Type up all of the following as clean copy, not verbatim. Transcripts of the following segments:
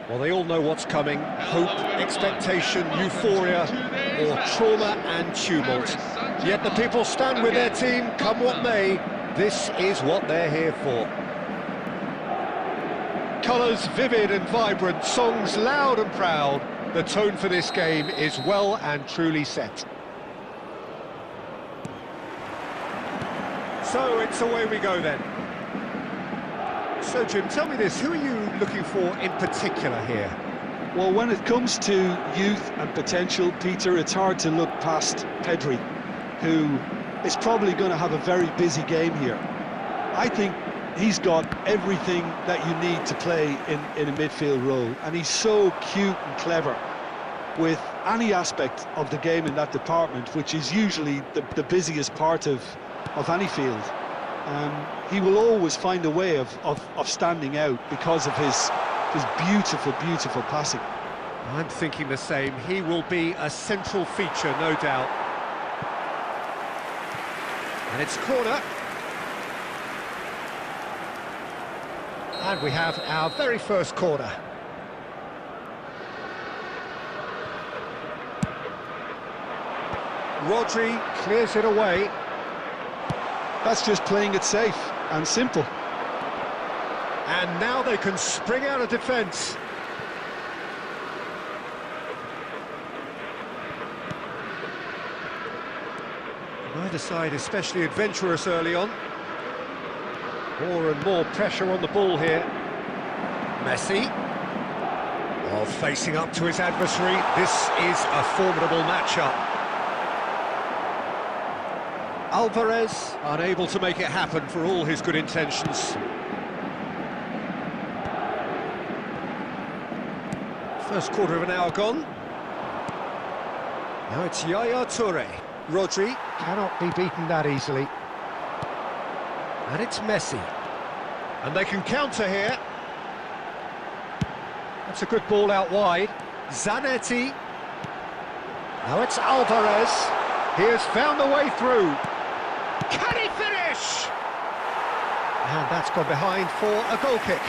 Well, they all know what's coming. Hope, expectation, euphoria, or trauma and tumult. Yet the people stand with their team, come what may. This is what they're here for. Colours vivid and vibrant, songs loud and proud. The tone for this game is well and truly set. So it's away we go then. So, Jim, tell me this, who are you looking for in particular here? Well, when it comes to youth and potential, Peter, it's hard to look past Pedri, who is probably going to have a very busy game here. I think he's got everything that you need to play in a midfield role, and he's so cute and clever with any aspect of the game in that department, which is usually the busiest part of any field. He will always find a way of standing out because of his beautiful, beautiful passing. I'm thinking the same. He will be a central feature, no doubt. And it's corner. And we have our very first corner. Rodri clears it away. That's just playing it safe and simple. And now they can spring out of defence. Neither side especially adventurous early on. More and more pressure on the ball here. Messi. While facing up to his adversary, this is a formidable matchup. Alvarez, unable to make it happen for all his good intentions. First quarter of an hour gone. Now it's Yaya Toure. Rodri cannot be beaten that easily. And it's Messi. And they can counter here. That's a good ball out wide. Zanetti. Now it's Alvarez. He has found the way through. Can he finish? And that's gone behind for a goal kick.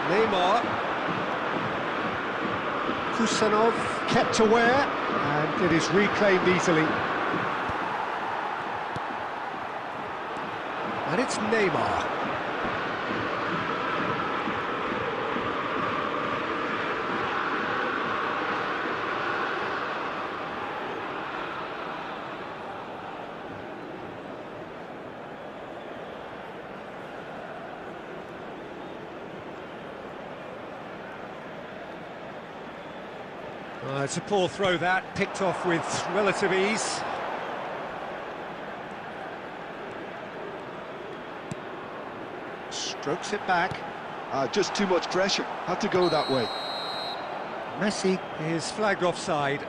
Neymar. Kusanov kept aware, and it is reclaimed easily. And it's Neymar. It's a poor throw that, picked off with relative ease. Strokes it back. Just too much pressure, had to go that way. Messi is flagged offside.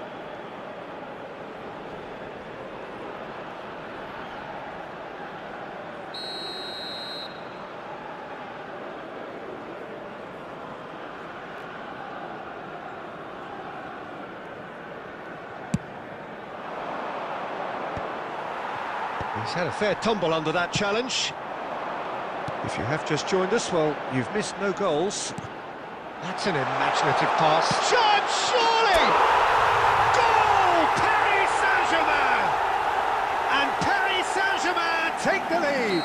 He's had a fair tumble under that challenge. If you have just joined us, well, you've missed no goals. That's an imaginative pass. Shot, surely! Goal! Paris Saint-Germain! And Paris Saint-Germain take the lead.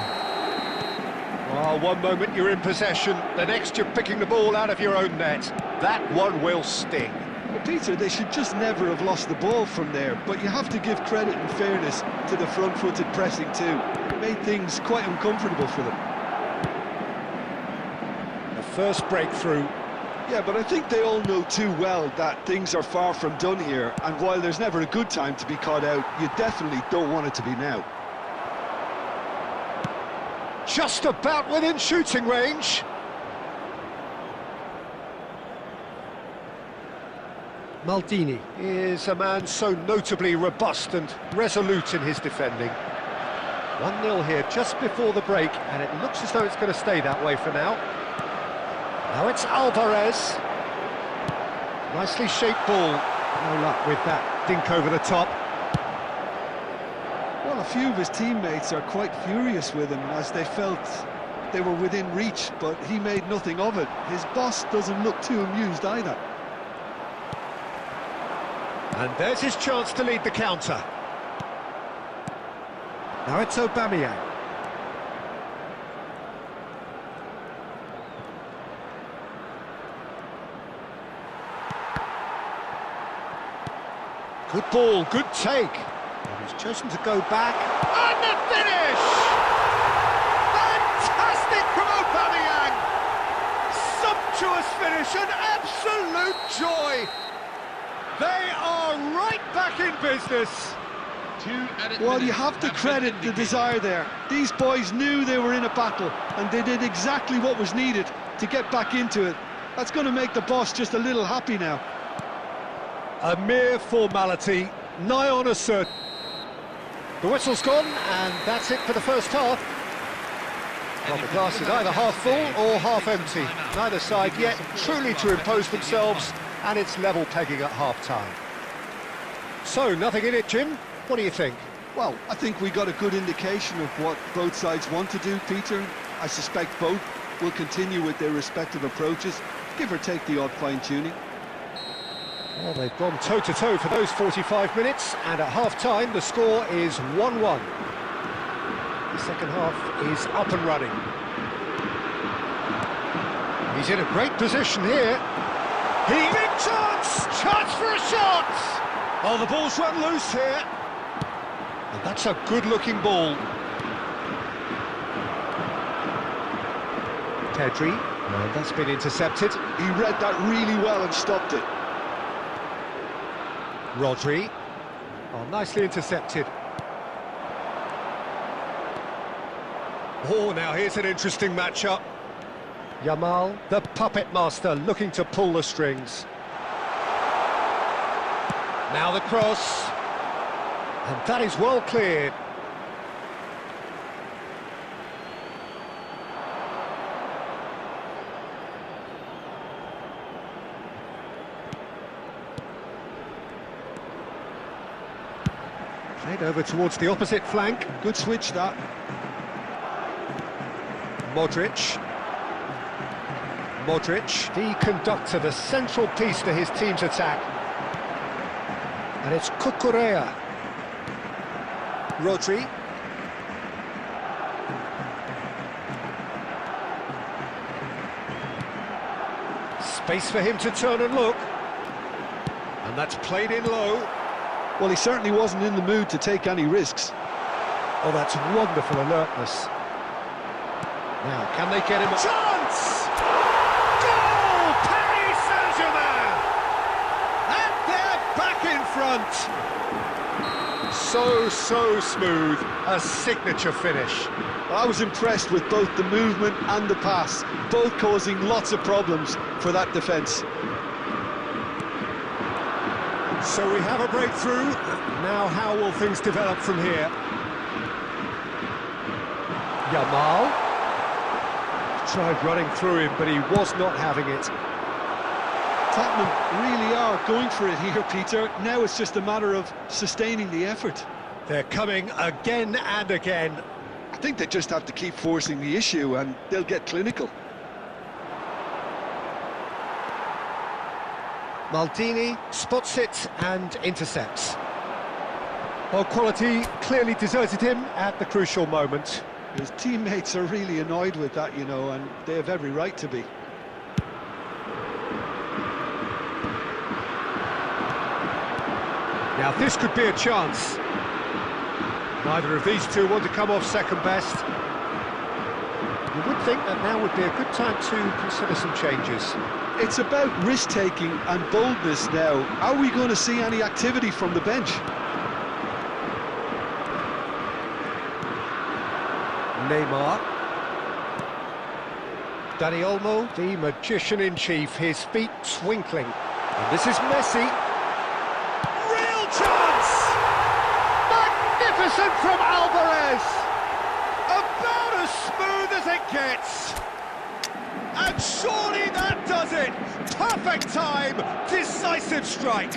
Well, one moment you're in possession, the next you're picking the ball out of your own net. That one will sting. Well, Peter, they should just never have lost the ball from there, but you have to give credit and fairness to the front-footed pressing too. It made things quite uncomfortable for them. The first breakthrough. Yeah, but I think they all know too well that things are far from done here, and while there's never a good time to be caught out, you definitely don't want it to be now. Just about within shooting range. Maldini is a man so notably robust and resolute in his defending. 1-0 here just before the break, and it looks as though it's going to stay that way for now. Now it's Alvarez. Nicely shaped ball. No luck with that dink over the top. Well, a few of his teammates are quite furious with him as they felt they were within reach, but he made nothing of it. His boss doesn't look too amused either. And there's his chance to lead the counter. Now it's Aubameyang. Good ball, good take. And he's chosen to go back. And the finish! Fantastic from Aubameyang! Sumptuous finish, an absolute joy! They are right back in business. Well, you have to credit the desire there. These boys knew they were in a battle, and they did exactly what was needed to get back into it. That's going to make the boss just a little happy now. A mere formality, nigh on a cert. The whistle's gone, and that's it for the first half. Well, the glass is either half full or half empty. Neither side yet truly to impose themselves, and it's level pegging at half-time. So, nothing in it, Jim. What do you think? Well, I think we got a good indication of what both sides want to do, Peter. I suspect both will continue with their respective approaches, give or take the odd fine-tuning. Well, they've gone toe-to-toe for those 45 minutes, and at half-time the score is 1-1. The second half is up and running. He's in a great position here. Big chance for a shot! Oh, the ball's run loose here. And that's a good-looking ball. Pedri, and that's been intercepted. He read that really well and stopped it. Rodri. Oh, nicely intercepted. Oh, now here's an interesting matchup. Yamal, the puppet master, looking to pull the strings. Now the cross. And that is well cleared. Played over towards the opposite flank. Good switch, that. Modric. The conductor, the central piece to his team's attack. And it's Cucurella. Rodri. Space for him to turn and look. And that's played in low. Well, he certainly wasn't in the mood to take any risks. Oh, that's wonderful alertness. Now, can they get him a chance? Goal! Paris Saint-Germain! And they're back in front. So smooth. A signature finish. I was impressed with both the movement and the pass, both causing lots of problems for that defence. So we have a breakthrough. Now how will things develop from here? Yamal tried running through him, but he was not having it. Tottenham really are going for it here, Peter. Now it's just a matter of sustaining the effort. They're coming again and again. I think they just have to keep forcing the issue and they'll get clinical. Maldini spots it and intercepts. Well, quality clearly deserted him at the crucial moment. His teammates are really annoyed with that, you know, and they have every right to be. Now this could be a chance. Neither of these two want to come off second best. You would think that now would be a good time to consider some changes. It's about risk-taking and boldness now. Are we going to see any activity from the bench? Neymar. Dani Olmo, the magician-in-chief, his feet twinkling. And this is Messi. Real chance! Magnificent from Alvarez! About as smooth as it gets. And surely that does it! Perfect time, decisive strike.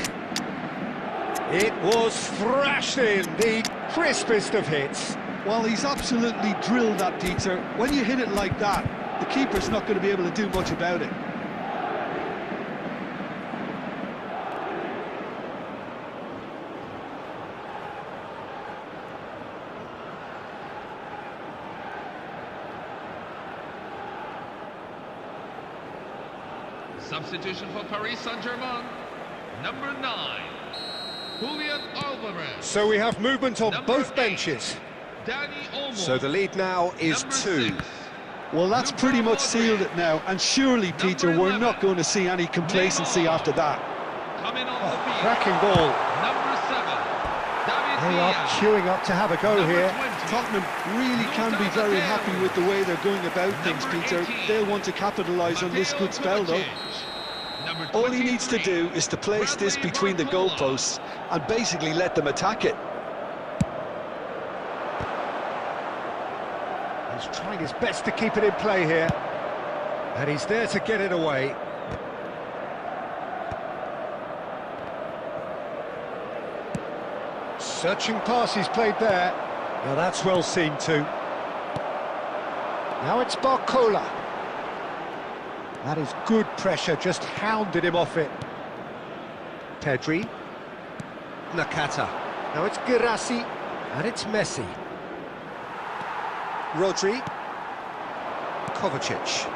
It was thrashed in, the crispest of hits. Well, he's absolutely drilled that, Peter. When you hit it like that, the keeper's not going to be able to do much about it. Substitution for Paris Saint-Germain, number 9, Julian Alvarez. So we have movement on Number both 8, benches. Dani Olmo. So the lead now is Number 2. 6, Well, that's Luka pretty much Modric. sealed it now. And surely, Peter, Number we're 11, not going to see any complacency Neymar. after that. Coming on the field. Cracking ball. Number 7, David They are Villa. queuing up to have a go Number here. 20, Tottenham really can be very happy with the way they're going about things, Number Peter. 18, They'll want to capitalise on this Mateo good spell, though. Kovacic. Number All he needs to 23, do is to place this Bradley between the Barcola. goalposts and basically let them attack it. He's trying his best to keep it in play here. And he's there to get it away. Searching pass he's played there. Now that's well seen too. Now it's Barcola. That is good pressure, just hounded him off it. Pedri. Nakata. Now it's Girassi. And it's Messi. Rodri. Kovacic.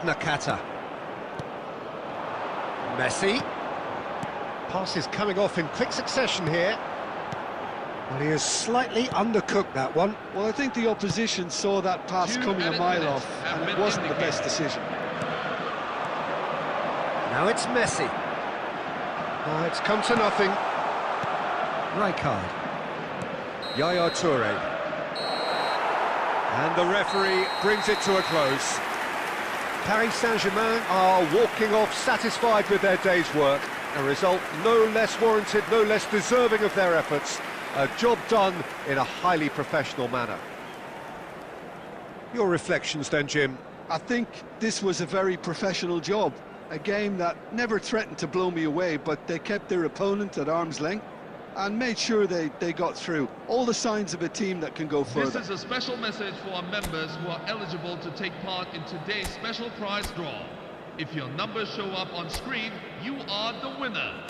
Nakata. Messi. Pass is coming off in quick succession here. But he has slightly undercooked that one. Well, I think the opposition saw that pass 2 coming a added mile minutes off, have and it been wasn't the best indicated. decision. Now it's Messi. It's come to nothing. Rijkaard. Yaya Toure. And the referee brings it to a close. Paris Saint-Germain are walking off satisfied with their day's work. A result no less warranted, no less deserving of their efforts. A job done in a highly professional manner. Your reflections then, Jim? I think this was a very professional job. A game that never threatened to blow me away, but they kept their opponent at arm's length and made sure they got through. All the signs of a team that can go further. This is a special message for our members who are eligible to take part in today's special prize draw. If your numbers show up on screen, you are the winner.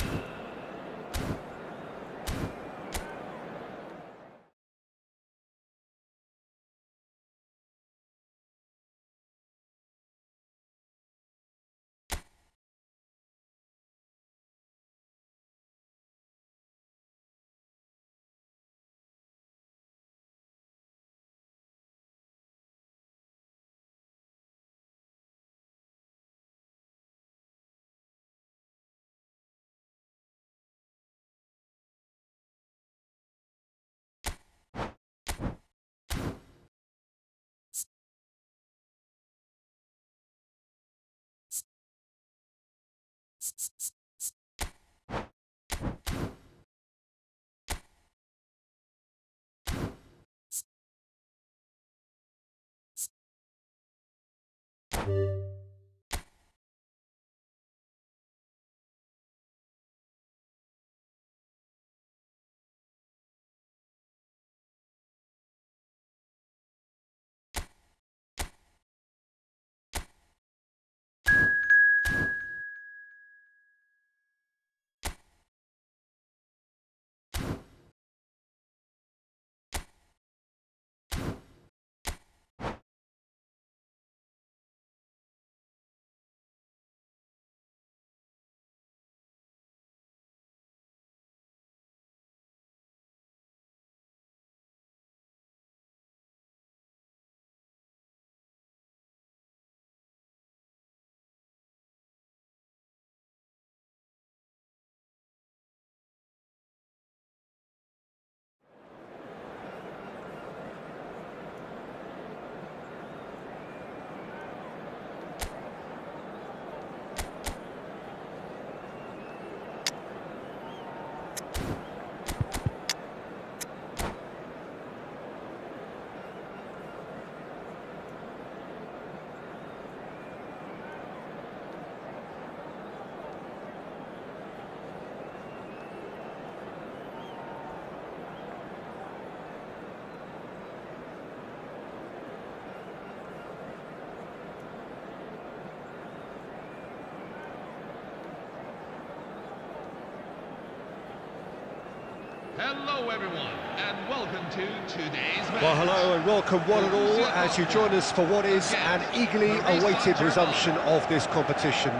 Hello everyone, and welcome to today's match. Well, hello and welcome one and all as you join us for what is an eagerly awaited resumption of this competition.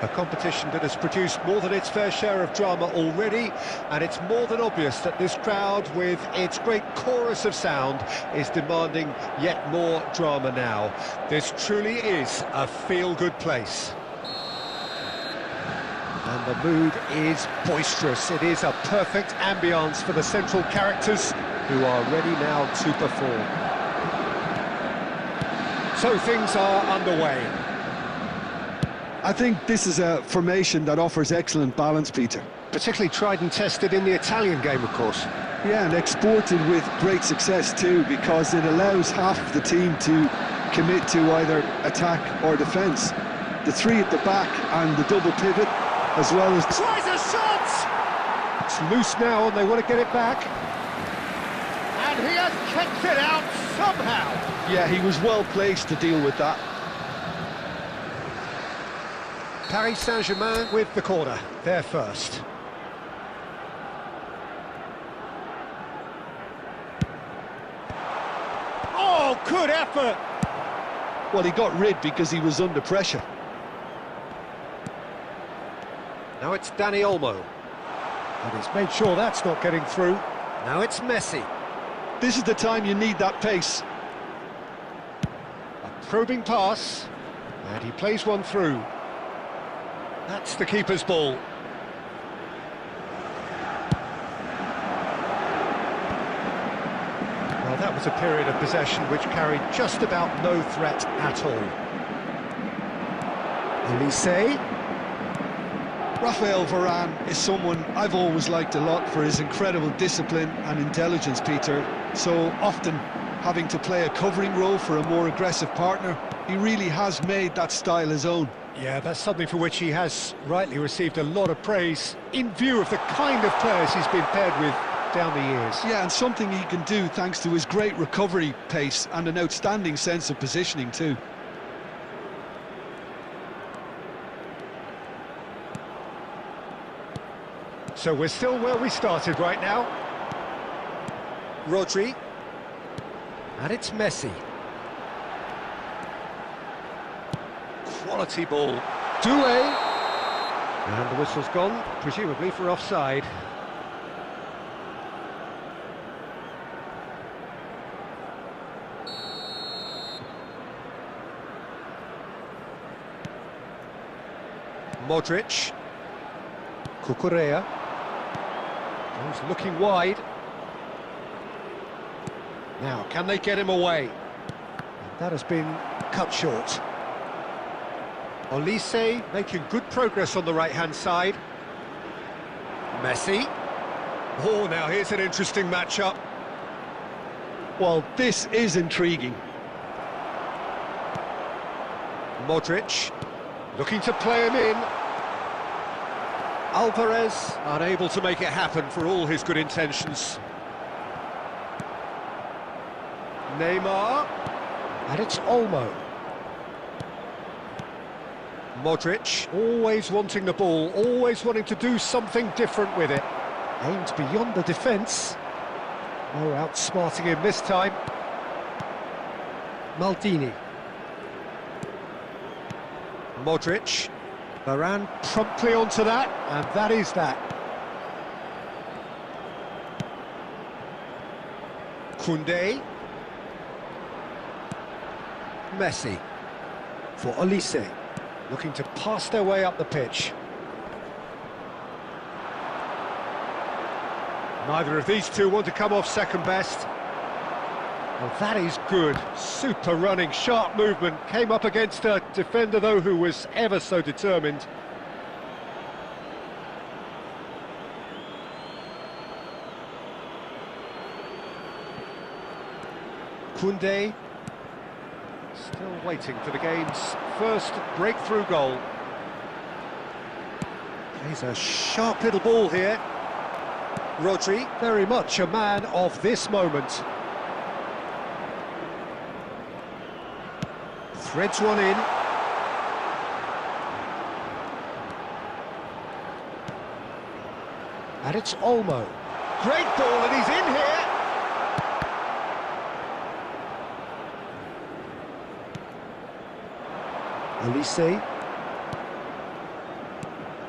A competition that has produced more than its fair share of drama already, and it's more than obvious that this crowd, with its great chorus of sound, is demanding yet more drama now. This truly is a feel-good place. And the mood is boisterous. It is a perfect ambience for the central characters who are ready now to perform. So things are underway. I think this is a formation that offers excellent balance, Peter. Particularly tried and tested in the Italian game, of course. Yeah, and exported with great success too, because it allows half of the team to commit to either attack or defence. The three at the back and the double pivot, as well as... Tries a shot! It's loose now and they want to get it back. And he has kept it out somehow. Yeah, he was well placed to deal with that. Paris Saint-Germain with the corner, they're first. Oh, good effort! Well, he got rid because he was under pressure. Now it's Dani Olmo. And he's made sure that's not getting through. Now it's Messi. This is the time you need that pace. A probing pass. And he plays one through. That's the keeper's ball. Well, that was a period of possession which carried just about no threat at all. Olise. Rafael Varane is someone I've always liked a lot for his incredible discipline and intelligence, Peter. So often having to play a covering role for a more aggressive partner, he really has made that style his own. Yeah, that's something for which he has rightly received a lot of praise in view of the kind of players he's been paired with down the years. Yeah, and something he can do thanks to his great recovery pace and an outstanding sense of positioning too. So we're still where we started right now. Rodri. And it's Messi. Quality ball. Doué. And the whistle's gone, presumably for offside. Modric. Cucurella. He's looking wide. Now, can they get him away? And that has been cut short. Olise making good progress on the right-hand side. Messi. Oh, now here's an interesting matchup. Well, this is intriguing. Modric, looking to play him in. Alvarez, unable to make it happen for all his good intentions. Neymar, and it's Olmo. Modric, always wanting the ball, always wanting to do something different with it. Aimed beyond the defence. No outsmarting him this time. Maldini. Modric. Varane promptly onto that, and that is that. Koundé. Messi. For Olise. Looking to pass their way up the pitch. Neither of these two want to come off second best. Well, that is good. Super running, sharp movement. Came up against a defender, though, who was ever so determined. Koundé. Still waiting for the game's first breakthrough goal. He's a sharp little ball here. Rodri, very much a man of this moment. Threads one in. And it's Olmo. Great ball, and he's in here. Olise.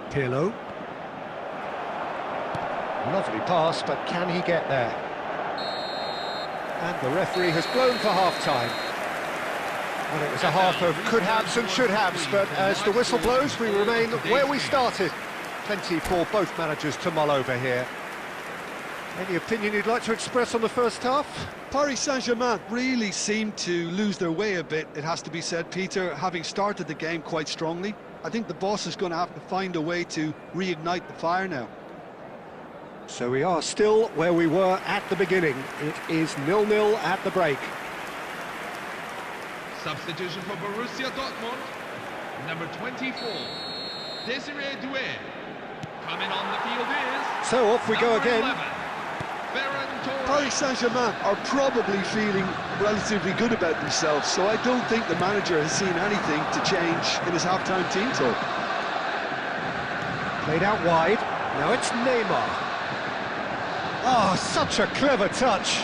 Pirlo. Lovely pass, but can he get there? And the referee has blown for half-time. And it was a half of could-haves and should-haves, but as the whistle blows, we remain where we started. Plenty for both managers to mull over here. Any opinion you'd like to express on the first half? Paris Saint-Germain really seemed to lose their way a bit, it has to be said, Peter, having started the game quite strongly. I think the boss is going to have to find a way to reignite the fire now. So we are still where we were at the beginning. It is 0-0 at the break. Substitution for Borussia Dortmund, number 24, Desiree Doué. Coming on the field is... So off we go again. 11, Paris Saint-Germain are probably feeling relatively good about themselves, so I don't think the manager has seen anything to change in his half-time team talk. Played out wide. Now it's Neymar. Oh, such a clever touch.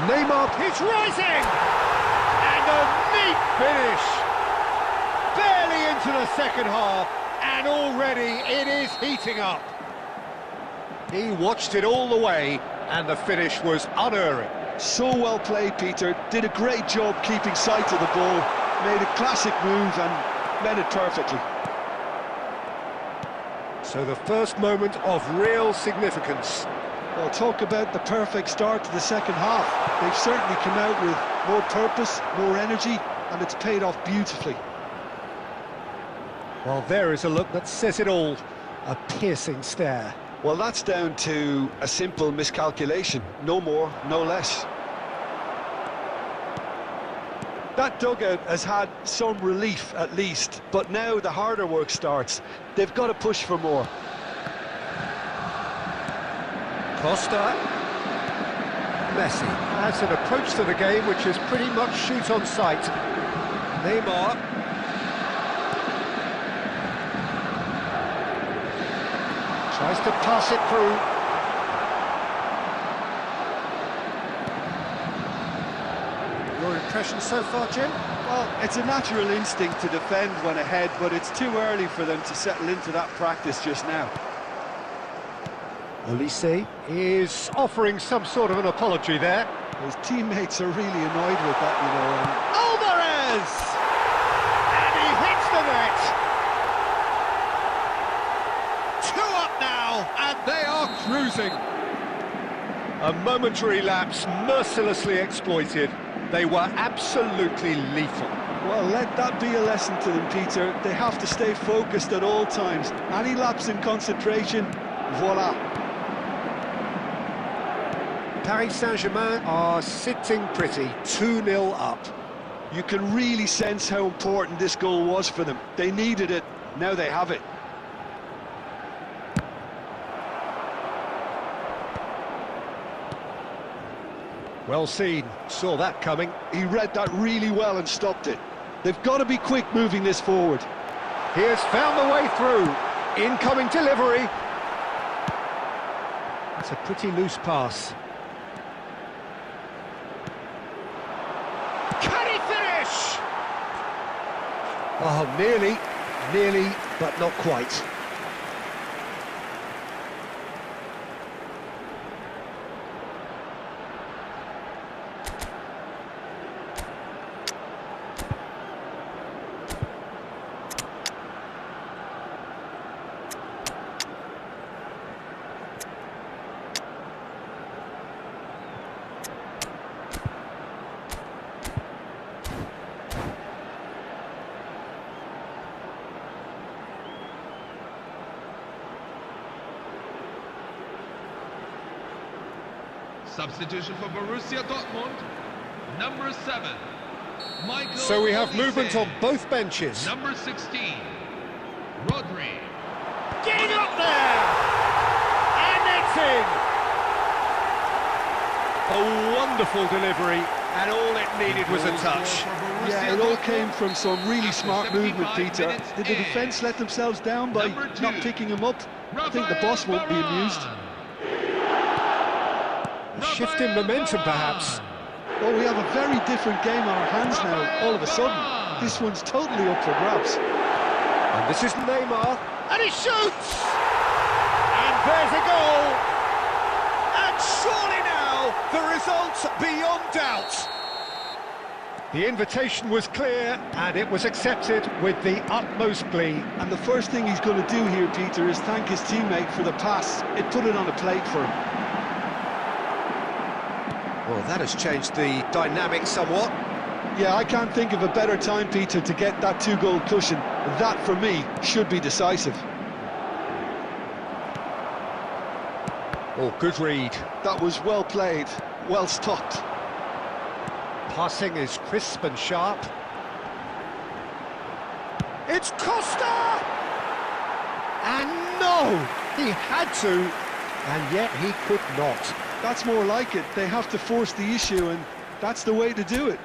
Neymar, he's rising! And a neat finish! Barely into the second half, and already it is heating up. He watched it all the way, and the finish was unerring. So well played, Peter. Did a great job keeping sight of the ball, made a classic move and met it perfectly. So the first moment of real significance. Well, talk about the perfect start to the second half. They've certainly come out with more purpose, more energy, and it's paid off beautifully. Well, there is a look that says it all. A piercing stare. Well, that's down to a simple miscalculation. No more, no less. That dugout has had some relief, at least, but now the harder work starts. They've got to push for more. Costa. Messi has an approach to the game which is pretty much shoot on sight. Neymar. Tries to pass it through. Your impression so far, Jim? Well, it's a natural instinct to defend when ahead, but it's too early for them to settle into that practice just now. Olise is offering some sort of an apology there. His teammates are really annoyed with that, you know. Alvarez! And he hits the net! 2 up now, and they are cruising. A momentary lapse mercilessly exploited. They were absolutely lethal. Well, let that be a lesson to them, Peter. They have to stay focused at all times. Any lapse in concentration, voila. Paris Saint-Germain are sitting pretty, 2-0 up. You can really sense how important this goal was for them. They needed it, now they have it. Well seen, saw that coming. He read that really well and stopped it. They've got to be quick moving this forward. He has found the way through. Incoming delivery. It's a pretty loose pass. Can he finish? Oh, nearly, but not quite. Substitution for Borussia Dortmund, number 7, Michael So we have Olise. movement on both benches. Number 16, Rodri. Getting up there! And it's in! A wonderful delivery, and all it needed was a touch. Yeah, it all came from some really smart movement, Peter. Did the defence let themselves down by not picking him up? I think the boss won't be amused. Shift in momentum, perhaps. Well, we have a very different game on our hands now, all of a sudden. This one's totally up for grabs. And this is Neymar, and he shoots! And there's a goal! And surely now, the result's beyond doubt. The invitation was clear, and it was accepted with the utmost glee. And the first thing he's going to do here, Peter, is thank his teammate for the pass. It put it on a plate for him. Well, that has changed the dynamic somewhat. Yeah, I can't think of a better time, Peter, to get that 2-goal cushion. That, for me, should be decisive. Oh, good read. That was well played, well stopped. Passing is crisp and sharp. It's Costa! And no! He had to, and yet he could not. That's more like it. They have to force the issue, and that's the way to do it.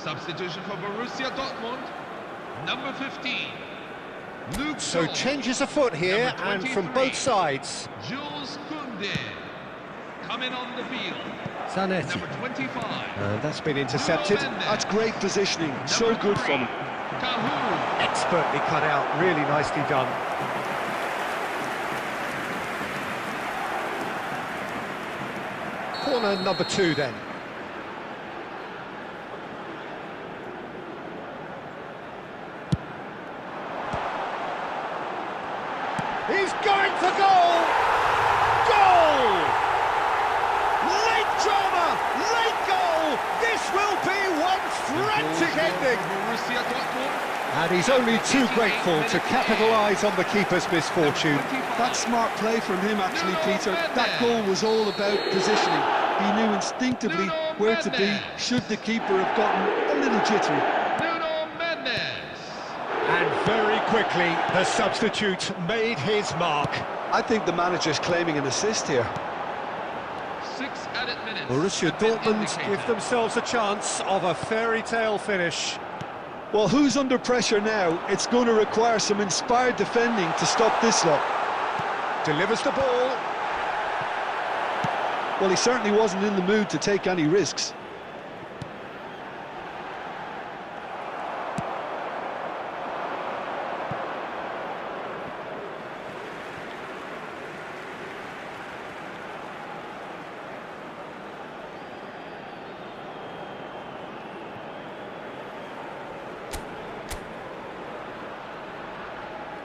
Substitution for Borussia Dortmund, number 15, Luke So Shaw. changes afoot here, Number and from 23, both sides. Jules Koundé coming on the field. Zanetti. Number 25, That's been intercepted. Bruno Mendes. That's great positioning. So Number good 3, from him. Cahoon. Expertly cut out, really nicely done. Corner number 2 then. He's going for goal! Goal! Late drama, late goal! This will be one frantic ending! And he's only too grateful to capitalise on the keeper's misfortune. That's smart play from him, actually, Peter. That goal was all about positioning. He knew instinctively where to be, should the keeper have gotten a little jittery. And very quickly, the substitute made his mark. I think the manager's claiming an assist here. 6 added minutes. Borussia Dortmund give themselves a chance of a fairy tale finish. Well, who's under pressure now? It's going to require some inspired defending to stop this lot. Delivers the ball. Well, he certainly wasn't in the mood to take any risks.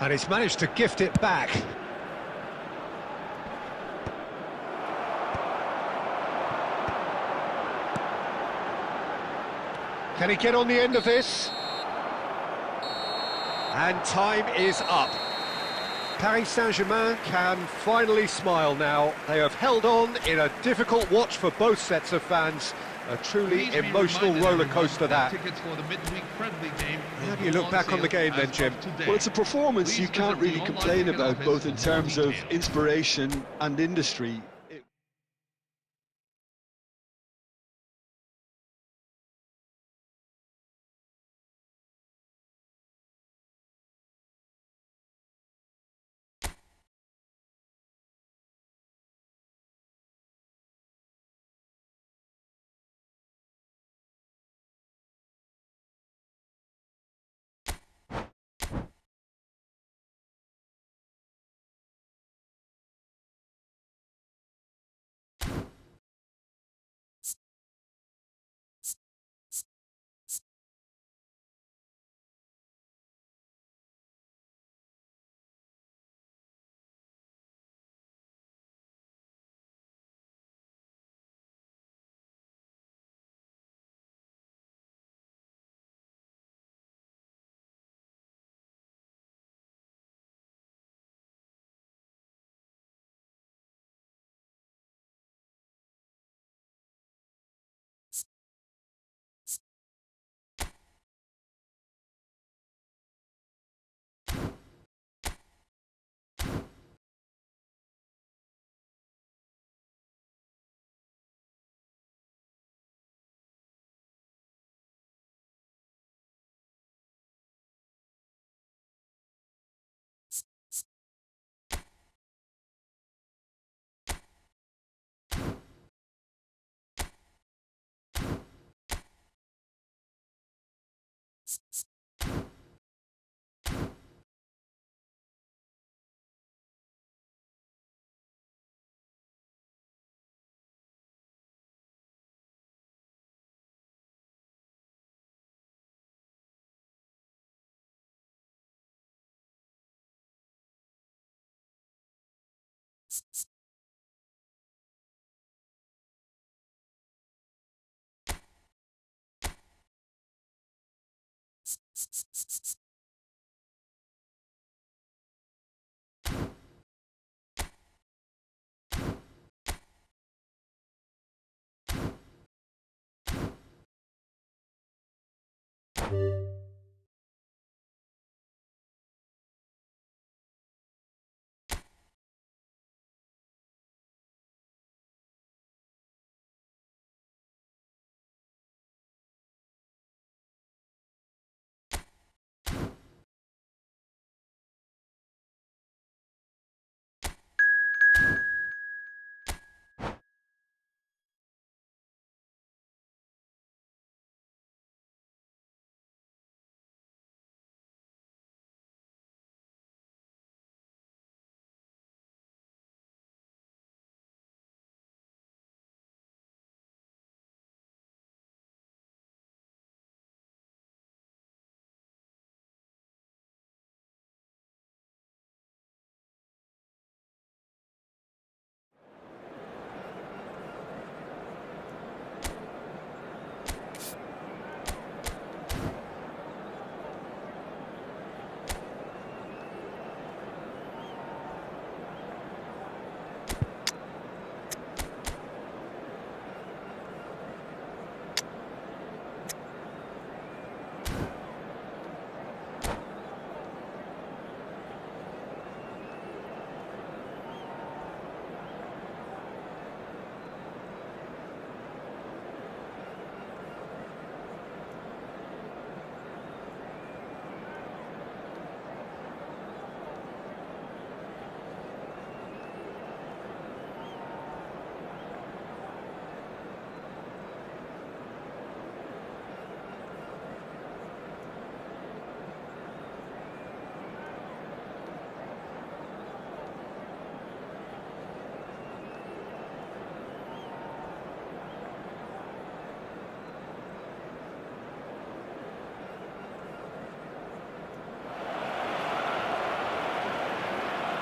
And he's managed to gift it back. Can he get on the end of this? And time is up. Paris Saint-Germain can finally smile now. They have held on in a difficult watch for both sets of fans. A truly emotional roller coaster that. How do you look back on the game then, Jim? Well, it's a performance you can't really complain about, both in terms of inspiration and industry.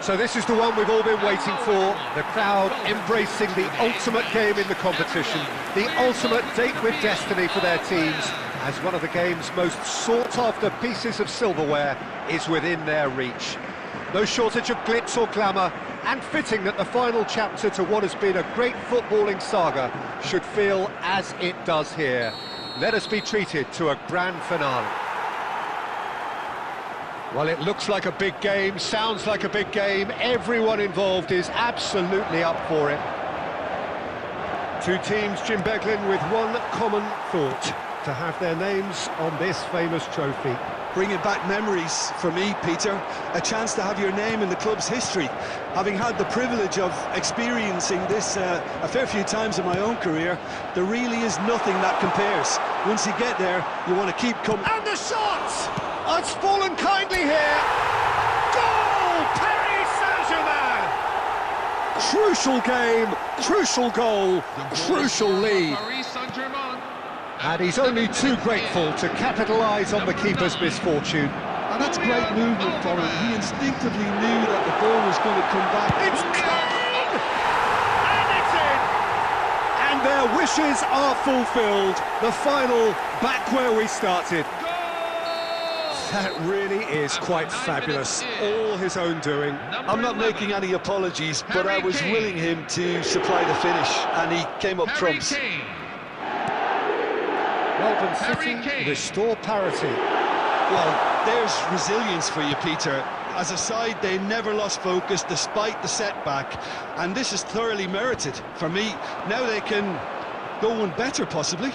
So this is the one we've all been waiting for, the crowd embracing the ultimate game in the competition, the ultimate date with destiny for their teams, as one of the game's most sought-after pieces of silverware is within their reach. No shortage of glitz or glamour, and fitting that the final chapter to what has been a great footballing saga should feel as it does here. Let us be treated to a grand finale. Well, it looks like a big game, sounds like a big game. Everyone involved is absolutely up for it. Two teams, Jim Beglin, with one common thought: to have their names on this famous trophy. Bringing back memories for me, Peter, a chance to have your name in the club's history. Having had the privilege of experiencing this a fair few times in my own career, there really is nothing that compares. Once you get there, you want to keep coming. And the shot! It's fallen kindly here. Goal! Paris Saint-Germain! Crucial game, crucial goal, crucial lead. Paris Saint-Germain. And he's only too grateful to capitalise on the keeper's misfortune. And that's great movement for him. He instinctively knew that the ball was going to come back. It's coming! And it's in! And their wishes are fulfilled. The final back where we started. That really is quite fabulous. All his own doing. I'm not making any apologies, but I was willing him to supply the finish, and he came up trumps. Melbourne City restore parity. Well, there's resilience for you, Peter. As a side, they never lost focus despite the setback, and this is thoroughly merited. For me, now they can go one better, possibly.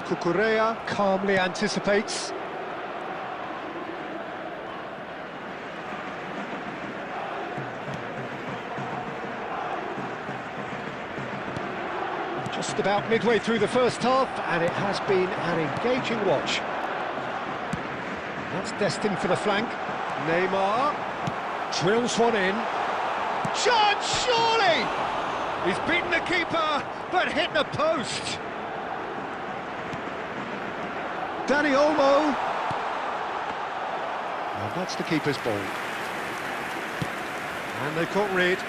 Cucurella calmly anticipates. Just about midway through the first half, and it has been an engaging watch. That's destined for the flank. Neymar drills one in. Shot, surely! He's beaten the keeper, but hit the post. Danny Olmo. And that's the keeper's ball. And they've caught Reed.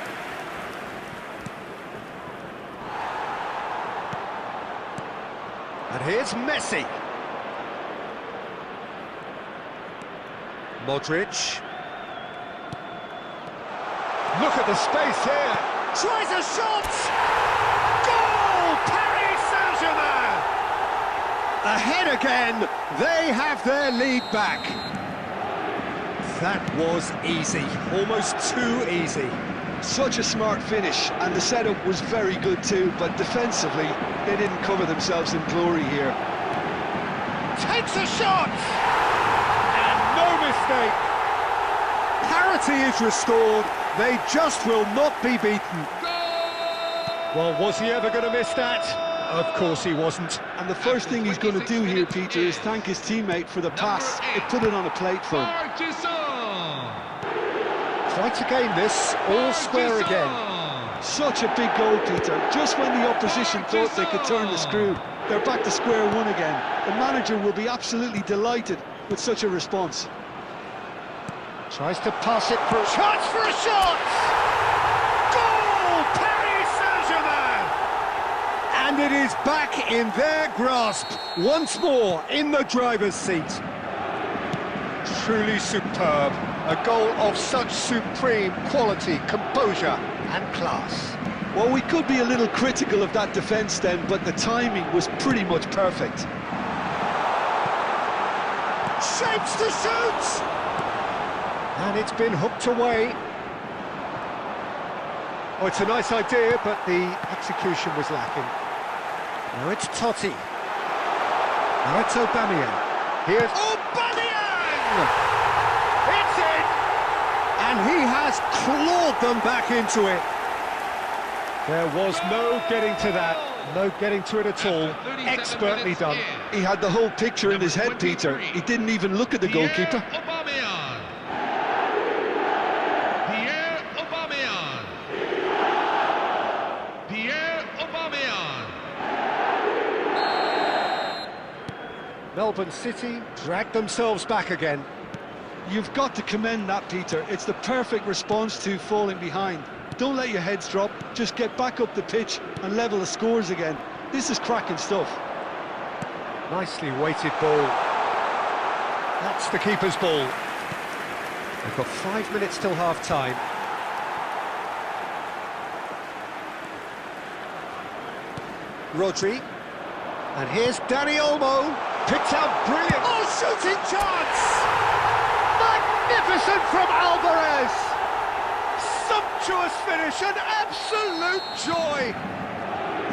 And here's Messi. Modric. Look at the space here. Tries a shot. Goal! Paris Saint-Germain. Ahead again. They have their lead back. That was easy. Almost too easy. Such a smart finish, and the setup was very good too, but defensively, they didn't cover themselves in glory here. Takes a shot! And no mistake. Parity is restored. They just will not be beaten. Well, was he ever going to miss that? Of course he wasn't. And the first thing he's going to do here, Peter, is thank his teammate for the pass. It put it on a plate for him. Try to gain this, all square again. Such a big goal, Peter. Just when the opposition thought they could turn the screw, they're back to square one again. The manager will be absolutely delighted with such a response. Tries to pass it through. Chance for a shot! Goal! Paris Saint-Germain! And it is back in their grasp, once more in the driver's seat. Truly superb. A goal of such supreme quality, composure and class. Well, we could be a little critical of that defence then, but the timing was pretty much perfect. Shapes to shoot! And it's been hooked away. Oh, it's a nice idea, but the execution was lacking. Now it's Totti. Now it's Aubameyang. Here's Aubameyang! It's in! And he has clawed them back into it. There was no getting to that, no getting to it at all. Expertly done. He had the whole picture in his head, Peter. He didn't even look at the goalkeeper. Melbourne City dragged themselves back again. You've got to commend that, Peter. It's the perfect response to falling behind. Don't let your heads drop, just get back up the pitch and level the scores again. This is cracking stuff. Nicely weighted ball. That's the keeper's ball. They've got 5 minutes till half-time. Rodri. And here's Dani Olmo. Picked out brilliant. Oh, shooting chance! Magnificent from Alvarez! Sumptuous finish, an absolute joy!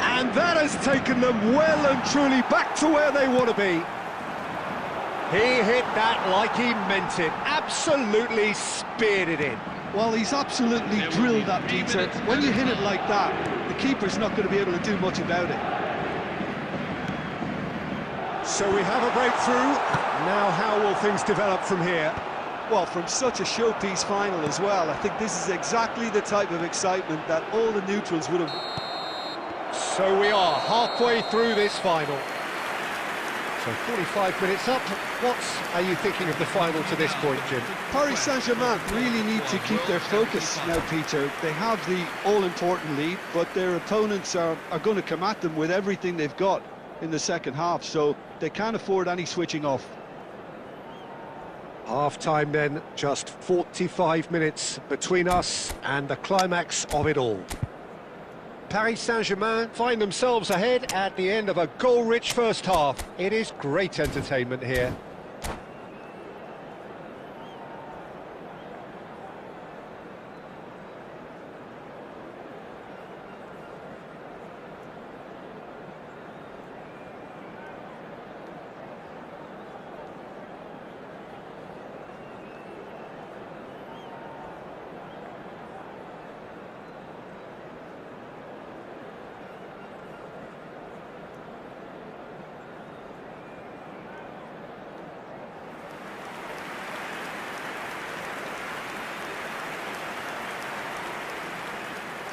And that has taken them well and truly back to where they want to be. He hit that like he meant it. Absolutely speared it in. Well, he's absolutely drilled that, Peter. When you hit it like that, the keeper's not going to be able to do much about it. So we have a breakthrough. Now how will things develop from here? Well, from such a showpiece final as well, I think this is exactly the type of excitement that all the neutrals would have... So we are halfway through this final. So 45 minutes up. What are you thinking of the final to this point, Jim? Paris Saint-Germain really need to keep their focus now, Peter. They have the all-important lead, but their opponents are going to come at them with everything they've got in the second half, so they can't afford any switching off. Half-time then, just 45 minutes between us and the climax of it all. Paris Saint-Germain find themselves ahead at the end of a goal-rich first half. It is great entertainment here.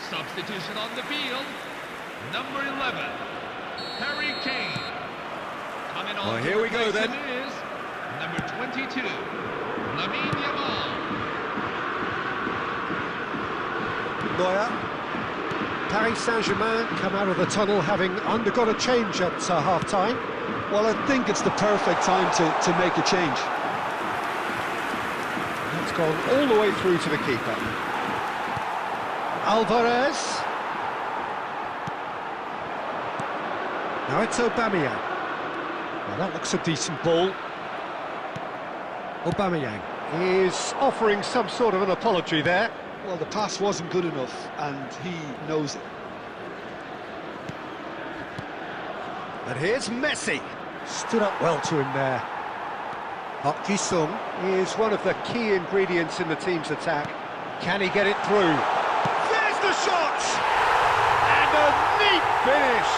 Substitution on the field. Number 11, Harry Kane. Coming on. Well, here we go then. Is number 22, Lamine Yamal. Neuer. Paris Saint-Germain come out of the tunnel having undergone a change at half-time. Well, I think it's the perfect time to make a change. It's gone all the way through to the keeper. Alvarez. Now it's Aubameyang. Well, that looks a decent ball. Aubameyang is offering some sort of an apology there. Well, the pass wasn't good enough, and he knows it. And here's Messi. Stood up well to him there. Park Ji-sung is one of the key ingredients in the team's attack. Can he get it through? There's the shot! And a neat finish!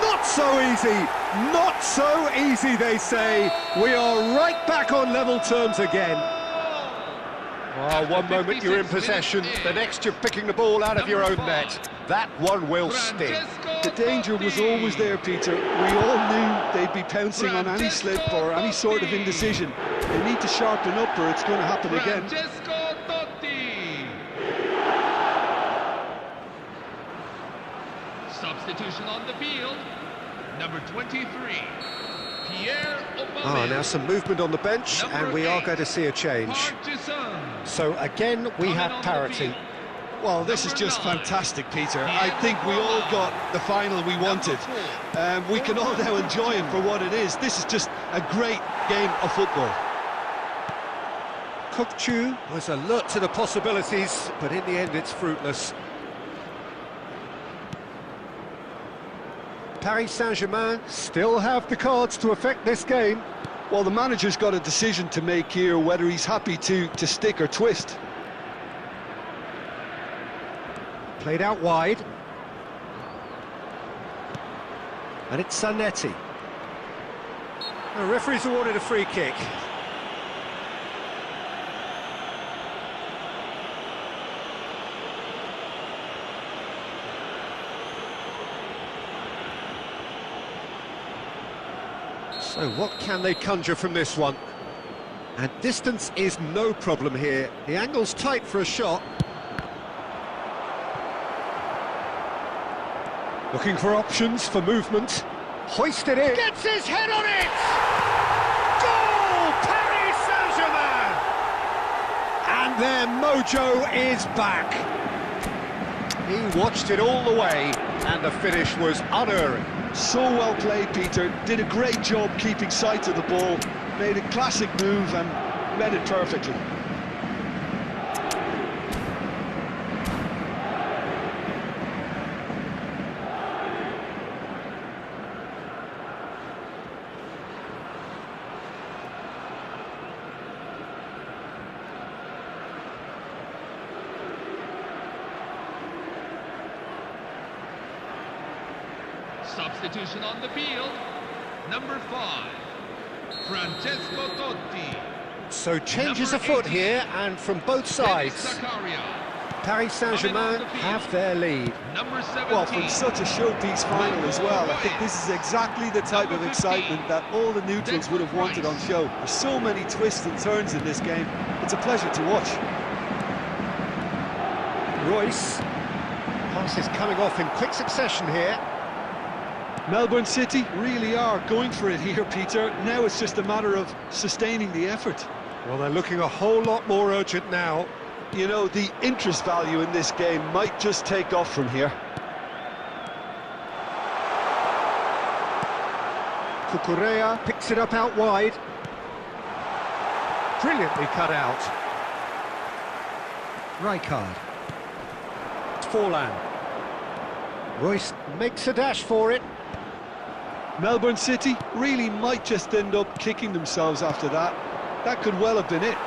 Not so easy, not so easy, they say. We are right back on level terms again. Oh, one moment you're in possession, the next you're picking the ball out of your own net. That one will sting. The danger was always there, Peter. We all knew they'd be pouncing on any slip or any sort of indecision. They need to sharpen up or it's going to happen again. Substitution on the field, number 23, Pierre Aubameyang. Ah, now some movement on the bench, and we are going to see a change. So again, we have parity. Well, this is just fantastic, Peter. I think we all got the final we wanted. We can all now enjoy it for what it is. This is just a great game of football. Kukçu was alert to the possibilities, but in the end it's fruitless. Paris Saint-Germain still have the cards to affect this game. Well, the manager's got a decision to make here, whether he's happy to stick or twist. Played out wide. And it's Zanetti. The referee's awarded a free kick. So what can they conjure from this one? And distance is no problem here. The angle's tight for a shot. Looking for options for movement. Hoisted in. Gets his head on it! Goal! Paris Saint-Germain! And their mojo is back. He watched it all the way, and the finish was unerring. So well played, Peter. Did a great job keeping sight of the ball. Made a classic move and met it perfectly. Substitution on the field. Number 5, Francesco Totti. So changes afoot here, and from both sides. Paris Saint-Germain have their lead. Number 17. Well, from such a showpiece final as well, I think this is exactly the type of excitement that all the neutrals would have wanted on show. There's so many twists and turns in this game. It's a pleasure to watch. Royce. Passes coming off in quick succession here. Melbourne City really are going for it here, Peter. Now it's just a matter of sustaining the effort. Well, they're looking a whole lot more urgent now. You know, the interest value in this game might just take off from here. Cucurella picks it up out wide. Brilliantly cut out. Rijkaard. Forlan. Royce makes a dash for it. Melbourne City really might just end up kicking themselves after that. That could well have been it.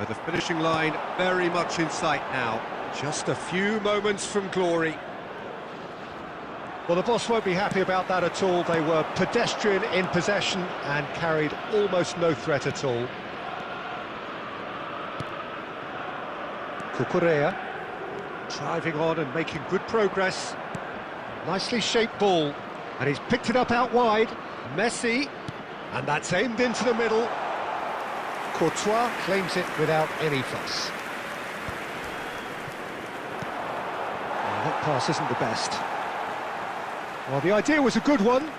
The finishing line very much in sight now. Just a few moments from glory. Well, the boss won't be happy about that at all. They were pedestrian in possession and carried almost no threat at all. Cucurella driving on and making good progress. Nicely shaped ball, and he's picked it up out wide. Messi, and that's aimed into the middle. Courtois claims it without any fuss. Well, that pass isn't the best. Well, the idea was a good one.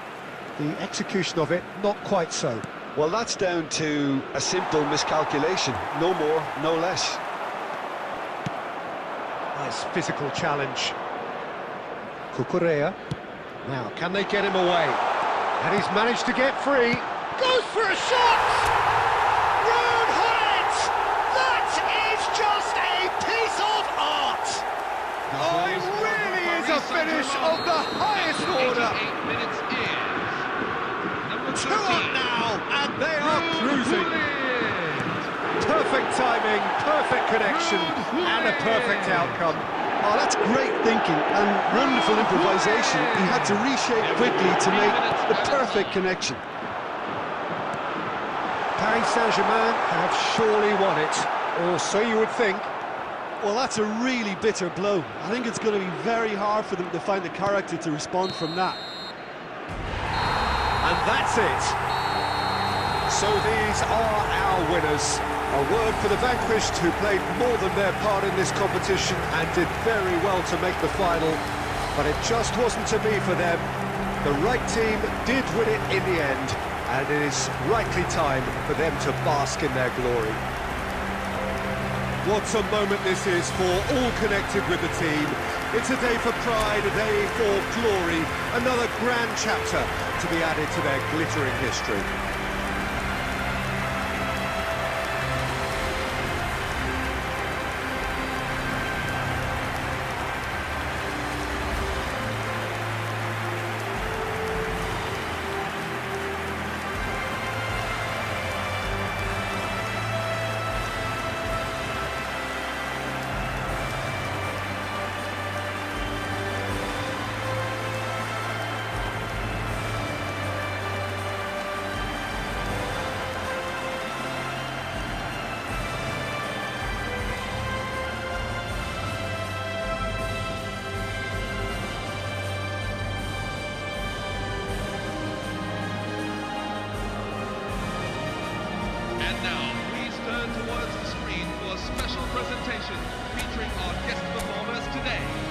The execution of it, not quite so. Well, that's down to a simple miscalculation. No more, no less. Nice physical challenge. Cucurella. Now, can they get him away? And he's managed to get free. Goes for a shot! Road Hyatt! That is just a piece of art! Oh, it really is a finish of the highest order! 88 minutes is number 13. 2 up now, and they are cruising. Perfect timing, perfect connection, and a perfect outcome. Oh, that's great thinking and wonderful improvisation. He had to reshape quickly to make the perfect connection. Paris Saint-Germain have surely won it, or so you would think. Well, that's a really bitter blow. I think it's going to be very hard for them to find the character to respond from that. And that's it. So these are our winners. A word for the vanquished, who played more than their part in this competition and did very well to make the final. But it just wasn't to be for them. The right team did win it in the end, and it is rightly time for them to bask in their glory. What a moment this is for all connected with the team. It's a day for pride, a day for glory, another grand chapter to be added to their glittering history. And now, please turn towards the screen for a special presentation featuring our guest performers today.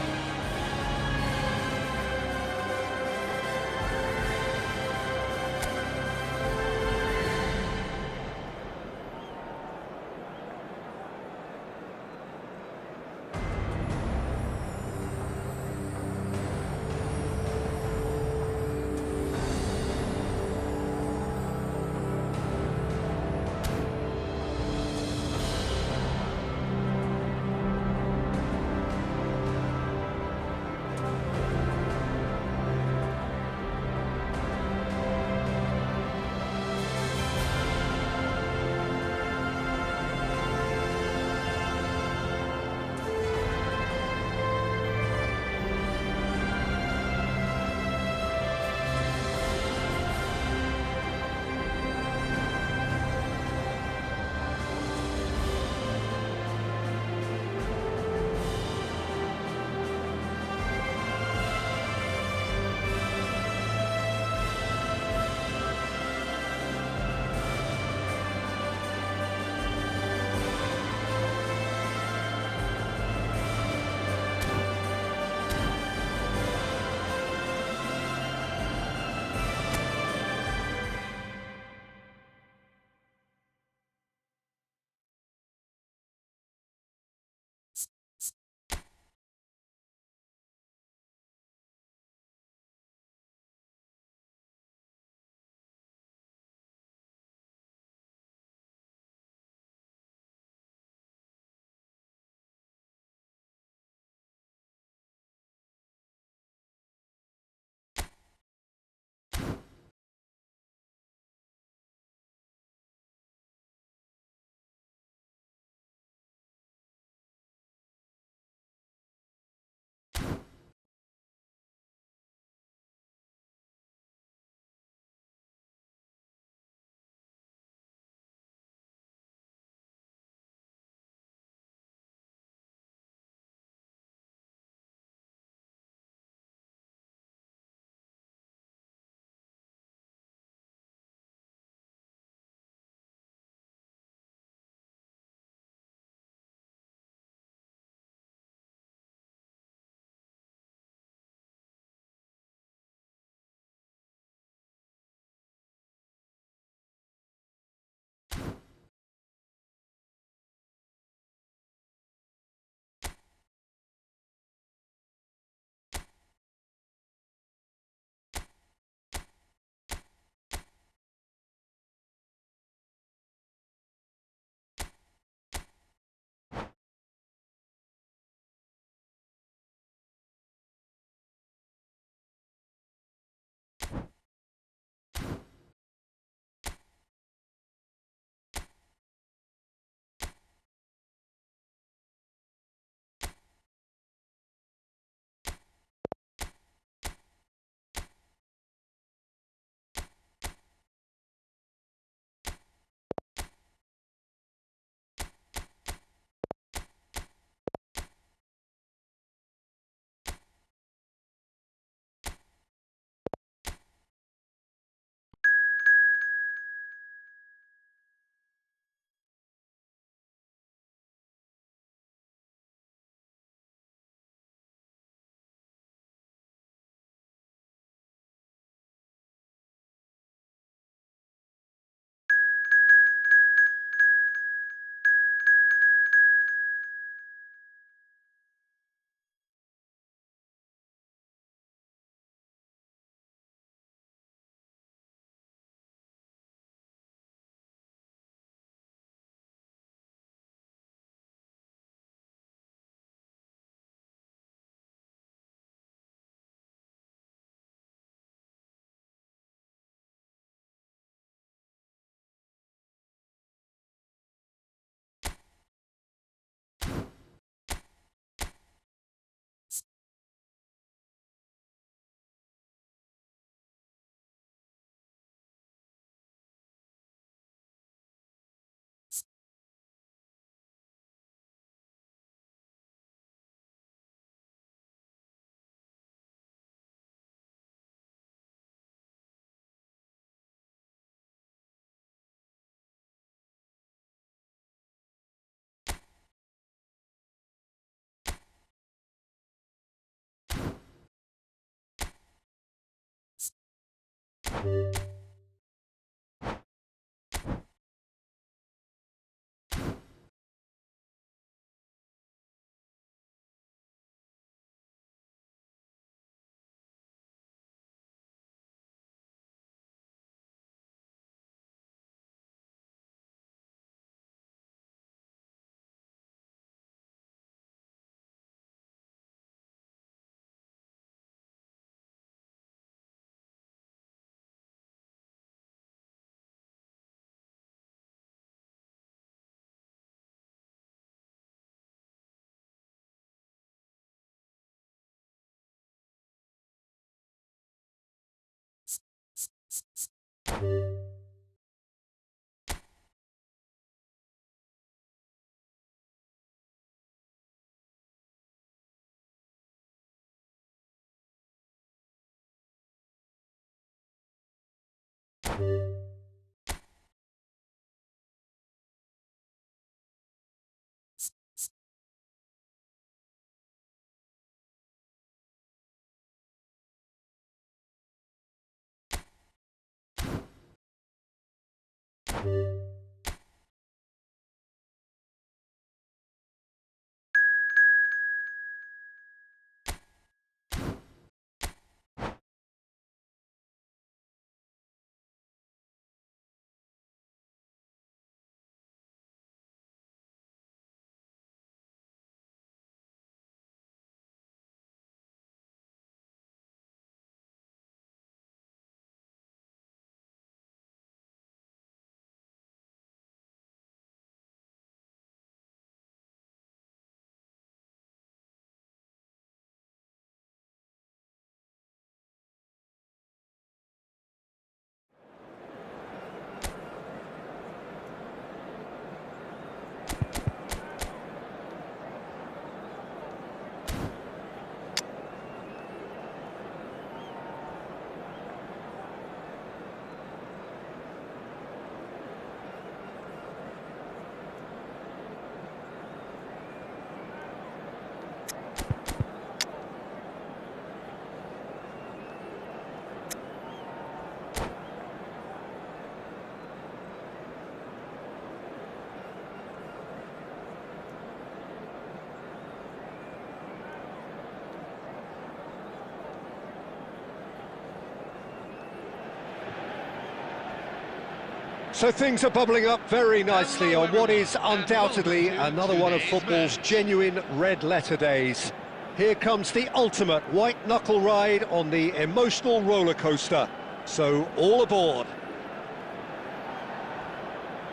So things are bubbling up very nicely on what is undoubtedly another one of football's genuine red-letter days. Here comes the ultimate white-knuckle ride on the emotional roller coaster. So all aboard.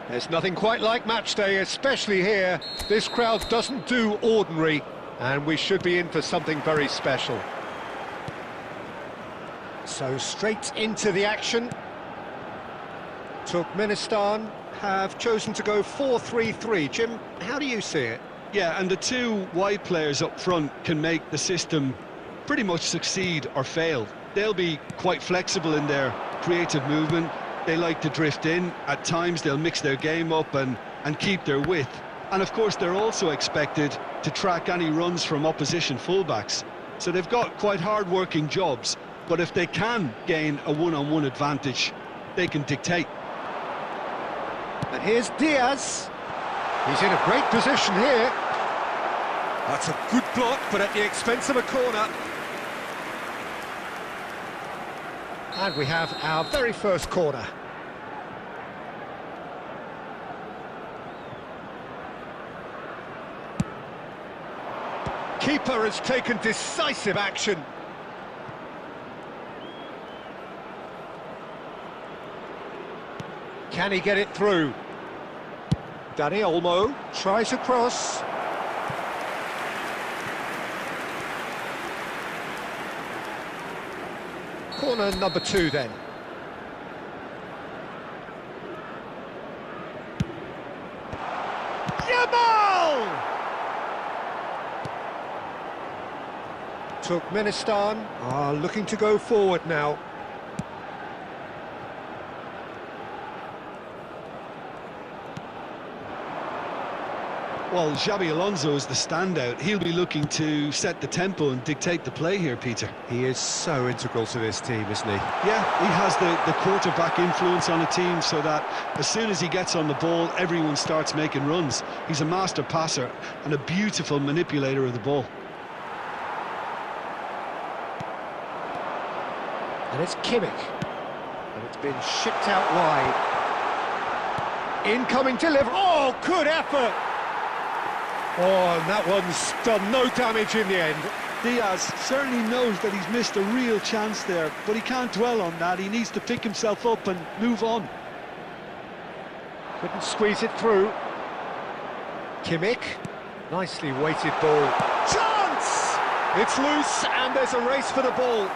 There's nothing quite like match day, especially here. This crowd doesn't do ordinary, and we should be in for something very special. So straight into the action. Turkmenistan have chosen to go 4-3-3. Jim, how do you see it? Yeah, and the two wide players up front can make the system pretty much succeed or fail. They'll be quite flexible in their creative movement. They like to drift in. At times they'll mix their game up and keep their width. And of course they're also expected to track any runs from opposition fullbacks. So they've got quite hard-working jobs, but if they can gain a one-on-one advantage, they can dictate. And here's Diaz. He's in a great position here. That's a good block, but at the expense of a corner. And we have our very first corner. Keeper has taken decisive action. Can he get it through? Dani Olmo tries a cross. Corner number 2 then. Yamal! Turkmenistan are looking to go forward now. Well, Xabi Alonso is the standout. He'll be looking to set the tempo and dictate the play here, Peter. He is so integral to this team, isn't he? Yeah, he has the quarterback influence on a team so that as soon as he gets on the ball, everyone starts making runs. He's a master passer and a beautiful manipulator of the ball. And it's Kimmich. And it's been shipped out wide. Incoming delivery. Oh, good effort! Oh, and that one's done no damage in the end. Diaz certainly knows that he's missed a real chance there, but he can't dwell on that. He needs to pick himself up and move on. Couldn't squeeze it through. Kimmich. Nicely weighted ball. Chance! It's loose and there's a race for the ball.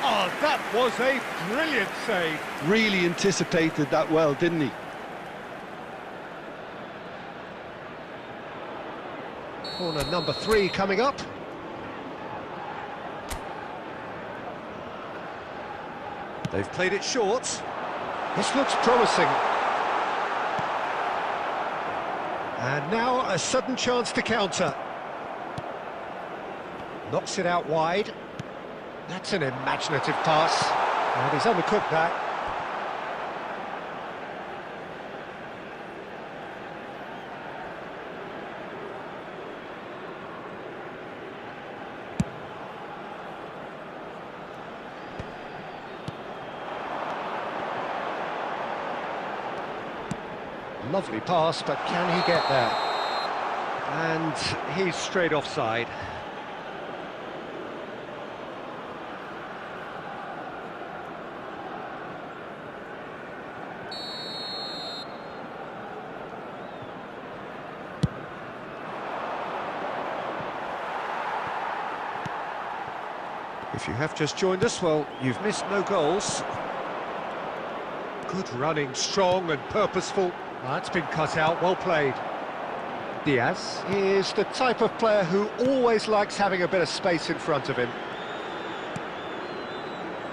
Oh, that was a brilliant save. Really anticipated that well, didn't he? Corner number 3 coming up. They've played it short. This looks promising. And now a sudden chance to counter. Knocks it out wide. That's an imaginative pass. And he's undercooked that. Lovely pass, but can he get there? And he's straight offside. If you have just joined us, well, you've missed no goals. Good running, strong and purposeful. That's been cut out, well played. Diaz is the type of player who always likes having a bit of space in front of him.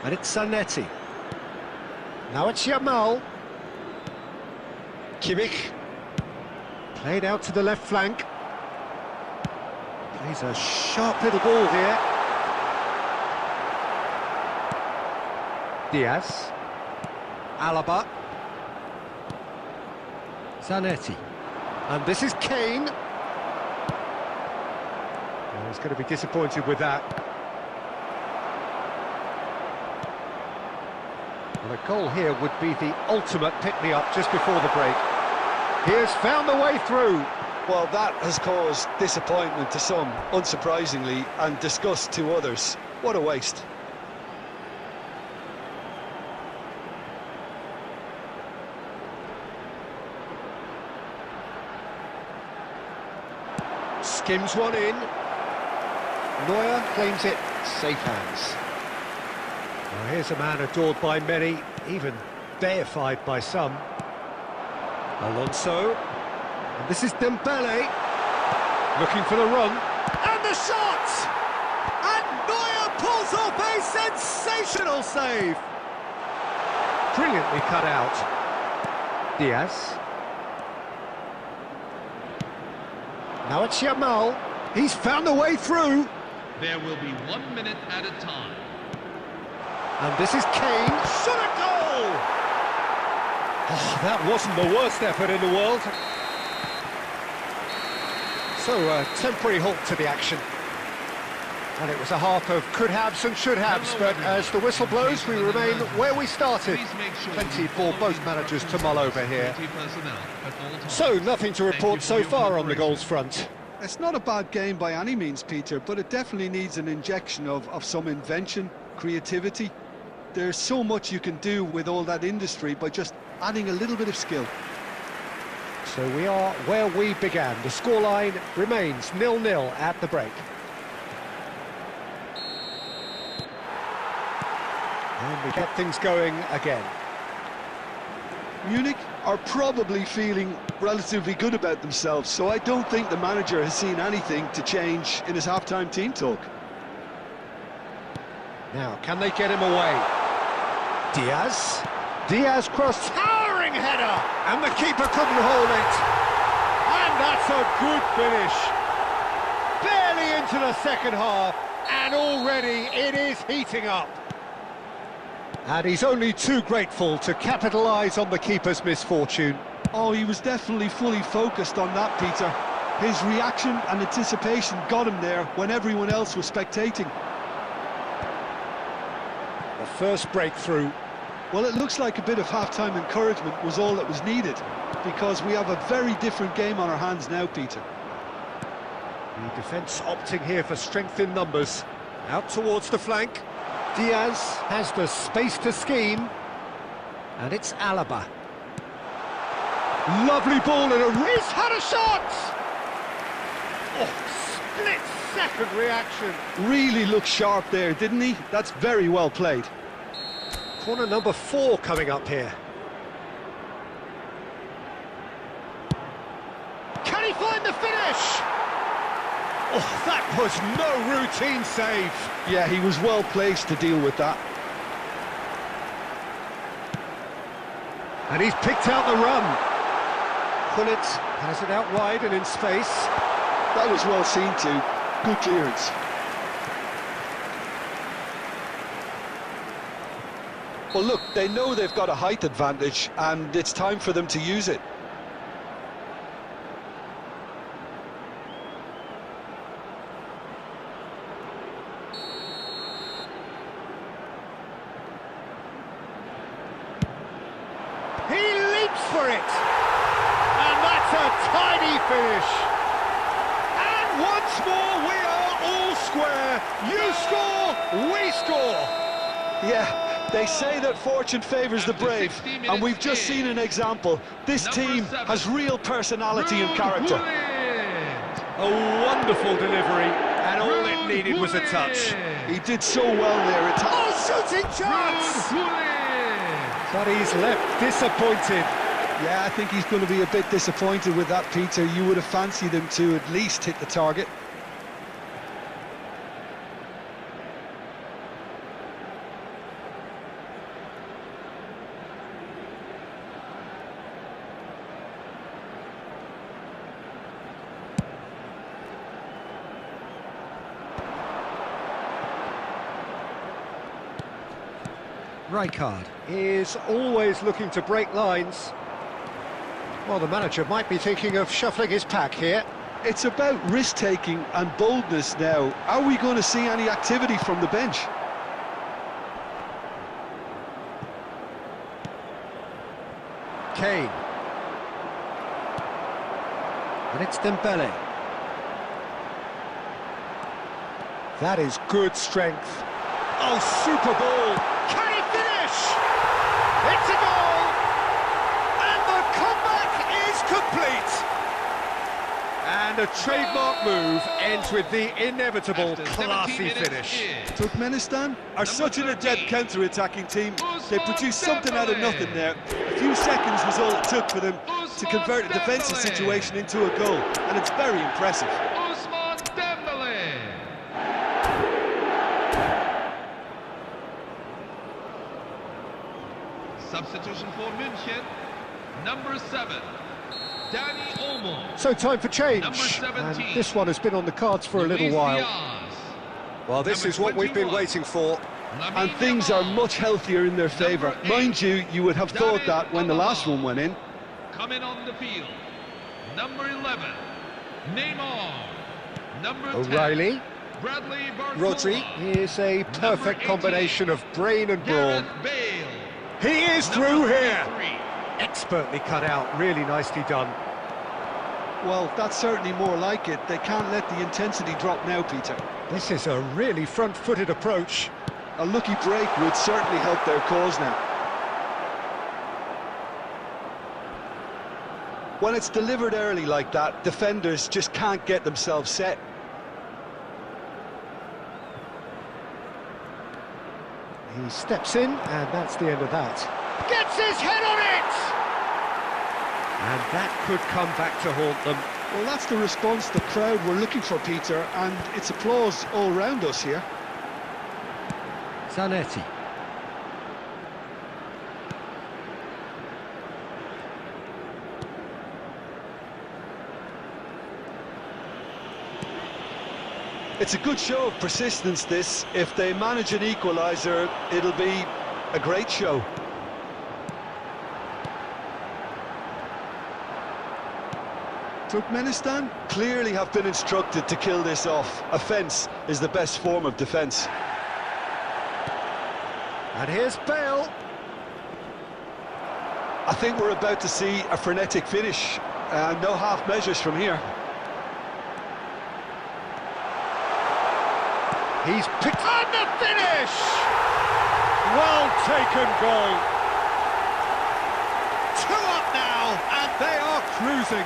And it's Zanetti. Now it's Yamal. Kimmich. Played out to the left flank. Plays a sharp little ball here. Diaz. Alaba. Zanetti. And this is Kane. Oh, he's going to be disappointed with that. Well, a goal here would be the ultimate pick-me-up just before the break. He has found the way through. Well, that has caused disappointment to some, unsurprisingly, and disgust to others. What a waste. Skims one in. Neuer claims it, safe hands. Well, here's a man adored by many, even deified by some. Alonso. And this is Dembele. Looking for the run. And the shot! And Neuer pulls off a sensational save. Brilliantly cut out. Diaz. Now it's Yamal. He's found a way through. There will be 1 minute at a time. And this is Kane. Shot a goal! Oh, that wasn't the worst effort in the world. So, a temporary halt to the action. And it was a half of could-haves and should-haves, but as the whistle blows, we remain where we started. Plenty for both managers to mull over here. So, nothing to report so far on the goals front. It's not a bad game by any means, Peter, but it definitely needs an injection of some invention, creativity. There's so much you can do with all that industry by just adding a little bit of skill. So we are where we began. The scoreline remains 0-0 at the break. And we get things going again. Munich are probably feeling relatively good about themselves, so I don't think the manager has seen anything to change in his half-time team talk. Now, can they get him away? Diaz. Diaz cross, towering header, and the keeper couldn't hold it. And that's a good finish. Barely into the second half, and already it is heating up. And he's only too grateful to capitalise on the keeper's misfortune. Oh, he was definitely fully focused on that, Peter. His reaction and anticipation got him there when everyone else was spectating. The first breakthrough. Well, it looks like a bit of half-time encouragement was all that was needed, because we have a very different game on our hands now, Peter. The defence opting here for strength in numbers. Out towards the flank. Diaz has the space to scheme. And it's Alaba. Lovely ball and he's had a shot! Oh, split-second reaction. Really looked sharp there, didn't he? That's very well played. Corner number 4 coming up here. Can he find the finish? Oh, that was no routine save. Yeah, he was well placed to deal with that. And he's picked out the run. Pullet has it out wide and in space. That was well seen too. Good clearance. Well, look, they know they've got a height advantage, and it's time for them to use it. He leaps for it! And that's a tidy finish! And once more we are all square! You score, we score! Yeah, they say that fortune favours the brave, and we've just seen an example. This team has real personality and character. A wonderful delivery, and all it needed was a touch. He did so well there at times. Oh, shooting chance! But he's left disappointed. Yeah, I think he's going to be a bit disappointed with that, Peter. You would have fancied him to at least hit the target. Rijkaard is always looking to break lines. Well, the manager might be thinking of shuffling his pack here. It's about risk-taking and boldness now. Are we going to see any activity from the bench? Kane. And it's Dembele. That is good strength. Oh, super ball! Can he finish? It's a goal! And the comeback is complete! And a trademark move ends with the inevitable classy finish. Turkmenistan are such an adept counter-attacking team. They produced something out of nothing there. A few seconds was all it took for them to convert a defensive situation into a goal, and it's very impressive. Substitution for München, number 7, Danny Olmo. So time for change, Number 17. and this one has been on the cards for a little Luis while. Diaz. Well, this Number is what we've been 21. waiting for. And things are much healthier in their favour. Mind you, you would have thought that when the last one went in. Coming on the field, number 11, Neymar. Number 10, O'Reilly. Bradley Barcola. Rodri is a Number perfect 18, combination of brain and brawn. Gareth Bale. He is Number through here! 23, Expertly cut out, really nicely done. Well, that's certainly more like it. They can't let the intensity drop now, Peter. This is a really front-footed approach. A lucky break would certainly help their cause now. When it's delivered early like that, defenders just can't get themselves set. He steps in, and that's the end of that. Gets his head on it! And that could come back to haunt them. Well, that's the response the crowd were looking for, Peter, and it's applause all round us here. Zanetti. It's a good show of persistence, this. If they manage an equaliser, it'll be a great show. Turkmenistan clearly have been instructed to kill this off. Offence is the best form of defence. And here's Bale. I think we're about to see a frenetic finish. No half measures from here. He's picked on the finish! Well taken goal. 2 up now, and they are cruising.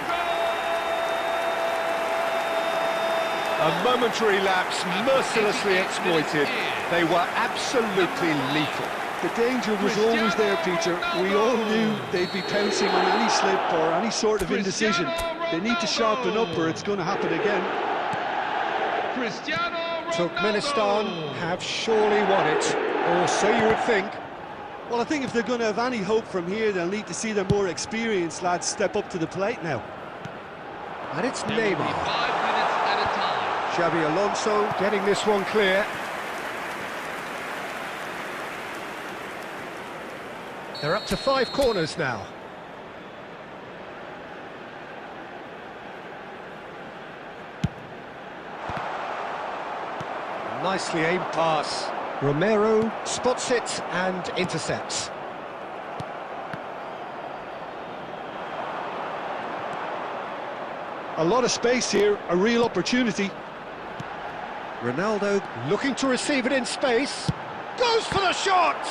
A momentary lapse mercilessly exploited. They were absolutely lethal. The danger was always there, Peter. We all knew they'd be pouncing on any slip or any sort of indecision. They need to sharpen up or it's going to happen again. Turkmenistan have surely won it, or so you would think. Well, I think if they're going to have any hope from here, they'll need to see their more experienced lads step up to the plate now. And it's There will be 5 Neymar. minutes at a time. Xabi Alonso getting this one clear. They're up to 5 corners now. Nicely aimed pass. Romero spots it and intercepts. A lot of space here, a real opportunity. Ronaldo looking to receive it in space. Goes for the shot!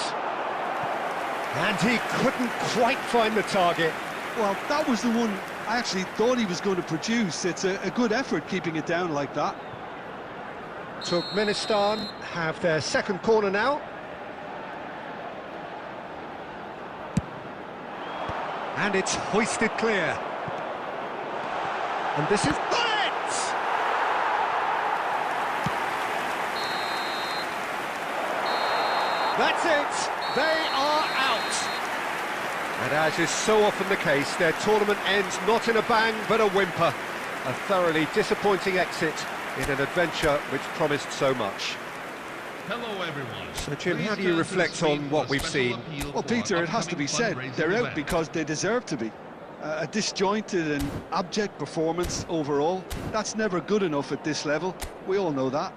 And he couldn't quite find the target. Well, that was the one I actually thought he was going to produce. It's a good effort keeping it down like that. Turkmenistan have their second corner now. And it's hoisted clear. And this is it! That's it! They are out! And as is so often the case, their tournament ends not in a bang, but a whimper. A thoroughly disappointing exit in an adventure which promised so much. Hello, everyone. So, Jim, Please how do you turn to reflect the screen on what for a we've special seen? appeal Well, for Peter, it has to upcoming be said, fundraising they're out event. because they deserve to be. A disjointed and abject performance overall, that's never good enough at this level. We all know that.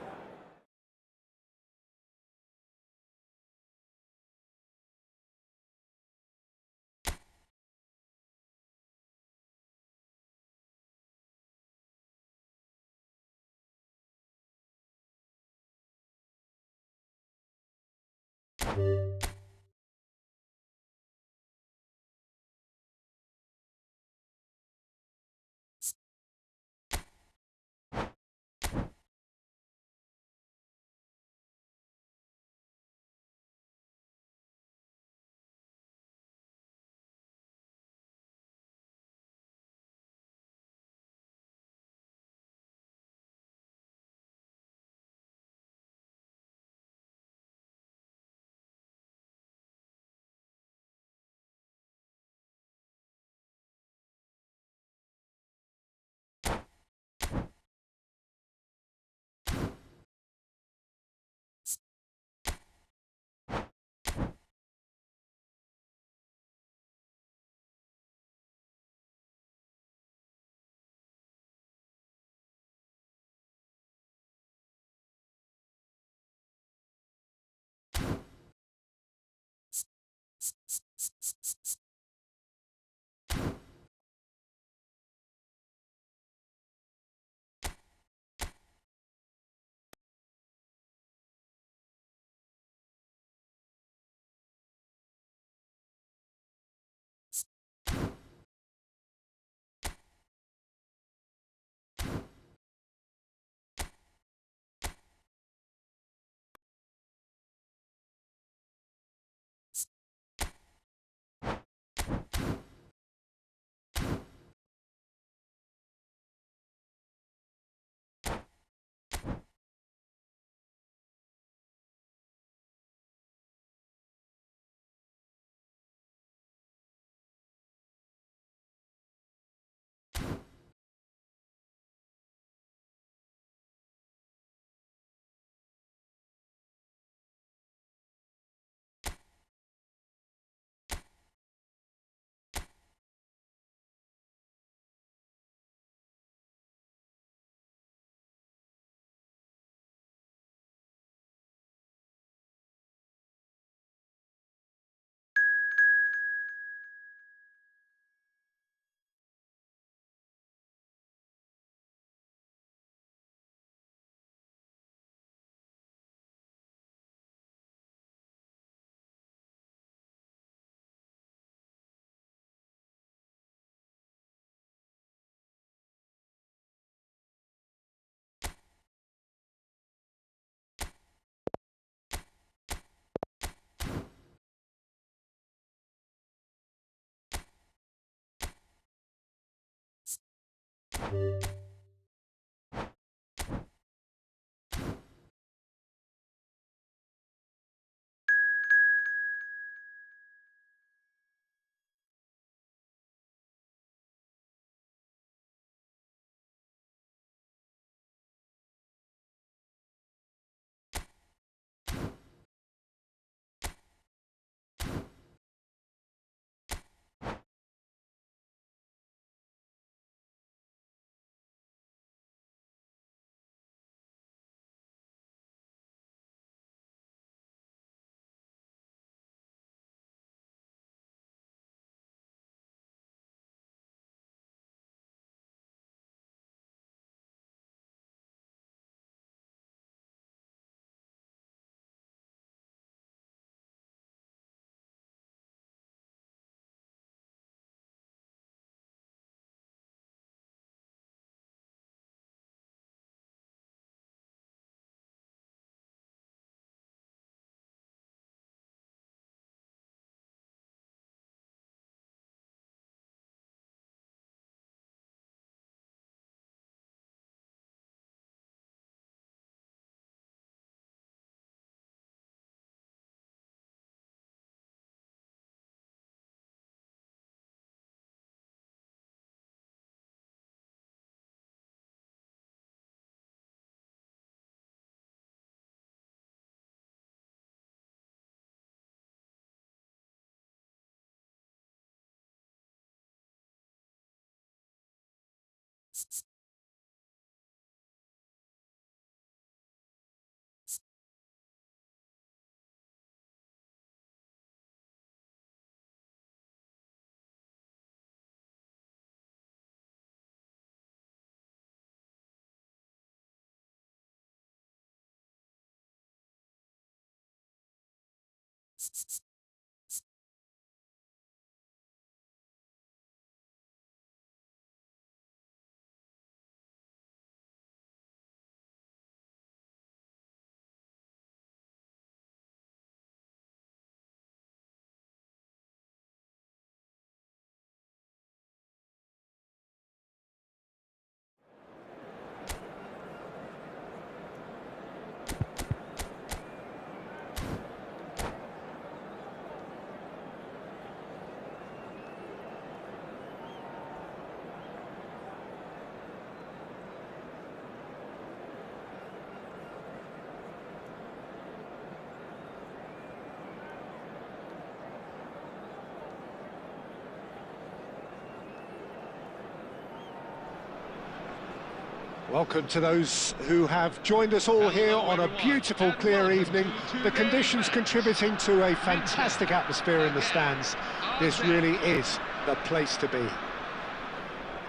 Welcome to those who have joined us all here on a beautiful, clear evening. The conditions contributing to a fantastic atmosphere in the stands. This really is the place to be.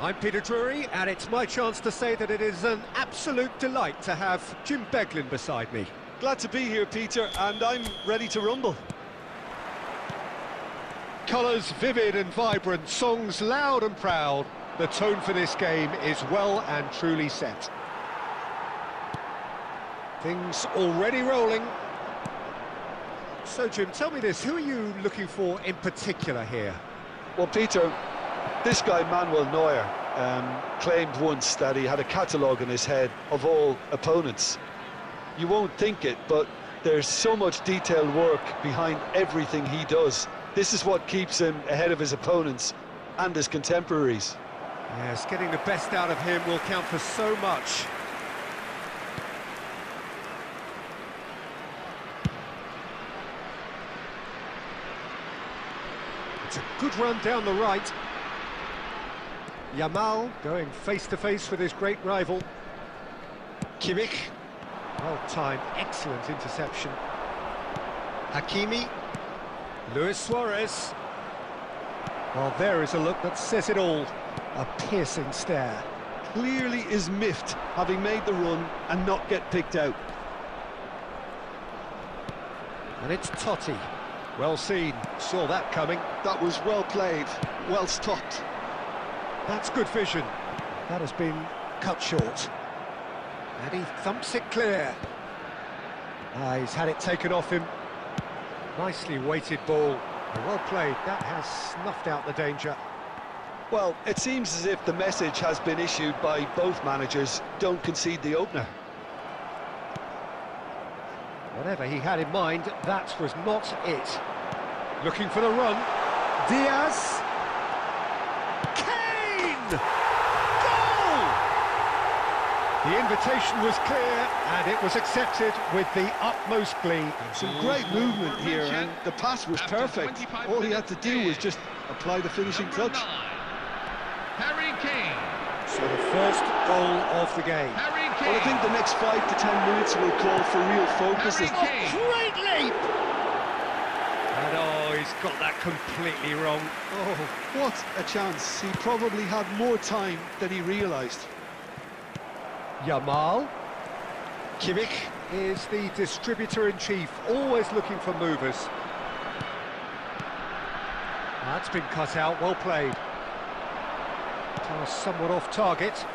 I'm Peter Drury, and it's my chance to say that it is an absolute delight to have Jim Beglin beside me. Glad to be here, Peter, and I'm ready to rumble. Colours vivid and vibrant, songs loud and proud. The tone for this game is well and truly set. Things already rolling. So, Jim, tell me this, who are you looking for in particular here? Well, Peter, this guy, Manuel Neuer, claimed once that he had a catalogue in his head of all opponents. You won't think it, but there's so much detailed work behind everything he does. This is what keeps him ahead of his opponents and his contemporaries. Yes, getting the best out of him will count for so much. It's a good run down the right. Yamal going face-to-face with his great rival. Kimmich. Well-timed, excellent interception. Hakimi. Luis Suarez. Well, there is a look that says it all. A piercing stare. Clearly is miffed, having made the run and not get picked out. And it's Totti. Well seen, saw that coming. That was well played, well stopped. That's good vision. That has been cut short. And he thumps it clear. He's had it taken off him. Nicely weighted ball. Well played, that has snuffed out the danger. Well, it seems as if the message has been issued by both managers: don't concede the opener. Whatever he had in mind, that was not it. Looking for the run. Diaz. Kane! Goal! The invitation was clear, and it was accepted with the utmost glee. Some great movement here, and the pass was perfect. All he had to do was just apply the finishing touch. Harry Kane. So the first goal of the game. Harry Kane. Well, I think the next 5 to 10 minutes will call for real focus. Harry Kane. Great leap! And oh, he's got that completely wrong. Oh, what a chance. He probably had more time than he realised. Yamal. Kimmich is the distributor-in-chief, always looking for movers. That's been cut out, well played. Pass somewhat off target.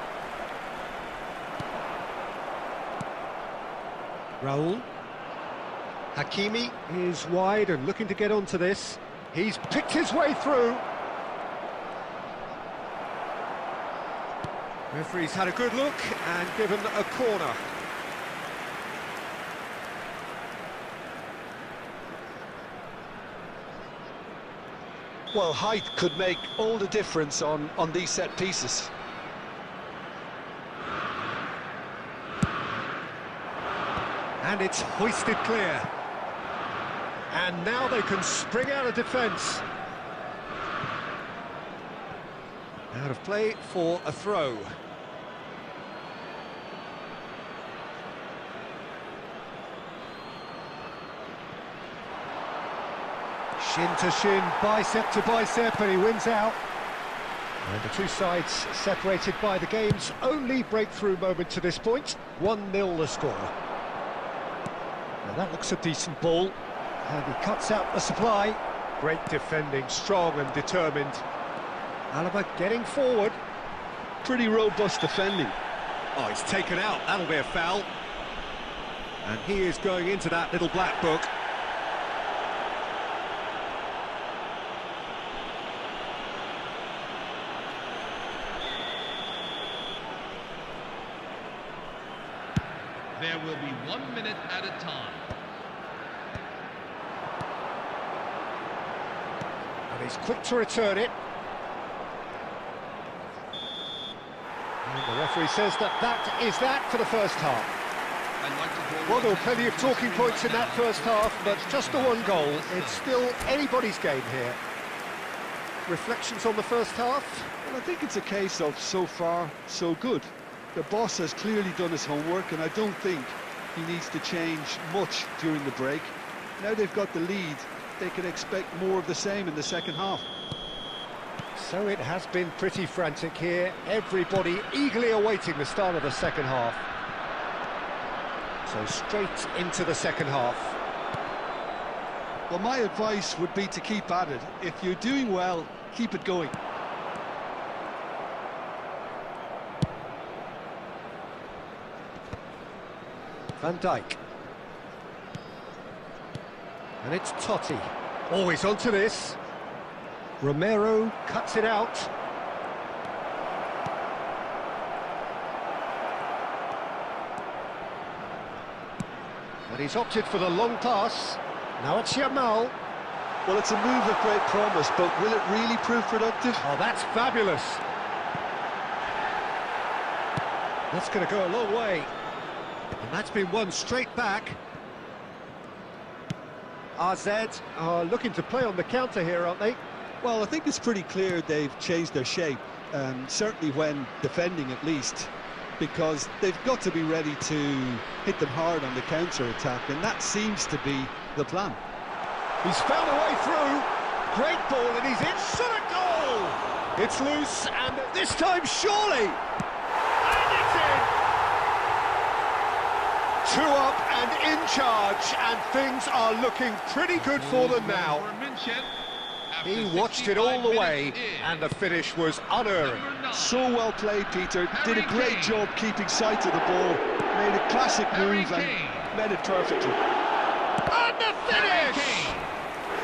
Raul. Hakimi is wide and looking to get onto this. He's picked his way through. Referee's had a good look and given a corner. Well, height could make all the difference on these set pieces. And it's hoisted clear. And now they can spring out of defence. Out of play for a throw. Shin to shin, bicep to bicep, and he wins out. And the two sides separated by the game's only breakthrough moment to this point. 1-0 the score. Now that looks a decent ball, and he cuts out the supply. Great defending, strong and determined. Alaba getting forward. Pretty robust defending. Oh, he's taken out, that'll be a foul. And he is going into that little black book. There will be 1 minute at a time. And he's quick to return it. And the referee says that is that for the first half. Well, there were plenty of talking points in that first half, but just the one goal. It's still anybody's game here. Reflections on the first half? Well, I think it's a case of so far, so good. The boss has clearly done his homework, and I don't think he needs to change much during the break. Now they've got the lead, they can expect more of the same in the second half. So it has been pretty frantic here. Everybody eagerly awaiting the start of the second half. So straight into the second half. Well, my advice would be to keep at it. If you're doing well, keep it going. Van Dijk. And it's Totti. Always onto this. Romero cuts it out. And he's opted for the long pass. Now it's Yamal. Well, it's a move of great promise, but will it really prove productive? Oh, that's fabulous. That's going to go a long way. And that's been won straight back. RZ are looking to play on the counter here, aren't they? Well, I think it's pretty clear they've changed their shape, certainly when defending at least, because they've got to be ready to hit them hard on the counter-attack, and that seems to be the plan. He's found a way through. Great ball, and he's in. Shot a goal! It's loose, and this time surely. And it's in! 2 up and in charge, and things are looking pretty good for them now. He watched it all the way, and the finish was unerring. So well played, Peter. Did a great job keeping sight of the ball. Made a classic move and made it perfectly. And the finish!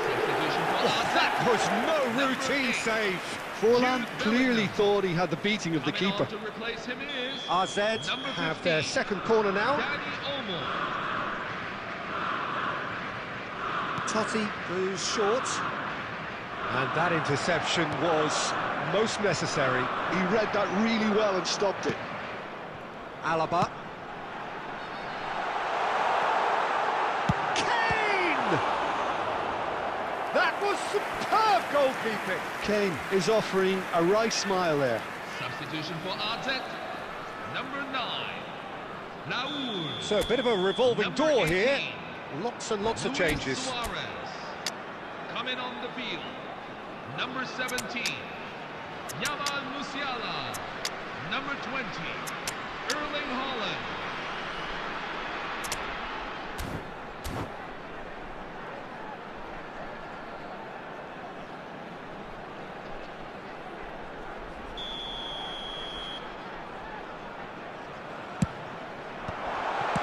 Substitution for That was no routine save. Forlan clearly thought he had the beating of the Coming keeper. on to replace him is RZ number have 15, their second corner now. Danny Olmo. Totti goes short. And that interception was most necessary. He read that really well and stopped it. Alaba. Kane! That was superb goalkeeping. Kane is offering a right smile there. Substitution for RZ. Number 9, Raul. So a bit of a revolving Number door 18, here. Lots and lots of Luis changes. Suarez. Coming on the field, number 17, Yamal Musiala. Number 20, Erling Haaland.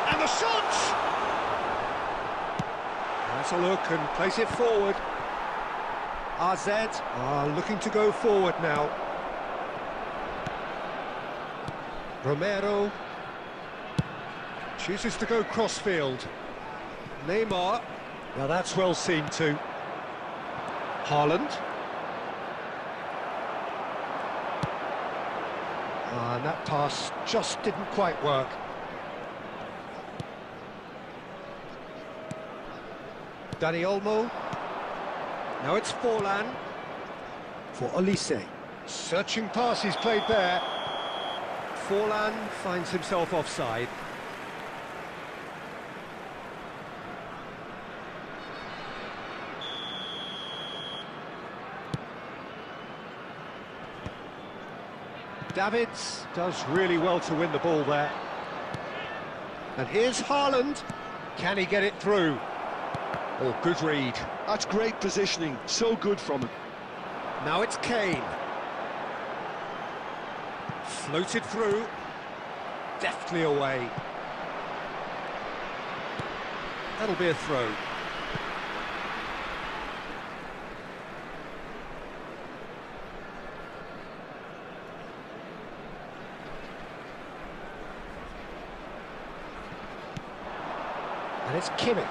And the shot! That's a look and place it forward. RZ are looking to go forward now. Romero chooses to go crossfield. Neymar, now that's well seen too. Haaland. And that pass just didn't quite work. Danny Olmo. Now it's Forlan for Olise. Searching pass he's played there. Forlan finds himself offside. Davids does really well to win the ball there. And here's Haaland. Can he get it through? Oh, good read. That's great positioning, so good from him. Now it's Kane. Floated through. Deftly away. That'll be a throw. And it's Kimmich.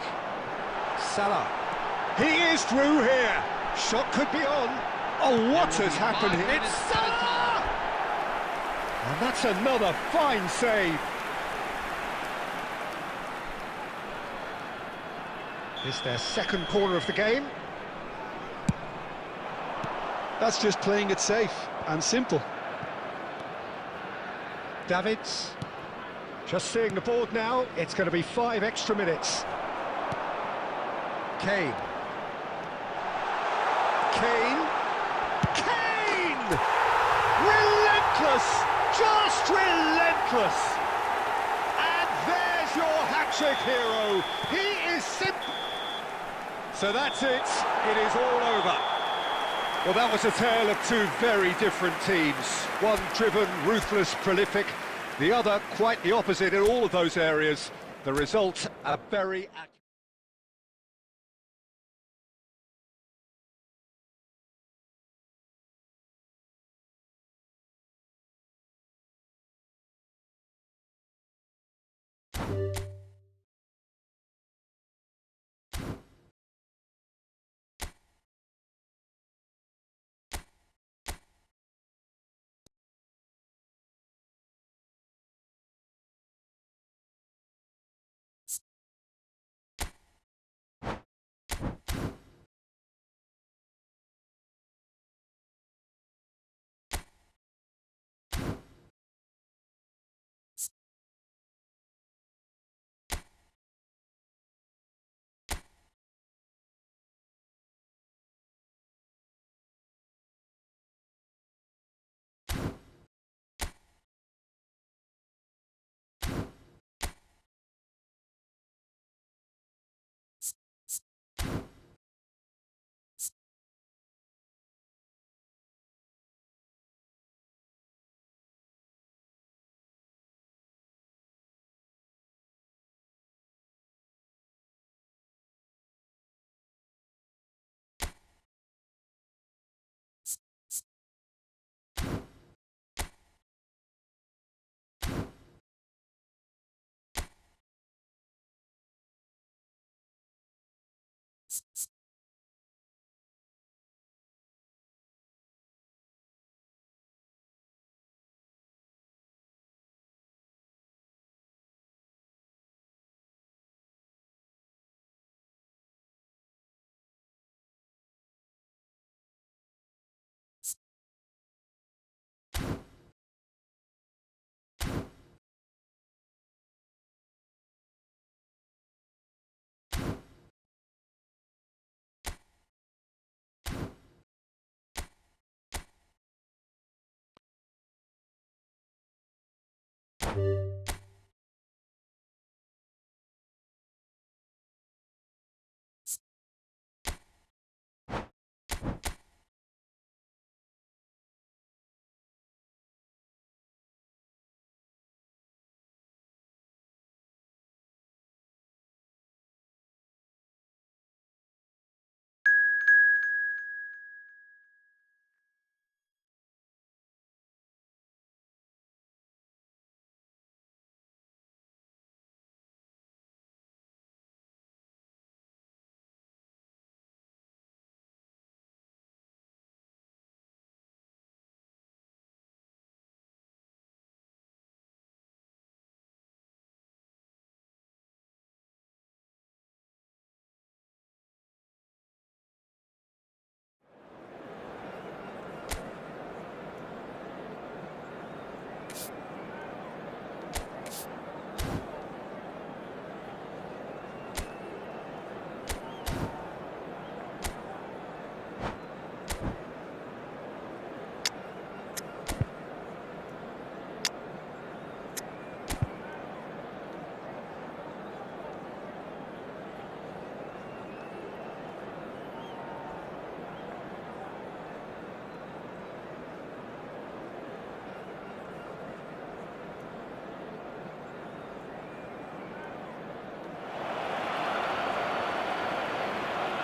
Salah. He is through here. Shot could be on. Oh, what has happened here? It's Salah! And that's another fine save. It's their second corner of the game. That's just playing it safe and simple. Davids. Just seeing the board now, it's going to be 5 extra minutes. Kane. Kane. Kane! Relentless! Just relentless! And there's your hat-trick hero. He is simple. So that's it. It is all over. Well, that was a tale of two very different teams. One driven, ruthless, prolific. The other quite the opposite in all of those areas. The result, a very accurate.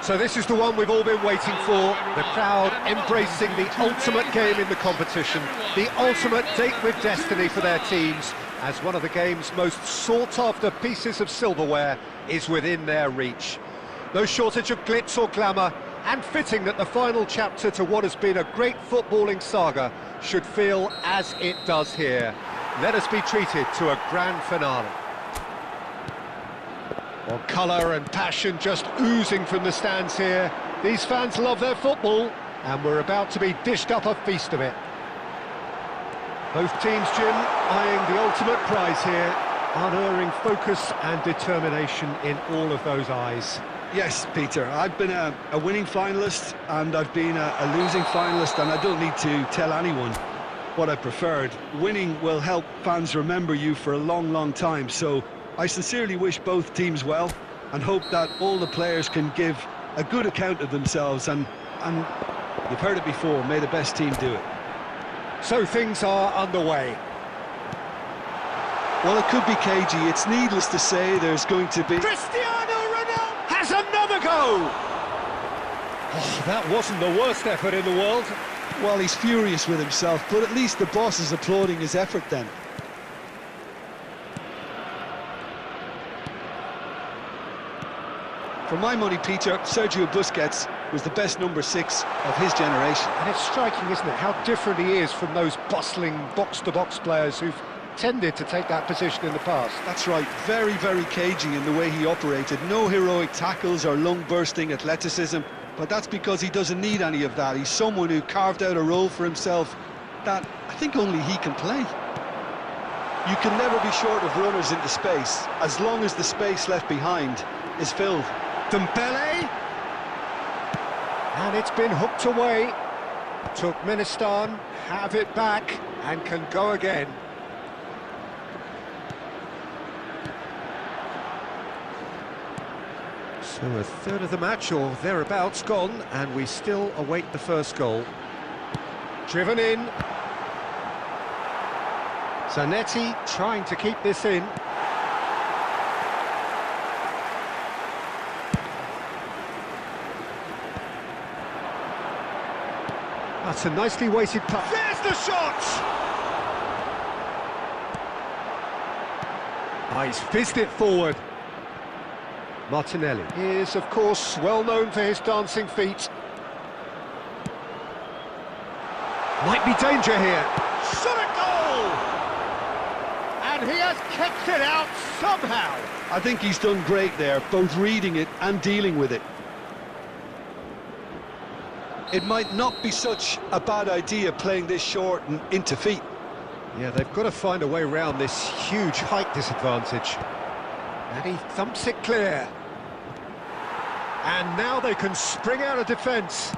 So this is the one we've all been waiting for, the crowd embracing the ultimate game in the competition, the ultimate date with destiny for their teams, as one of the game's most sought-after pieces of silverware is within their reach. No shortage of glitz or glamour, and fitting that the final chapter to what has been a great footballing saga should feel as it does here. Let us be treated to a grand finale. Well, colour and passion just oozing from the stands here. These fans love their football, and we're about to be dished up a feast of it. Both teams, Jim, eyeing the ultimate prize here, unerring focus and determination in all of those eyes. Yes, Peter, I've been a winning finalist and I've been a losing finalist, and I don't need to tell anyone what I preferred. Winning will help fans remember you for a long, long time, so I sincerely wish both teams well and hope that all the players can give a good account of themselves, and you've heard it before, may the best team do it. So things are underway. Well, it could be cagey. It's needless to say there's going to be... Cristiano Ronaldo has another go! Oh, that wasn't the worst effort in the world. Well, he's furious with himself, but at least the boss is applauding his effort then. For my money, Peter, Sergio Busquets was the best number 6 of his generation. And it's striking, isn't it, how different he is from those bustling box-to-box players who've tended to take that position in the past. That's right, very, very cagey in the way he operated. No heroic tackles or lung-bursting athleticism, but that's because he doesn't need any of that. He's someone who carved out a role for himself that I think only he can play. You can never be short of runners into space, as long as the space left behind is filled. Dembele, and it's been hooked away. Turkmenistan have it back and can go again. So a third of the match or thereabouts gone, and we still await the first goal. Driven in. Zanetti trying to keep this in. That's a nicely weighted pass. There's the shot! Oh, he's fizzed it forward. Martinelli is, of course, well known for his dancing feet. Might be danger here. Shot a goal! And he has kept it out somehow. I think he's done great there, both reading it and dealing with it. It might not be such a bad idea playing this short and into feet. Yeah, they've got to find a way around this huge height disadvantage. And he thumps it clear. And now they can spring out of defence.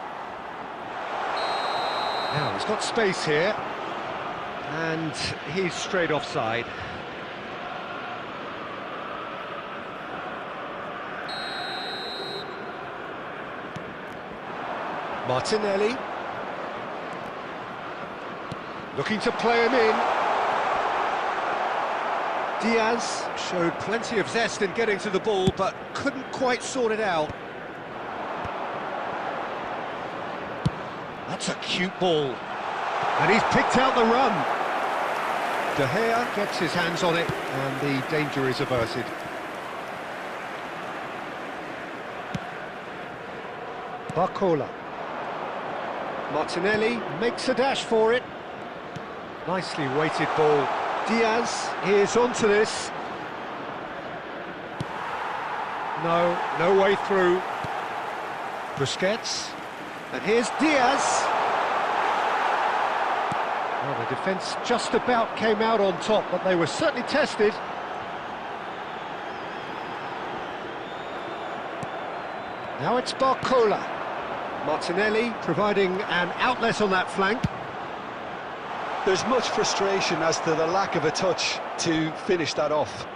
Now, he's got space here. And he's straight offside. Martinelli. Looking to play him in. Diaz showed plenty of zest in getting to the ball, but couldn't quite sort it out. That's a cute ball. And he's picked out the run. De Gea gets his hands on it, and the danger is averted. Barcola. Martinelli makes a dash for it. Nicely weighted ball. Diaz is onto this. No way through. Busquets. And here's Diaz. Well, the defence just about came out on top, but they were certainly tested. Now it's Barcola. Martinelli providing an outlet on that flank. There's much frustration as to the lack of a touch to finish that off.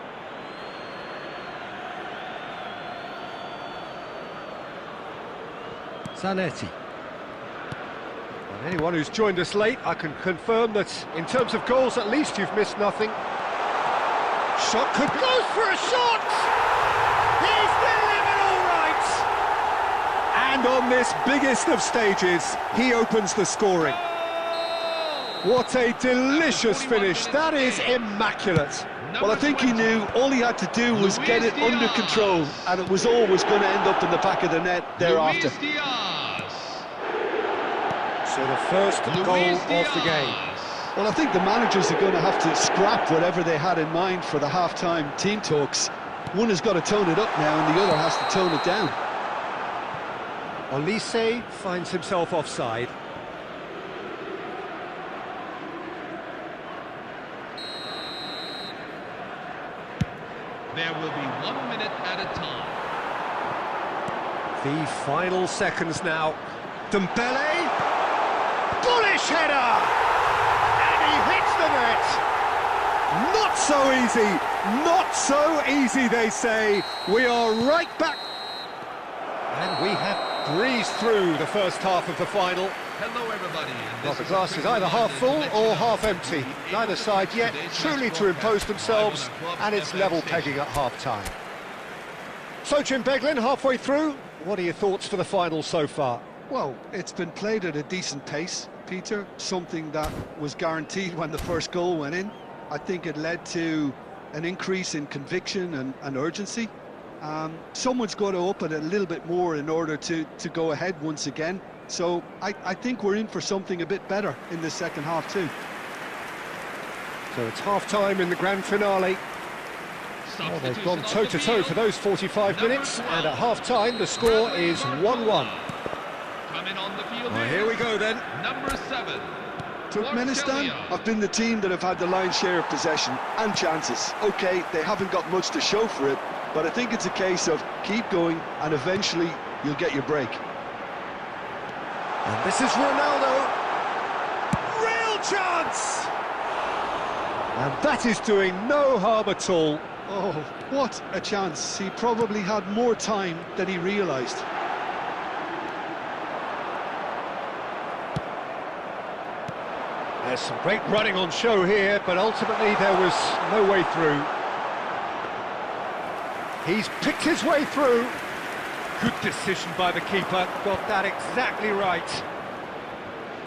Zanetti. And anyone who's joined us late, I can confirm that in terms of goals, at least you've missed nothing. Shot could go for a shot! He's delivered all right! And on this biggest of stages, he opens the scoring. What a delicious finish. That is immaculate. Well, I think he knew all he had to do was get it under control, and it was always going to end up in the back of the net thereafter. So the first goal of the game. Well, I think the managers are going to have to scrap whatever they had in mind for the half-time team talks. One has got to tone it up now, and the other has to tone it down. Olise finds himself offside. There will be 1 minute at a time. The final seconds now. Dembele, bullish header, and he hits the net. Not so easy, not so easy, they say. We are right back. And we have breezed through the first half of the final. Hello, everybody. Well, the glass is either half full or half empty. Neither side yet truly to impose themselves, and it's level pegging at half-time. So, Jim Beglin, halfway through, what are your thoughts for the final so far? Well, it's been played at a decent pace, Peter, something that was guaranteed when the first goal went in. I think it led to an increase in conviction and urgency. Someone's got to up it a little bit more in order to go ahead once again. So I think we're in for something a bit better in the second half too. So it's half-time in the grand finale. Well, they've gone toe-to-toe for those 45 minutes, and at half-time the score is 1-1. Coming on the field. Well, here we go then. Number 7. Turkmenistan have been the team that have had the lion's share of possession and chances. Okay, they haven't got much to show for it, but I think it's a case of keep going and eventually you'll get your break. And this is Ronaldo. Real chance! And that is doing no harm at all. Oh, what a chance. He probably had more time than he realised. There's some great running on show here, but ultimately there was no way through. He's picked his way through. Good decision by the keeper, got that exactly right.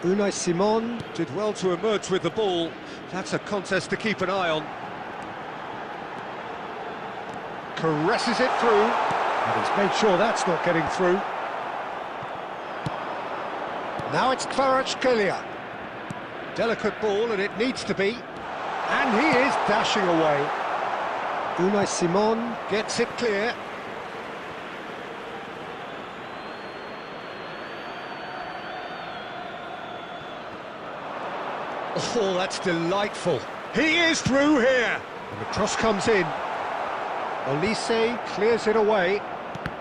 Unai Simon did well to emerge with the ball. That's a contest to keep an eye on. Caresses it through. And he's made sure that's not getting through. Now it's Kvaratskhelia. Delicate ball, and it needs to be. And he is dashing away. Unai Simon gets it clear. Oh, that's delightful. He is through here. And the cross comes in. Olise clears it away.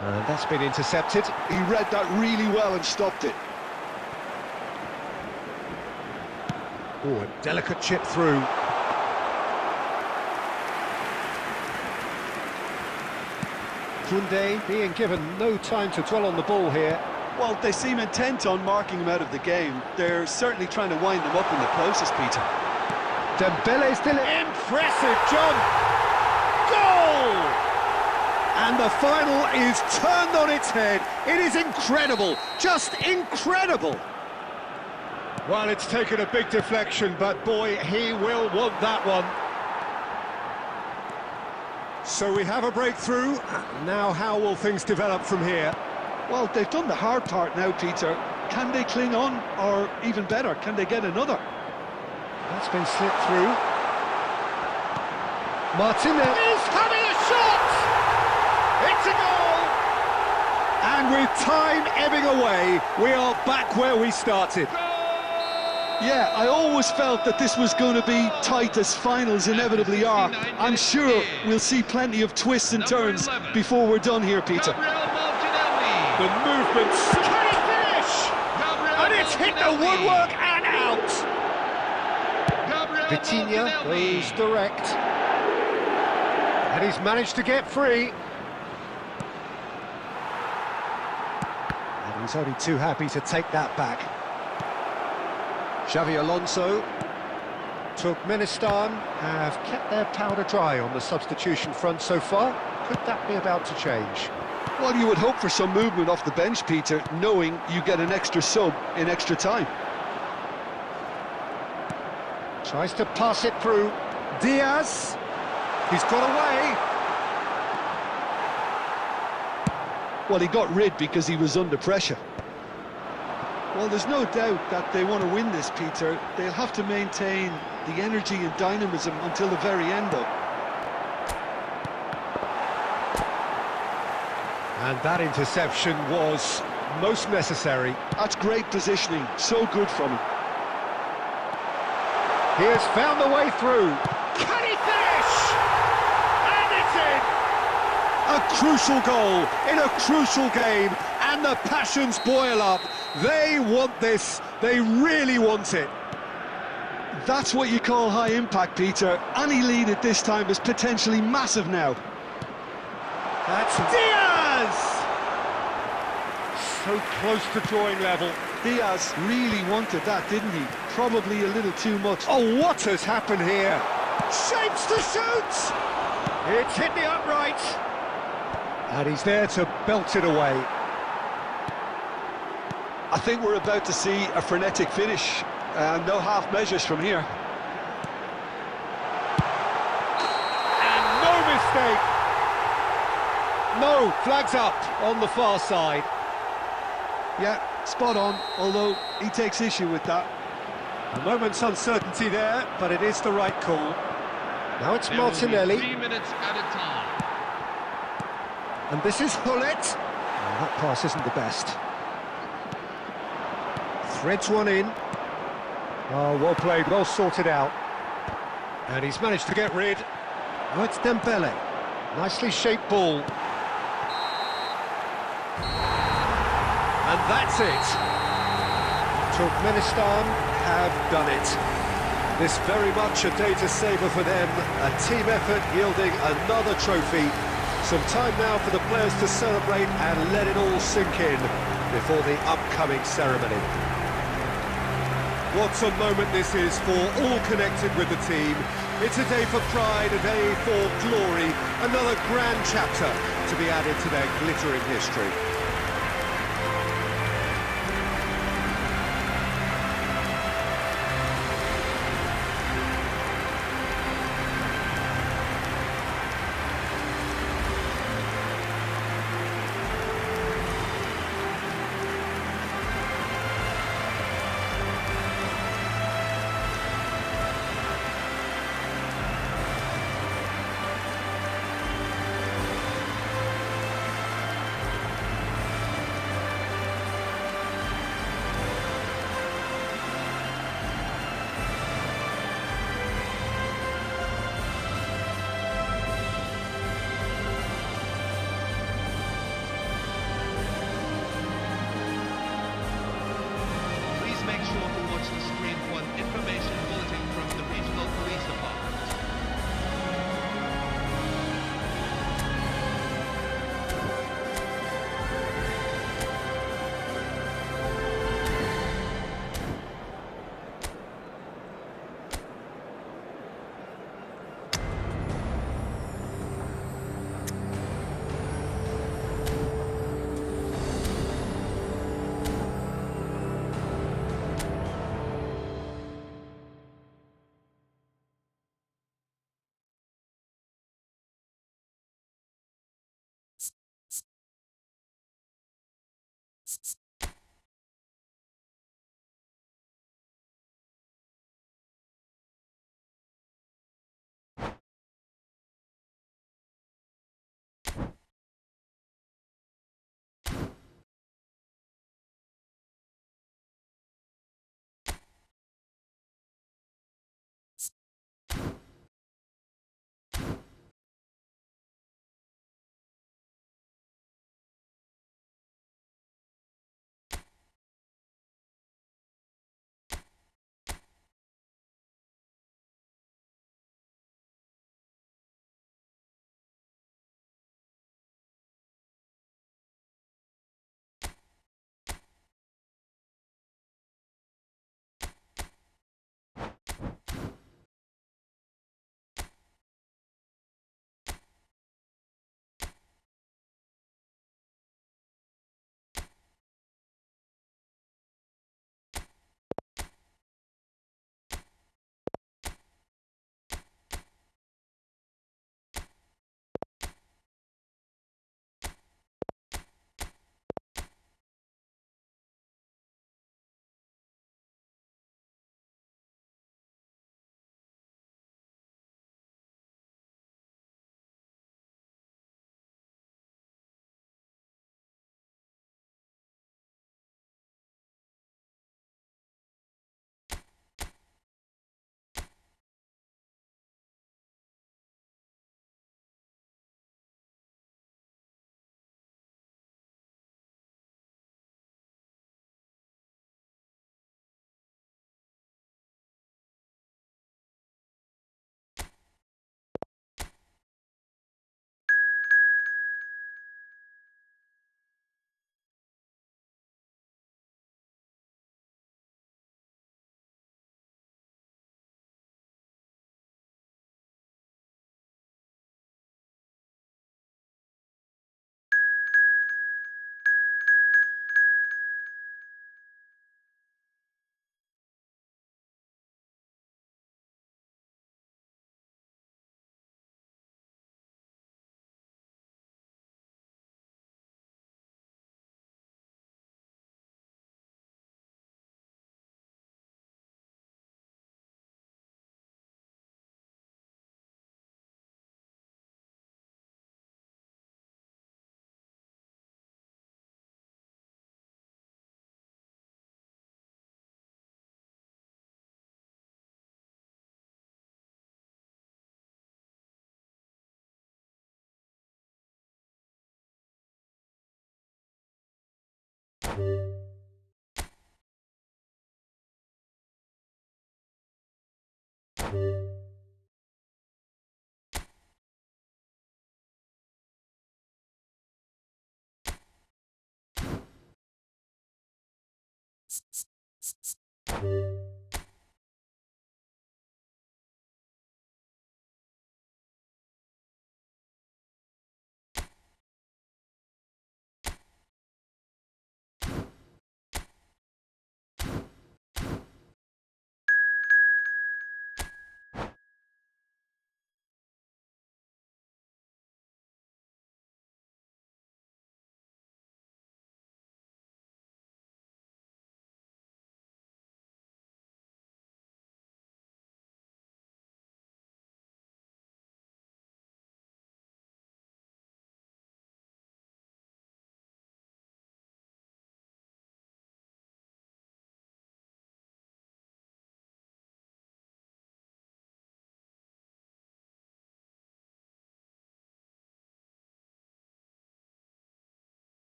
And that's been intercepted. He read that really well and stopped it. Oh, a delicate chip through. Koundé being given no time to dwell on the ball here. Well, they seem intent on marking him out of the game. They're certainly trying to wind him up in the closest, Peter. Dembele still impressive jump. Goal! And the final is turned on its head. It is incredible, just incredible. Well, it's taken a big deflection, but boy, he will want that one. So we have a breakthrough. Now how will things develop from here? Well, they've done the hard part now, Peter. Can they cling on, or even better, can they get another? That's been slipped through. Martinez is having a shot! It's a goal! And with time ebbing away, we are back where we started. Yeah, I always felt that this was going to be tight, as finals inevitably are. I'm sure we'll see plenty of twists and turns before we're done here, Peter. The movements. Can he finish? And it's hit the woodwork and out. Vitinha goes direct. And he's managed to get free. And he's only too happy to take that back. Xavi Alonso. Turkmenistan have kept their powder dry on the substitution front so far. Could that be about to change? Well, you would hope for some movement off the bench, Peter, knowing you get an extra sub in extra time. Tries to pass it through. Diaz. He's got away. Well, he got rid because he was under pressure. Well, there's no doubt that they want to win this, Peter. They'll have to maintain the energy and dynamism until the very end, though. And that interception was most necessary. That's great positioning, so good from him. He has found the way through. Can he finish? And it's in! A crucial goal in a crucial game, and the passions boil up. They want this, they really want it. That's what you call high impact, Peter. Any lead at this time is potentially massive now. That's Diaz! So close to drawing level. Diaz really wanted that, didn't he? Probably a little too much. Oh, what has happened here? Shapes to shoot! It's hit the upright. And he's there to belt it away. I think we're about to see a frenetic finish. No half measures from here. And no mistake! No, flags up on the far side. Yeah, spot on, although he takes issue with that. A moment's uncertainty there, but it is the right call. Now it's Martinelli. 3 minutes at a time. And this is Hullet. Oh, that pass isn't the best. Threads one in. Oh, well played, well sorted out. And he's managed to get rid. Now it's Dembele. Nicely shaped ball. And that's it. Turkmenistan have done it. This very much a day to savour for them. A team effort yielding another trophy. Some time now for the players to celebrate and let it all sink in before the upcoming ceremony. What a moment this is for all connected with the team. It's a day for pride, a day for glory, another grand chapter to be added to their glittering history.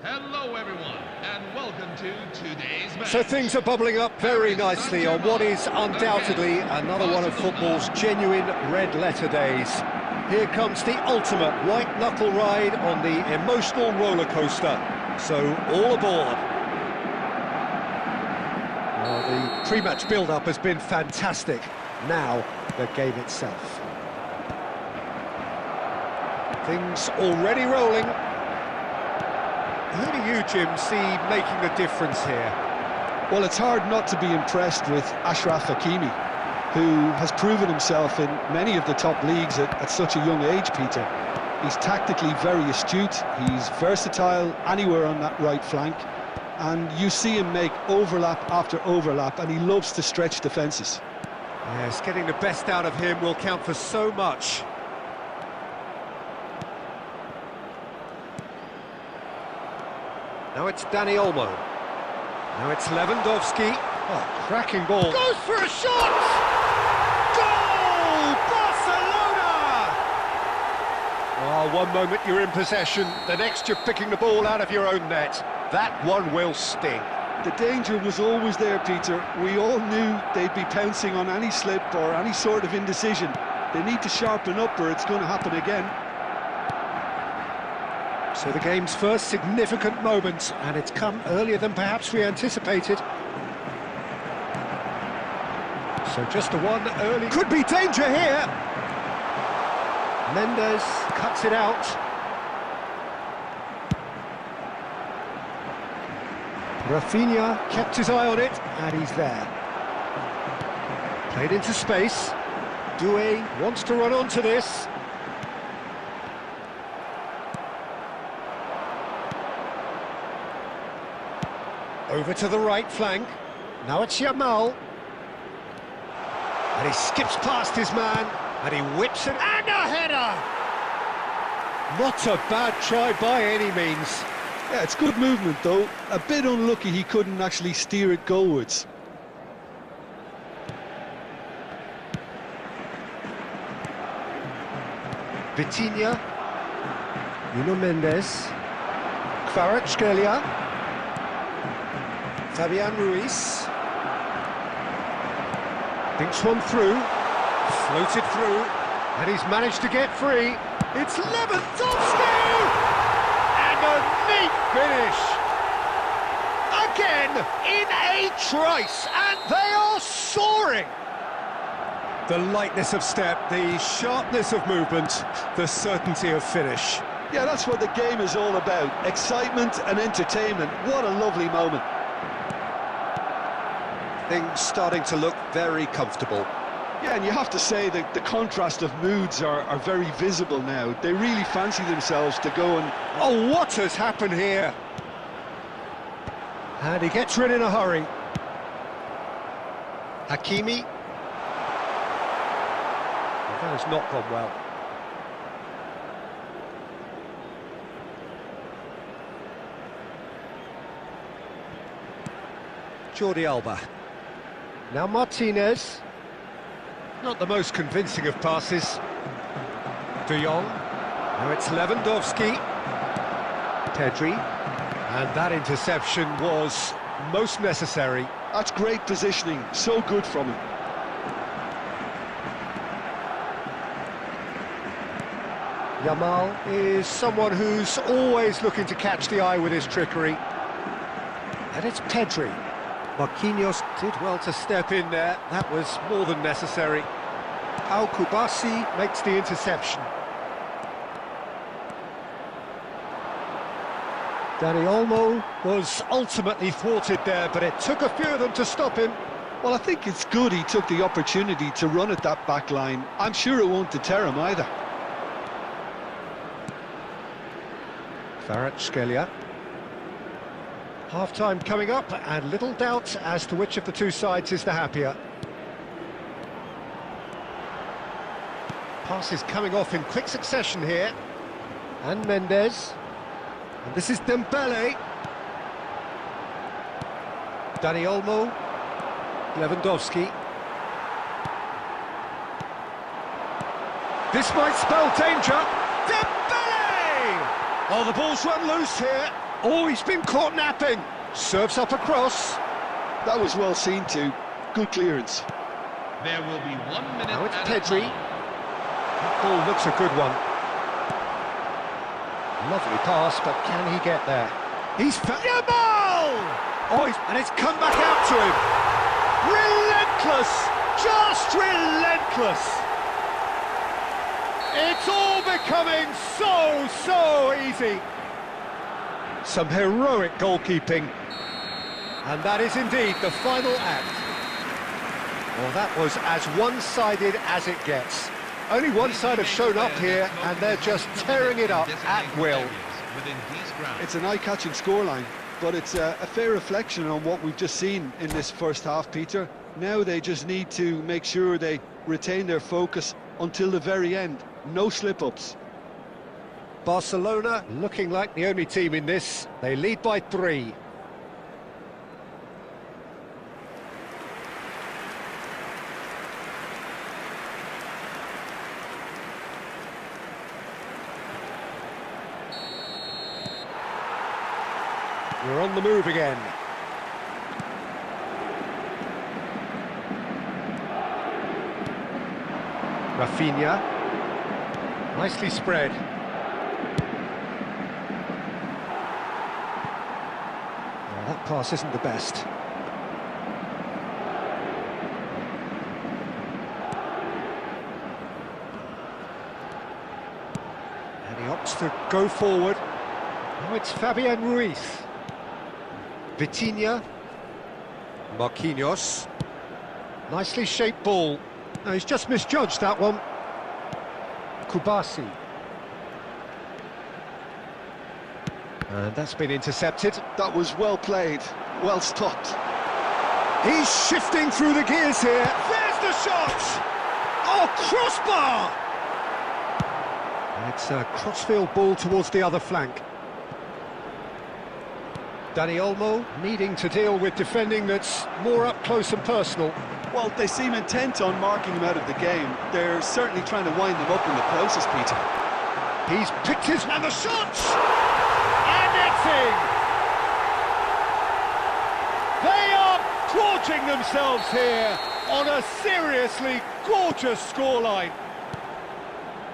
Hello everyone, and welcome to today's match. So things are bubbling up very nicely on what is undoubtedly another one of football's genuine red-letter days. Here comes the ultimate white-knuckle ride on the emotional roller coaster. So, all aboard. Well, the pre-match build-up has been fantastic. Now, the game itself. Things already rolling. Who do you, Jim, see making the difference here? Well, it's hard not to be impressed with Achraf Hakimi, who has proven himself in many of the top leagues at such a young age, Peter. He's tactically very astute, he's versatile anywhere on that right flank, and you see him make overlap after overlap, and he loves to stretch defences. Yes, getting the best out of him will count for so much. Now it's Dani Olmo. Now it's Lewandowski. Oh, cracking ball. Goes for a shot! Goal! Barcelona! Oh, one moment you're in possession, the next you're picking the ball out of your own net. That one will sting. The danger was always there, Peter. We all knew they'd be pouncing on any slip or any sort of indecision. They need to sharpen up or it's going to happen again. So the game's first significant moment, and it's come earlier than perhaps we anticipated. So just the one early... Could be danger here! Mendes cuts it out. Rafinha kept his eye on it, and he's there. Played into space. Doué wants to run onto this. Over to the right flank. Now it's Yamal. And he skips past his man, and he whips it, and a header! Not a bad try by any means. Yeah, it's good movement though. A bit unlucky he couldn't actually steer it goalwards. Vitinha. Nuno Mendes. Kvaratskhelia. Fabian Ruiz. Thinks one through. Floated through. And he's managed to get free. It's Lewandowski! And a neat finish! Again, in a trice, and they are soaring! The lightness of step, the sharpness of movement, the certainty of finish. Yeah, that's what the game is all about. Excitement and entertainment. What a lovely moment. Things starting to look very comfortable. Yeah, and you have to say that the contrast of moods are very visible now. They really fancy themselves to go and... Oh, what has happened here? And he gets rid in a hurry. Hakimi. That has not gone well. Jordi Alba. Now Martinez. Not the most convincing of passes. De Jong. Now it's Lewandowski. Pedri. And that interception was most necessary. That's great positioning. So good from him. Yamal is someone who's always looking to catch the eye with his trickery. And it's Pedri. Marquinhos did well to step in there. That was more than necessary. Pau Kubasi makes the interception. Dani Olmo was ultimately thwarted there, but it took a few of them to stop him. Well, I think it's good he took the opportunity to run at that back line. I'm sure it won't deter him either. Kvaratskhelia. Half-time coming up, and little doubt as to which of the two sides is the happier. Passes coming off in quick succession here. And Mendes. And this is Dembele. Dani Olmo. Lewandowski. This might spell danger. Dembele! Oh, the ball's run loose here. Oh, he's been caught napping. Serves up a cross. That was well seen too. Good clearance. There will be 1 minute. Now it's at Pedri. a time. That ball looks a good one. Lovely pass, but can he get there? He's Yamal! Oh, and it's come back out to him. Relentless! Just relentless! It's all becoming so easy. Some heroic goalkeeping. And that is indeed the final act. Well, that was as one-sided as it gets. Only one side have shown up here, and they're just tearing it up at will. It's an eye-catching scoreline, but it's a fair reflection on what we've just seen in this first half, Peter. Now they just need to make sure they retain their focus until the very end. No slip-ups. Barcelona looking like the only team in this. They lead by 3. We're on the move again. Rafinha. Nicely spread. Well, that pass isn't the best. And he opts to go forward. Now it's Fabian Ruiz. Vitinha. Marquinhos. Nicely shaped ball. No, he's just misjudged that one. Kubasi. And that's been intercepted. That was well played, well stopped. He's shifting through the gears here. There's the shot! Oh, crossbar! And it's a crossfield ball towards the other flank. Dani Olmo needing to deal with defending that's more up close and personal. Well, they seem intent on marking him out of the game. They're certainly trying to wind him up in the process, Peter. He's picked his... and the shot! And it's in! They are gorging themselves here on a seriously gorgeous scoreline.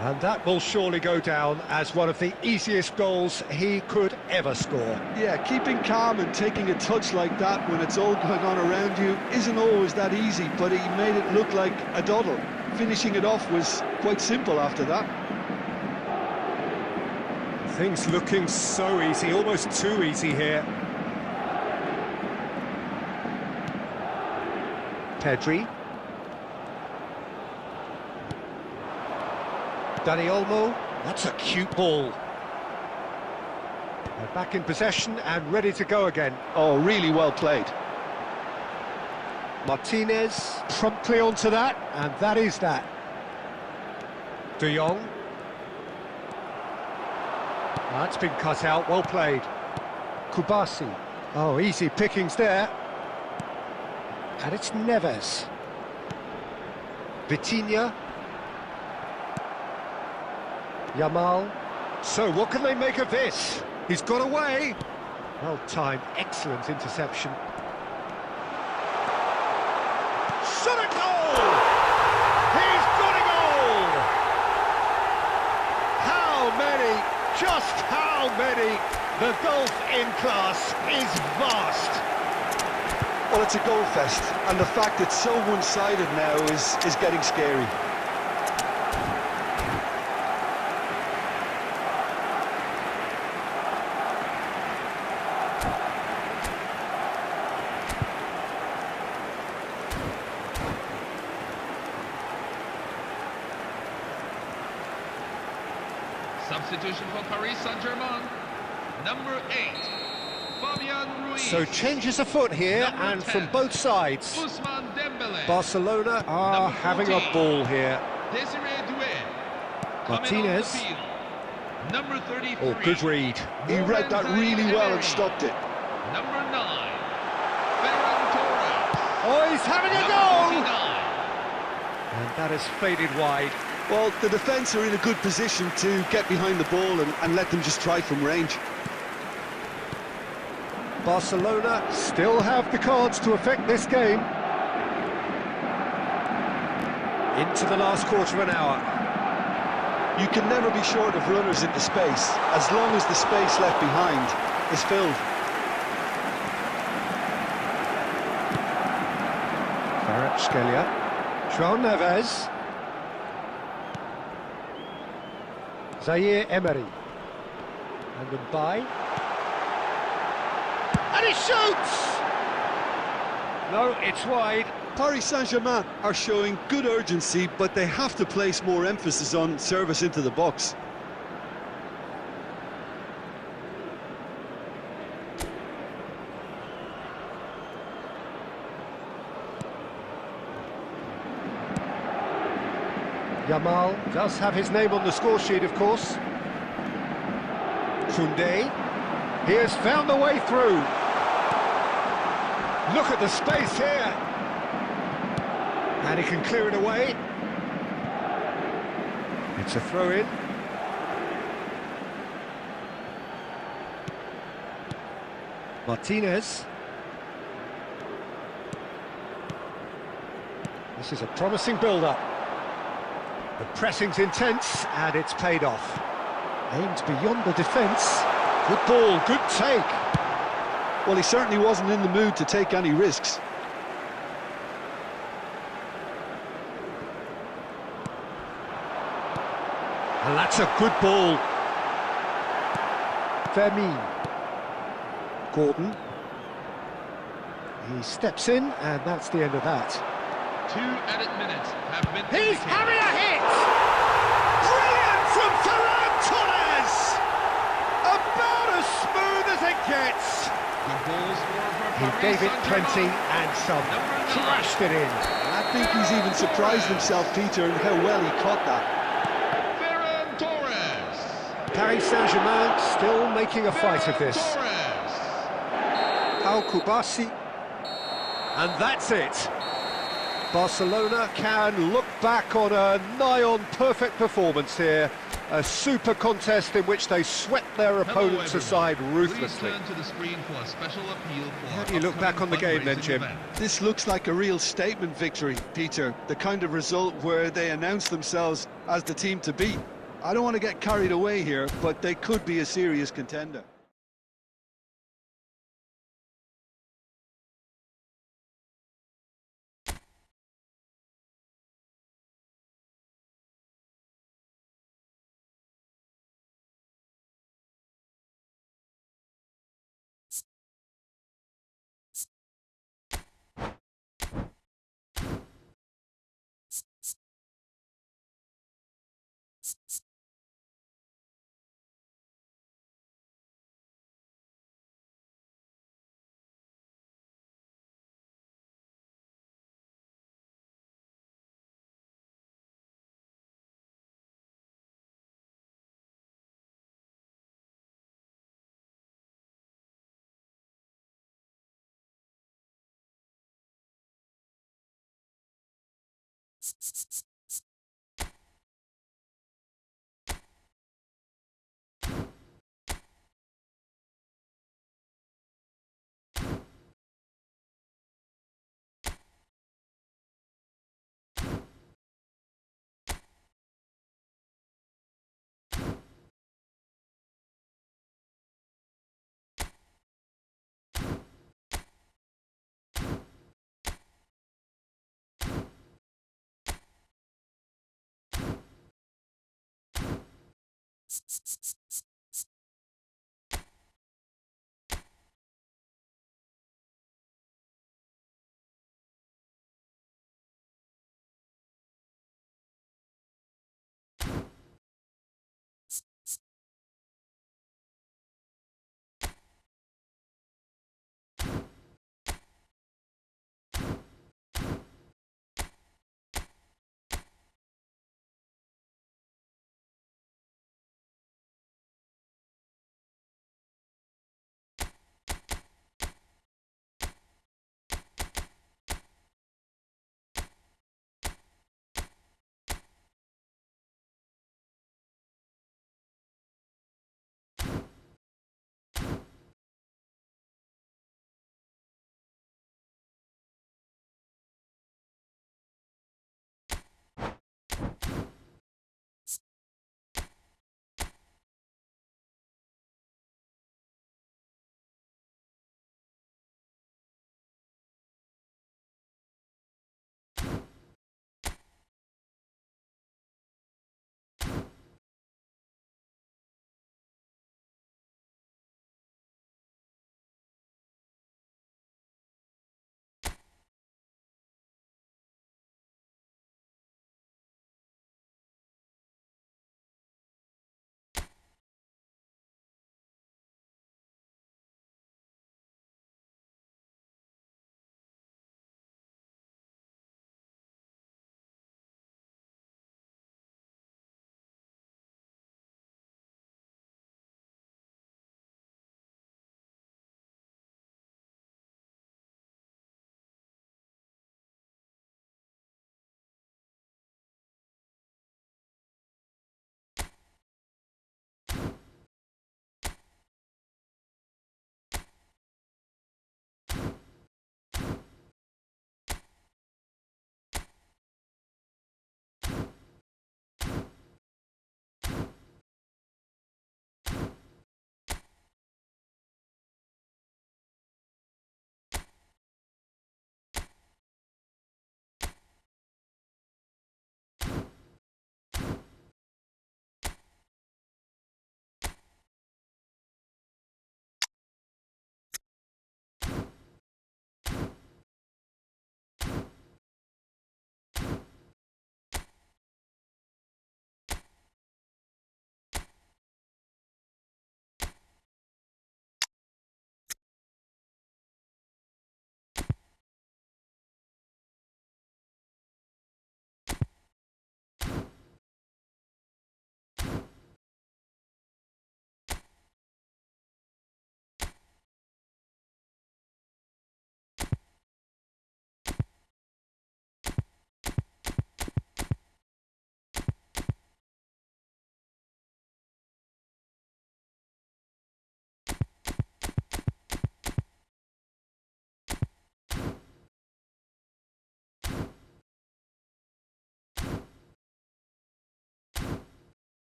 And that will surely go down as one of the easiest goals he could ever score. Yeah, keeping calm and taking a touch like that when it's all going on around you isn't always that easy, but he made it look like a doddle. Finishing it off was quite simple after that. Things looking so easy, almost too easy here. Pedri. Dani Olmo, that's a cute ball. They're back in possession and ready to go again. Oh, really well played. Martinez promptly onto that, and that is that. De Jong. That's been cut out, well played. Kubasi. Oh, easy pickings there. And it's Neves. Vitinha. Yamal. So what can they make of this? He's got away. Well timed, excellent interception. Shot a goal! He's got a goal! How many? Just how many? The gulf in class is vast. Well, it's a goal fest, and the fact it's so one-sided now is getting scary. Substitution for Paris Saint-Germain, number 8, Fabian Ruiz. So changes afoot here, Number and 10, from both sides. Ousmane Dembélé. Barcelona are Number having a 14, ball here. Desiree Doué. Martinez. Coming on the field, number 33. Oh, good read. He read that really well and stopped it. Number 9, Ferran Torres. Oh, he's having a Number goal! 49. And that has faded wide. Well, the defence are in a good position to get behind the ball and let them just try from range. Barcelona still have the cards to affect this game. Into the last quarter of an hour. You can never be short of runners into space, as long as the space left behind is filled. Kvaratskhelia. João Neves. Zaire Emery. And Mbaye. And he shoots! No, it's wide. Paris Saint-Germain are showing good urgency, but they have to place more emphasis on service into the box. Yamal does have his name on the score sheet, of course. Koundé. He has found the way through. Look at the space here. And he can clear it away. It's a throw-in. Martinez. This is a promising build-up. The pressing's intense, and it's paid off. Aimed beyond the defence. Good ball, good take. Well, he certainly wasn't in the mood to take any risks. And that's a good ball. Vermeer. Gordon. He steps in, and that's the end of that. 2 added minutes have been He's indicated. having a hit! Brilliant from Ferran Torres! About as smooth as it gets. The goals were for He Paris gave it plenty Saint-Germain. and some. Number 9. Thrashed it in. I think he's even surprised himself, Peter, in how well he caught that. Ferran Torres. Paris Saint-Germain still making a fight of this. Torres. Pau Kubasi. And that's it. Barcelona can look back on a nigh-on perfect performance here A super contest in which they swept their opponents aside ruthlessly. Please turn to the screen for a special appeal for How do you look back on the game then, Jim? This looks like a real statement victory, Peter. The kind of result where they announce themselves as the team to beat. I don't want to get carried away here, but they could be a serious contender.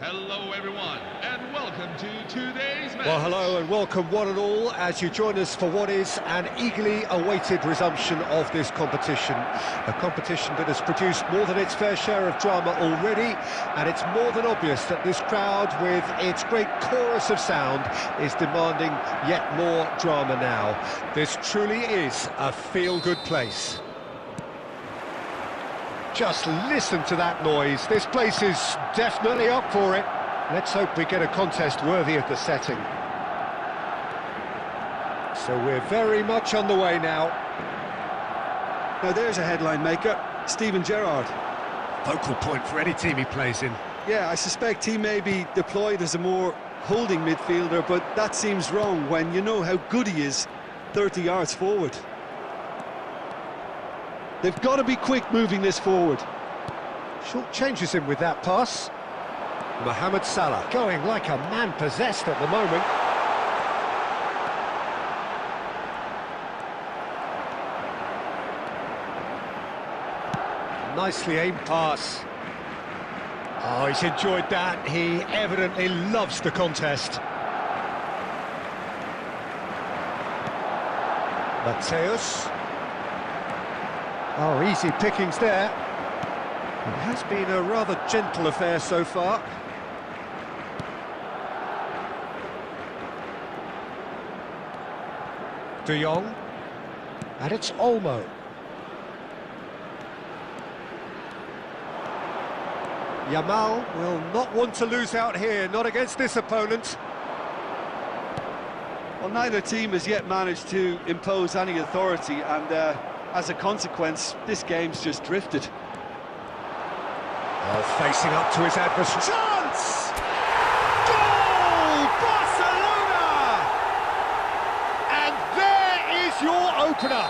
Hello everyone, and welcome to today's match. Well, hello and welcome one and all as you join us for what is an eagerly awaited resumption of this competition. A competition that has produced more than its fair share of drama already, and it's more than obvious that this crowd, with its great chorus of sound, is demanding yet more drama now. This truly is a feel-good place. Just listen to that noise. This place is definitely up for it. Let's hope we get a contest worthy of the setting. So we're very much on the way now. Now there's a headline maker, Steven Gerrard. Focal point for any team he plays in. Yeah, I suspect he may be deployed as a more holding midfielder, but that seems wrong when you know how good he is 30 yards forward. They've got to be quick moving this forward. Short changes him with that pass. Mohamed Salah going like a man possessed at the moment. Nicely aimed pass. Oh, he's enjoyed that. He evidently loves the contest. Mateus. Oh, easy pickings there. It has been a rather gentle affair so far. De Jong. And it's Olmo. Yamal will not want to lose out here, not against this opponent. Well, neither team has yet managed to impose any authority, and as a consequence, this game's just drifted. Oh, facing up to his adversary. Chance! Goal! Barcelona! And there is your opener.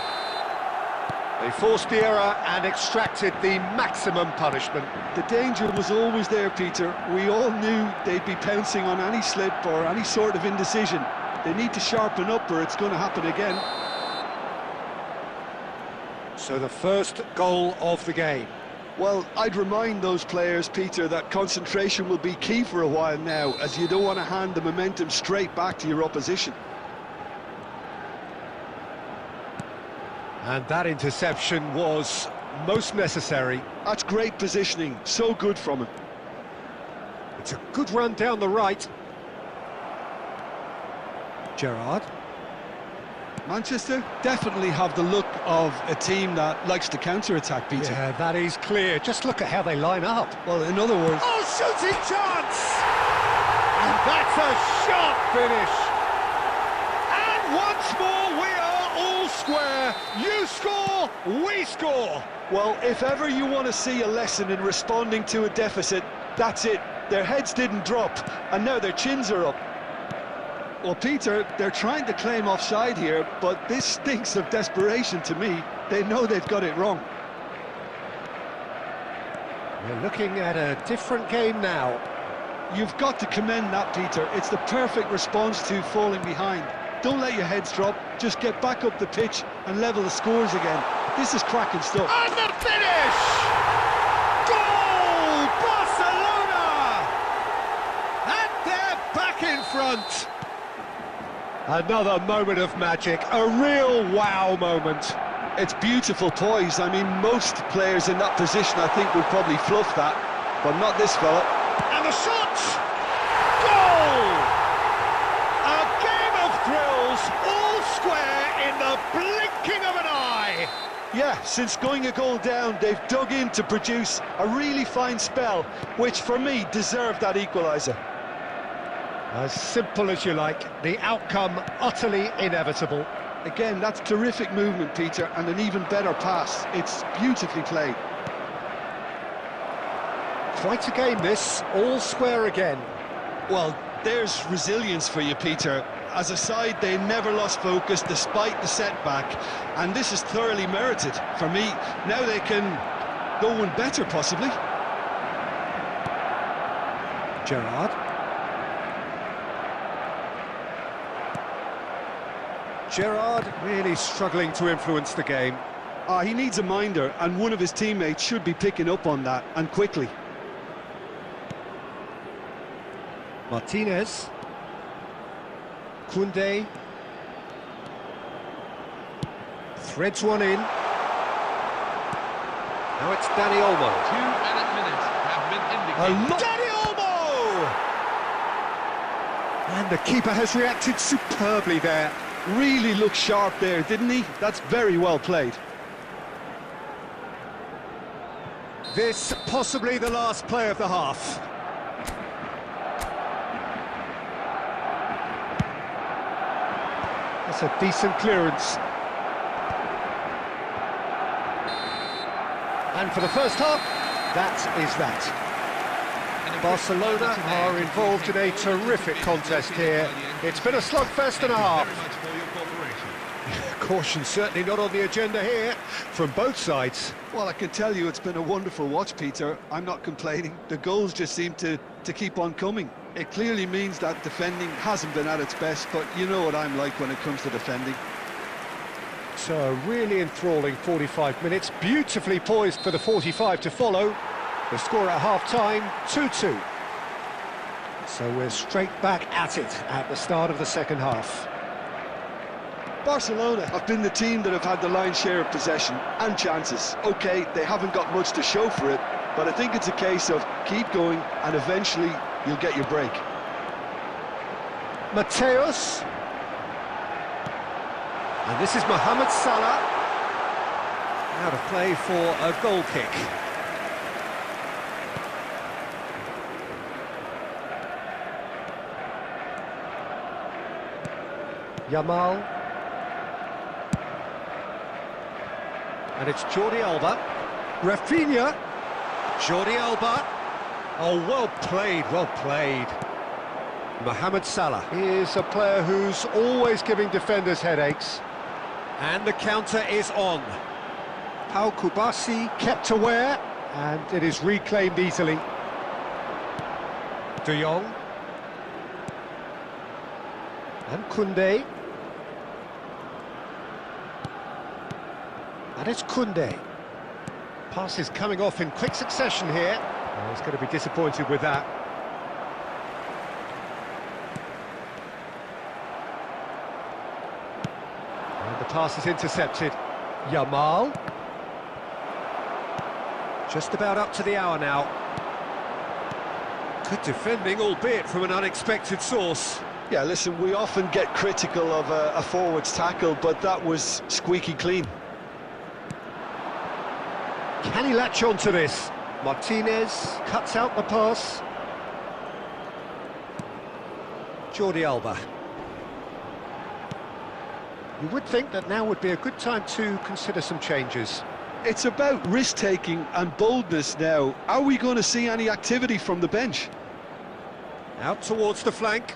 They forced the error and extracted the maximum punishment. The danger was always there, Peter. We all knew they'd be pouncing on any slip or any sort of indecision. They need to sharpen up or it's going to happen again. So the first goal of the game. Well, I'd remind those players, Peter, that concentration will be key for a while now, as you don't want to hand the momentum straight back to your opposition. And that interception was most necessary. That's great positioning, so good from him. It's a good run down the right. Gerrard. Manchester definitely have the look of a team that likes to counter-attack, Peter. Yeah, that is clear. Just look at how they line up. Well, in other words... Oh, shooting chance! And that's a sharp finish. And once more, we are all square. You score, we score. Well, if ever you want to see a lesson in responding to a deficit, that's it. Their heads didn't drop, and now their chins are up. Well, Peter, they're trying to claim offside here, but this stinks of desperation to me. They know they've got it wrong. We're looking at a different game now. You've got to commend that, Peter. It's the perfect response to falling behind. Don't let your heads drop, just get back up the pitch and level the scores again. This is cracking stuff. And the finish! Goal! Barcelona! And they're back in front. Another moment of magic, a real wow moment. It's beautiful poise. I mean, most players in that position, I think, would probably fluff that, but not this fella. And the shot! Goal! A game of thrills, all square in the blinking of an eye. Yeah, since going a goal down, they've dug in to produce a really fine spell, which for me deserved that equaliser. As simple as you like, the outcome utterly inevitable. Again, that's terrific movement, Peter, and an even better pass. It's beautifully played. Quite a game this, all square again. Well, there's resilience for you, Peter. As a side, they never lost focus despite the setback, and this is thoroughly merited. For me, now they can go one better, possibly. Gerrard. Gerrard really struggling to influence the game. He needs a minder, and one of his teammates should be picking up on that, and quickly. Martinez. Koundé. Threads one in. Now it's Dani Olmo. 2 added minutes have been indicated. Dani Olmo! And the keeper has reacted superbly there. Really looked sharp there, didn't he? That's very well played. This possibly the last play of the half. That's a decent clearance. And for the first half, that is that. Barcelona are involved in a terrific contest here. It's been a slugfest and a half. Caution certainly not on the agenda here from both sides. Well, I can tell you it's been a wonderful watch, Peter. I'm not complaining. The goals just seem to keep on coming. It clearly means that defending hasn't been at its best, but you know what I'm like when it comes to defending. So a really enthralling 45 minutes, beautifully poised for the 45 to follow. The score at half-time, 2-2. So we're straight back at it at the start of the second half. Barcelona have been the team that have had the lion's share of possession and chances. OK, they haven't got much to show for it, but I think it's a case of keep going and eventually you'll get your break. Mateus. And this is Mohamed Salah. Out of play for a goal kick. Yamal. And it's Jordi Alba. Rafinha. Jordi Alba. Oh, well played, well played. Mohamed Salah is a player who's always giving defenders headaches. And the counter is on. Pau Kubasi kept aware, and it is reclaimed easily. De Jong. And Koundé. And it's Koundé. Passes coming off in quick succession here. Oh, he's going to be disappointed with that. And the pass is intercepted. Yamal. Just about up to the hour now. Good defending, albeit from an unexpected source. Yeah, listen, we often get critical of a forward's tackle, but that was squeaky clean. Can he latch on to this? Martinez cuts out the pass. Jordi Alba. You would think that now would be a good time to consider some changes. It's about risk-taking and boldness now. Are we going to see any activity from the bench? Out towards the flank.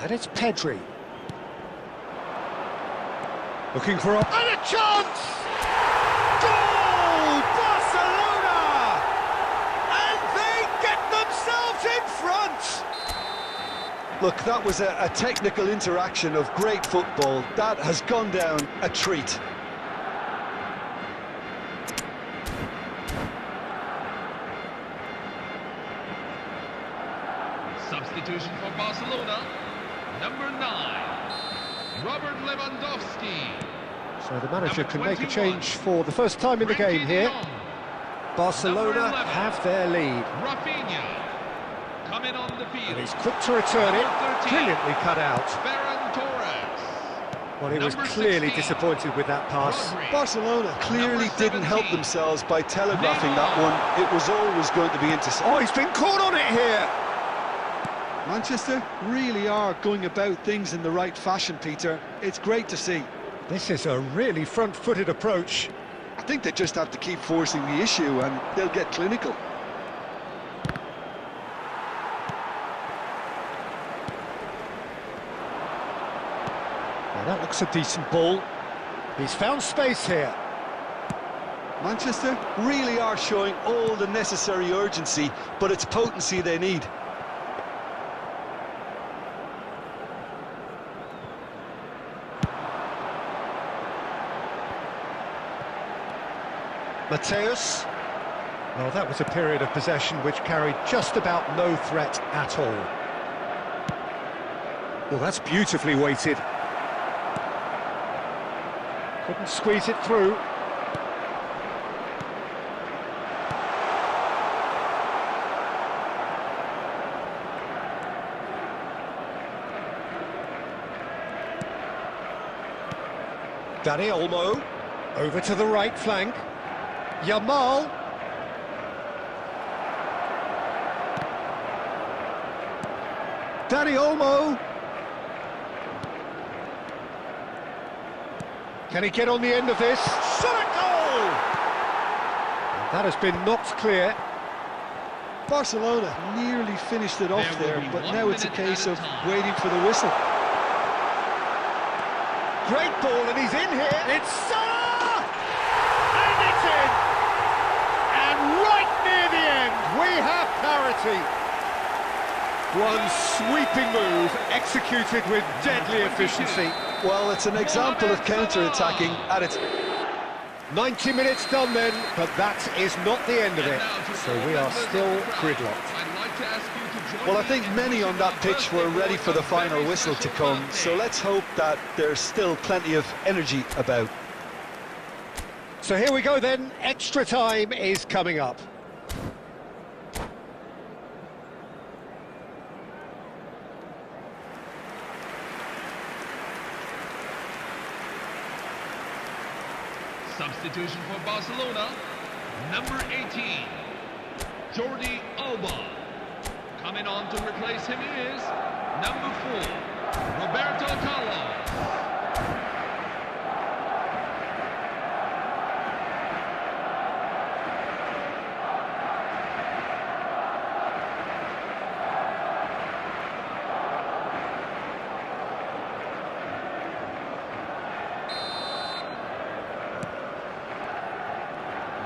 And it's Pedri. Looking for and a chance! Goal! Barcelona! And they get themselves in front! Look, that was a technical interaction of great football. That has gone down a treat. Substitution for Barcelona, number 9, Robert Lewandowski. So the manager Number can make a 21, change for the first time in the game Frankie here. de Jong. Barcelona Number 11, have their lead. Rafinha, coming on the And field. he's quick to return it. Number 13, Brilliantly cut out. Ferran Torres. Well, he was Number clearly 16, disappointed with that pass. Rodri. Barcelona clearly Number didn't help 17, themselves by telegraphing that one. It was always going to be intercepted. Oh, he's been caught on it here. Manchester really are going about things in the right fashion, Peter. It's great to see. This is a really front-footed approach. I think they just have to keep forcing the issue and they'll get clinical. Now that looks a decent ball. He's found space here. Manchester really are showing all the necessary urgency, but it's potency they need. Mateus. Well, that was a period of possession which carried just about no threat at all. Well, that's beautifully weighted. Couldn't squeeze it through. Dani Olmo, over to the right flank. Yamal. Dani Olmo. Can he get on the end of this? Shot at goal! And that has been knocked clear. Barcelona nearly finished it off There will there, be but 1 now it's a minute case at a of time. waiting for the whistle. Great ball, and he's in here. It's Salah! And it's in! And right near the end, we have parity. One sweeping move, executed with deadly efficiency. Well, it's an example of counter-attacking at its... 90 minutes done then, but that is not the end of it. So we are still gridlocked. I'd like to ask you to join Well, I me think in many on that pitch were ready for the final very whistle to special come, birthday. so let's hope that there's still plenty of energy about. So here we go then, extra time is coming up. Substitution for Barcelona, number 18, Jordi Alba. Coming on to replace him is number 4, Roberto Carlos.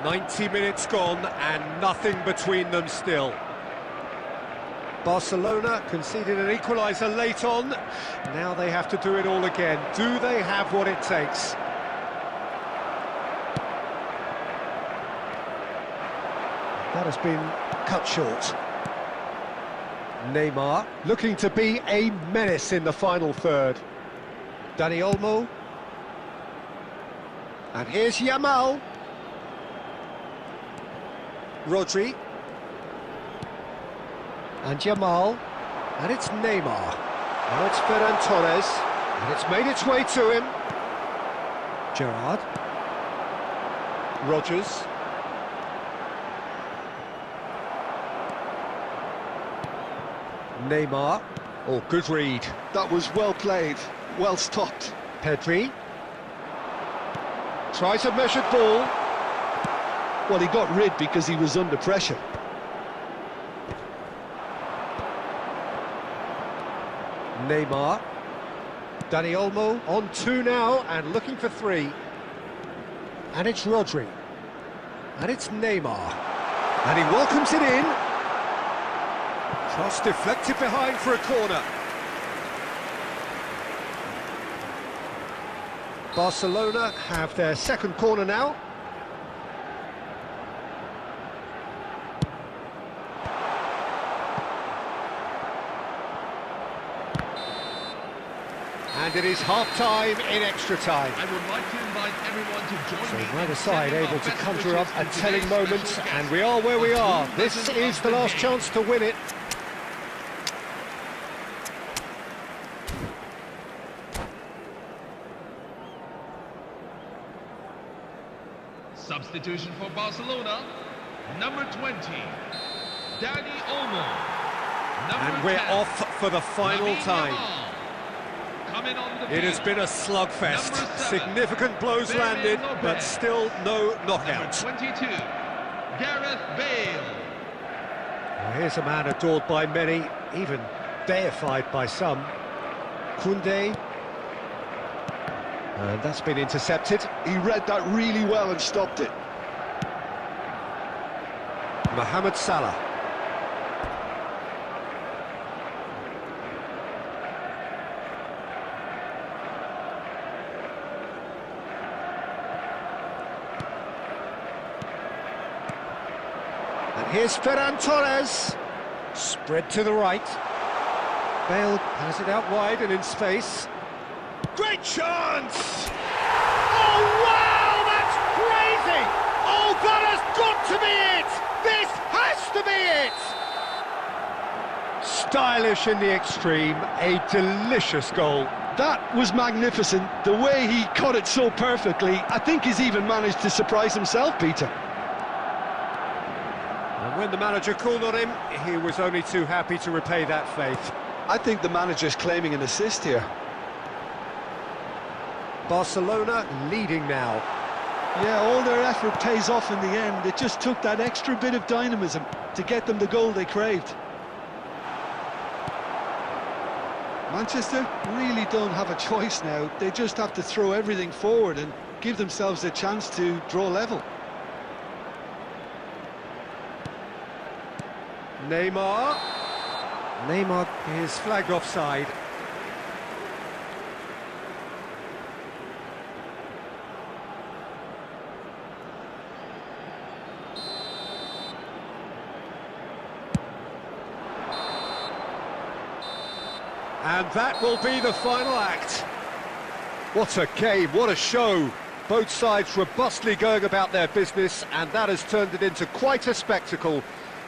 "90 minutes gone and nothing between them still. Barcelona conceded an equaliser late on. Now they have to do it all again. Do they have what it takes? That has been cut short. Neymar looking to be a menace in the final third. Dani Olmo. And here's Yamal. Rodri. And Yamal. And it's Neymar. Now it's Ferran Torres. And it's made its way to him. Gerrard. Rodgers. Neymar. Oh, good read. That was well played, well stopped. Pedri. Tries a measured ball. Well, he got rid because he was under pressure. Neymar. Dani Olmo on 2 now and looking for 3. And it's Rodri. And it's Neymar. And he welcomes it in. Cross deflected behind for a corner. Barcelona have their second corner now. And it is half-time in extra time. I would like to invite everyone to join me. So neither in side sending our able to best conjure up wishes a to telling today's moment, special guest. and we are where we are. This is the last chance to win it. Substitution for Barcelona, number 20, Dani Olmo. And we're off for the final time. Coming on the It has field. been a slugfest. Number 7, Significant blows Fabian landed, Lopez. but still no Number knockout. 22, Gareth Bale. Well, here's a man adored by many, even deified by some. Koundé. And that's been intercepted. He read that really well and stopped it. Mohamed Salah. And here's Ferran Torres. Spread to the right. Bale has it out wide and in space. Great chance! Oh, wow! That's crazy! Oh, that has got to be it! This has to be it! Stylish in the extreme, a delicious goal. That was magnificent. The way he cut it so perfectly, I think he's even managed to surprise himself, Peter. And when the manager called on him, he was only too happy to repay that faith. I think the manager's claiming an assist here. Barcelona leading now. Yeah, all their effort pays off in the end. It just took that extra bit of dynamism to get them the goal they craved. Manchester really don't have a choice now. They just have to throw everything forward and give themselves a chance to draw level. Neymar. Neymar is flagged offside. And that will be the final act. What a game, what a show. Both sides robustly going about their business, and that has turned it into quite a spectacle.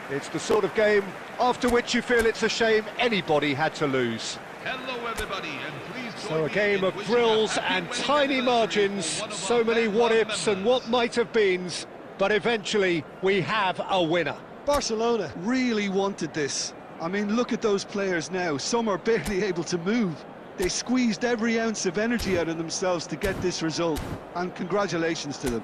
It's the sort of game after which you feel it's a shame anybody had to lose. Hello everybody, and please join So a me game in of wishing thrills a happy and wedding tiny anniversary margins, to one of so our many fan what club ifs and members. what might have beens, but eventually we have a winner. Barcelona really wanted this. I mean, look at those players now. Some are barely able to move. They squeezed every ounce of energy out of themselves to get this result, and congratulations to them.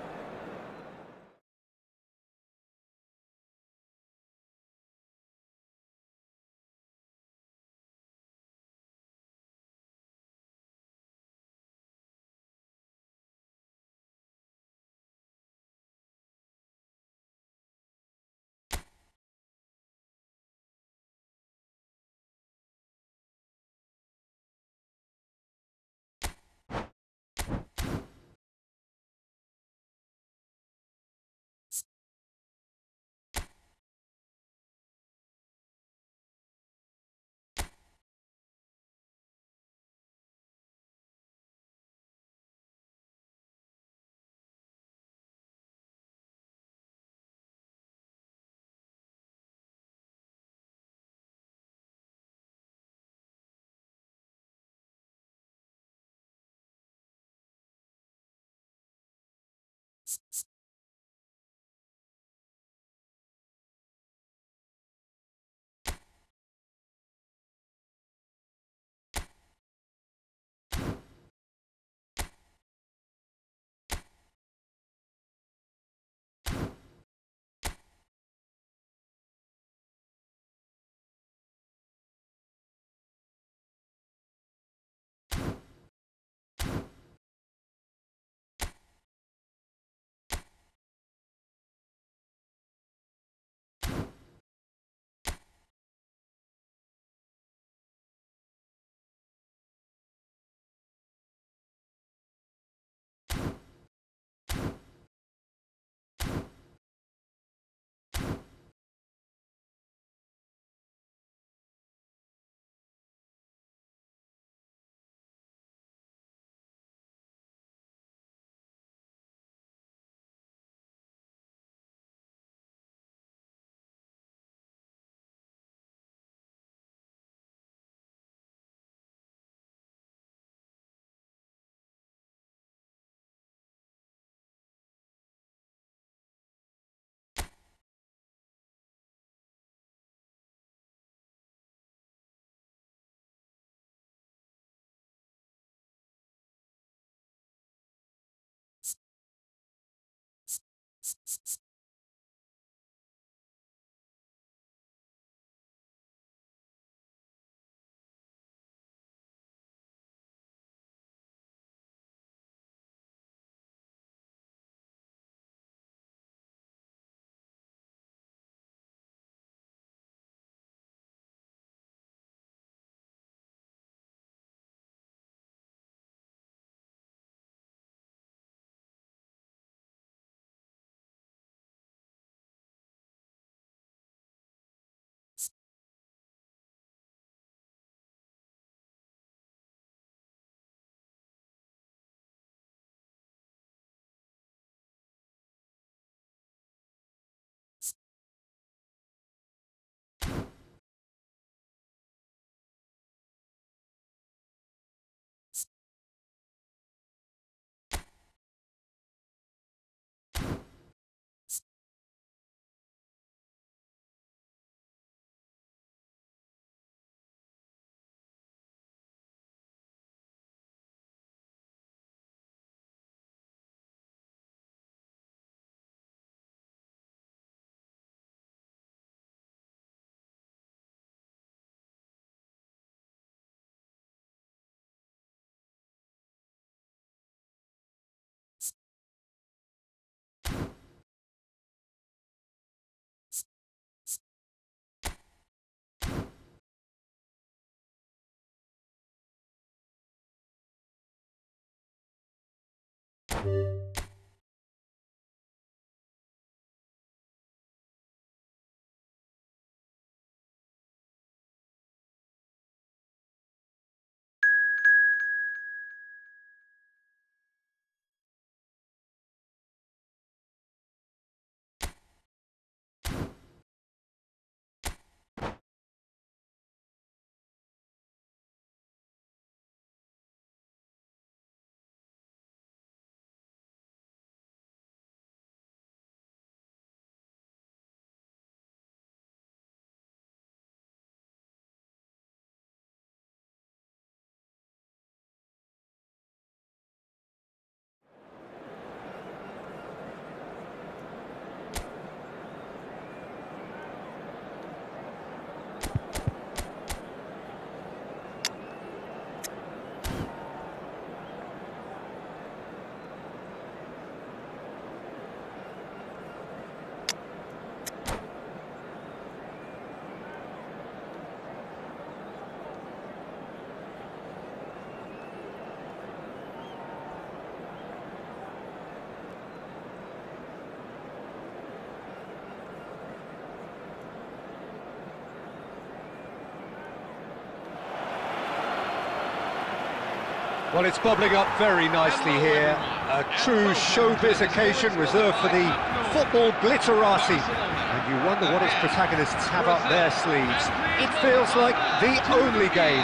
Well, it's bubbling up very nicely here. A true showbiz occasion reserved for the football glitterati. And you wonder what its protagonists have up their sleeves. It feels like the only game.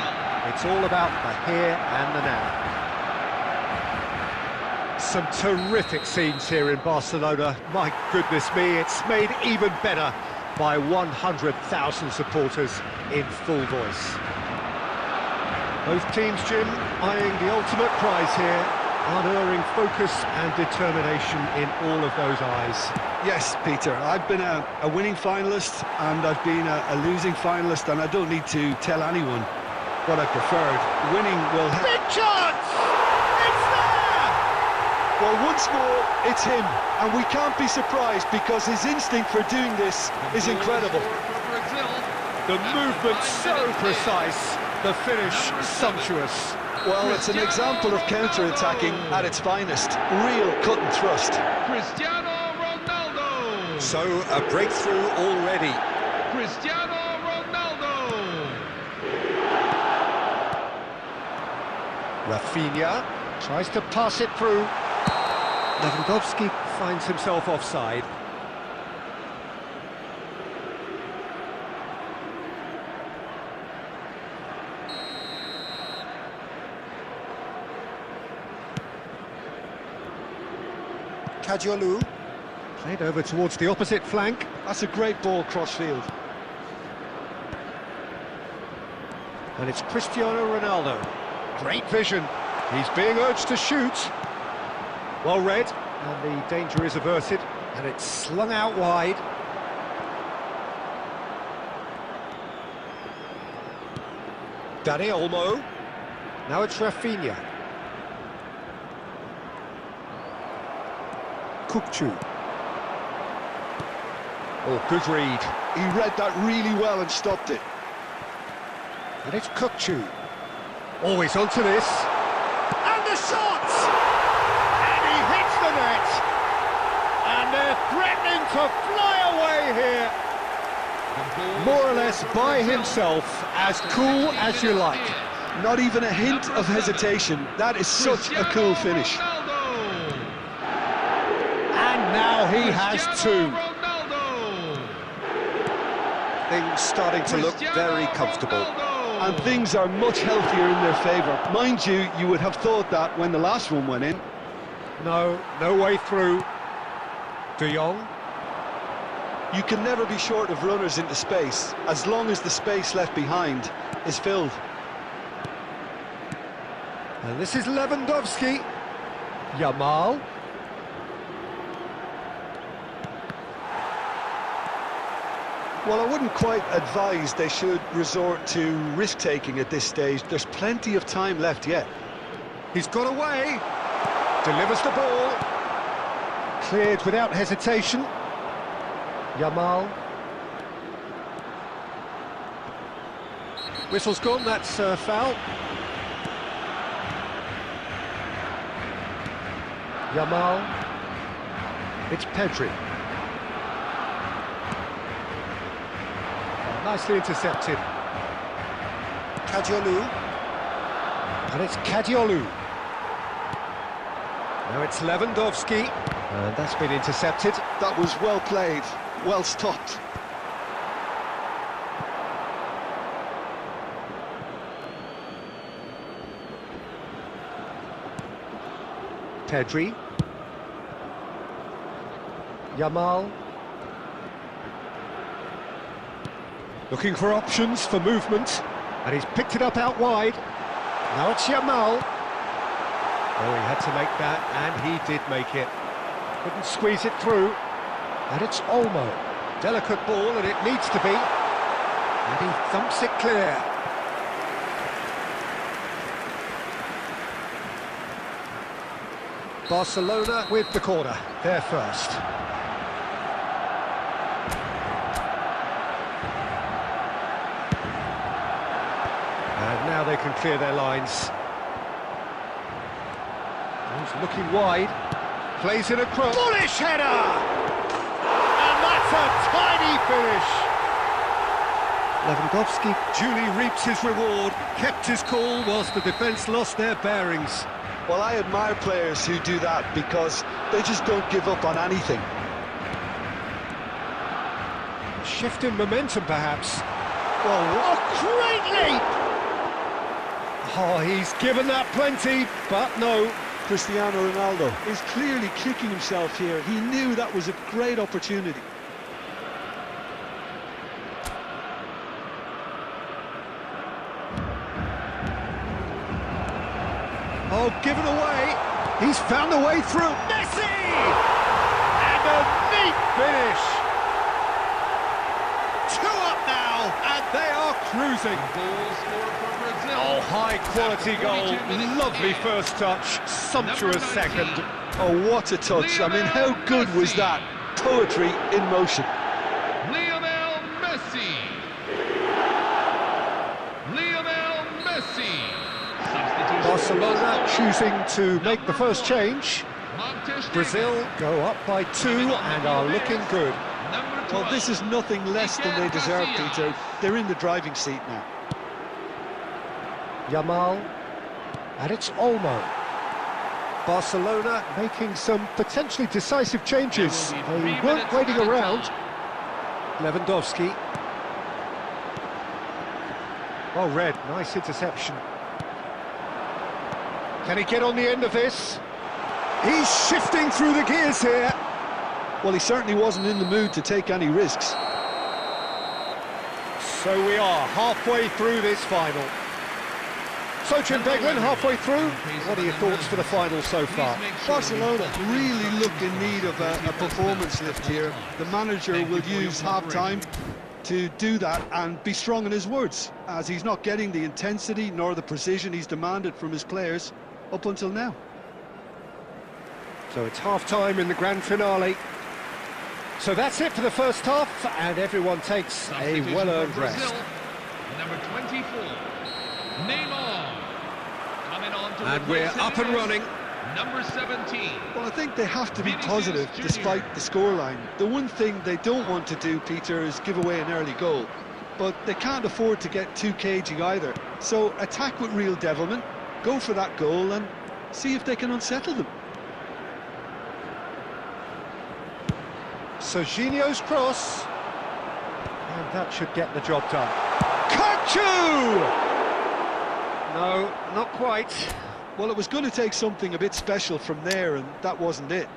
It's all about the here and the now. Some terrific scenes here in Barcelona. My goodness me, it's made even better by 100,000 supporters in full voice. Both teams, Jim, eyeing the ultimate prize here, unerring focus and determination in all of those eyes. Yes, Peter, I've been a winning finalist and I've been a losing finalist, and I don't need to tell anyone what I preferred. Winning will... Big chance! It's there! Well, once more, it's him, and we can't be surprised because his instinct for doing this is incredible. The movement so precise, the finish sumptuous. Well, it's an example of counter-attacking at its finest. Real cut and thrust. Cristiano Ronaldo! So, a breakthrough already. Cristiano Ronaldo! Rafinha tries to pass it through. Lewandowski finds himself offside. Kadiolu played over towards the opposite flank. That's a great ball cross-field. And it's Cristiano Ronaldo. Great vision. He's being urged to shoot. Well read, and the danger is averted, and it's slung out wide. Dani Olmo. Now it's Rafinha. Kukçu. Oh, good read. He read that really well and stopped it. And it's Kukçu. Always onto this. And the shot! And he hits the net. And they're threatening to fly away here. More or less by himself, as cool as you like. Not even a hint of hesitation. That is such a cool finish. Now he has two. Things starting to look very comfortable. And things are much healthier in their favour. Mind you, you would have thought that when the last one went in. No way through. De Jong. You can never be short of runners into space, as long as the space left behind is filled. And this is Lewandowski. Yamal. Well, I wouldn't quite advise they should resort to risk-taking at this stage. There's plenty of time left yet. He's got away. Delivers the ball. Cleared without hesitation. Yamal. Whistle's gone, that's foul. Yamal. It's Pedri. Nicely intercepted. Kadiolu. And it's Kadiolu. Now it's Lewandowski. And that's been intercepted. That was well played, well stopped. Pedri. Yamal. Looking for options for movement. And he's picked it up out wide. Now it's Yamal. Oh, he had to make that, and he did make it. Couldn't squeeze it through. And it's Olmo. Delicate ball, and it needs to be. And he thumps it clear. Barcelona with the corner. They're first. And now they can clear their lines. He's looking wide. Plays it across. Bullish header! And that's a tiny finish. Lewandowski duly reaps his reward. Kept his cool whilst the defence lost their bearings. Well, I admire players who do that because they just don't give up on anything. Shift in momentum, perhaps. Well, what a great leap! Oh, he's given that plenty, but no. Cristiano Ronaldo is clearly kicking himself here. He knew that was a great opportunity. Oh, given away. He's found a way through. Messi! And a neat finish. 2 up now, and they are cruising. Goal scored for Brazil. Oh, high-quality goal. Lovely first touch. Sumptuous second. Oh, what a touch. I mean, how good was that? Poetry in motion. Lionel Messi. Lionel Messi. Substitution. Barcelona choosing to make the first change. Brazil go up by 2 and are looking good. Well, this is nothing less than they deserve, Peter. They're in the driving seat now. Yamal, and it's Olmo. Barcelona making some potentially decisive changes. They weren't waiting around. Lewandowski. Oh, red, nice interception. Can he get on the end of this? He's shifting through the gears here. Well, he certainly wasn't in the mood to take any risks. So we are halfway through this final. So, Jim Beglin, halfway through, what are your thoughts for the final so far? Barcelona really look in need of a performance lift here. The manager will use half-time to do that and be strong in his words, as he's not getting the intensity nor the precision he's demanded from his players up until now. So it's half-time in the grand finale. So that's it for the first half, and everyone takes a well-earned rest. Number 24, Neymar. Coming on to And we're up and running. Number 17. Well, I think they have to be positive despite the scoreline. The one thing they don't want to do, Peter, is give away an early goal. But they can't afford to get too cagey either. So attack with real devilment, go for that goal and see if they can unsettle them. Serginho's cross. And that should get the job done. Kachu! No, not quite. Well, it was going to take something a bit special from there, and that wasn't it.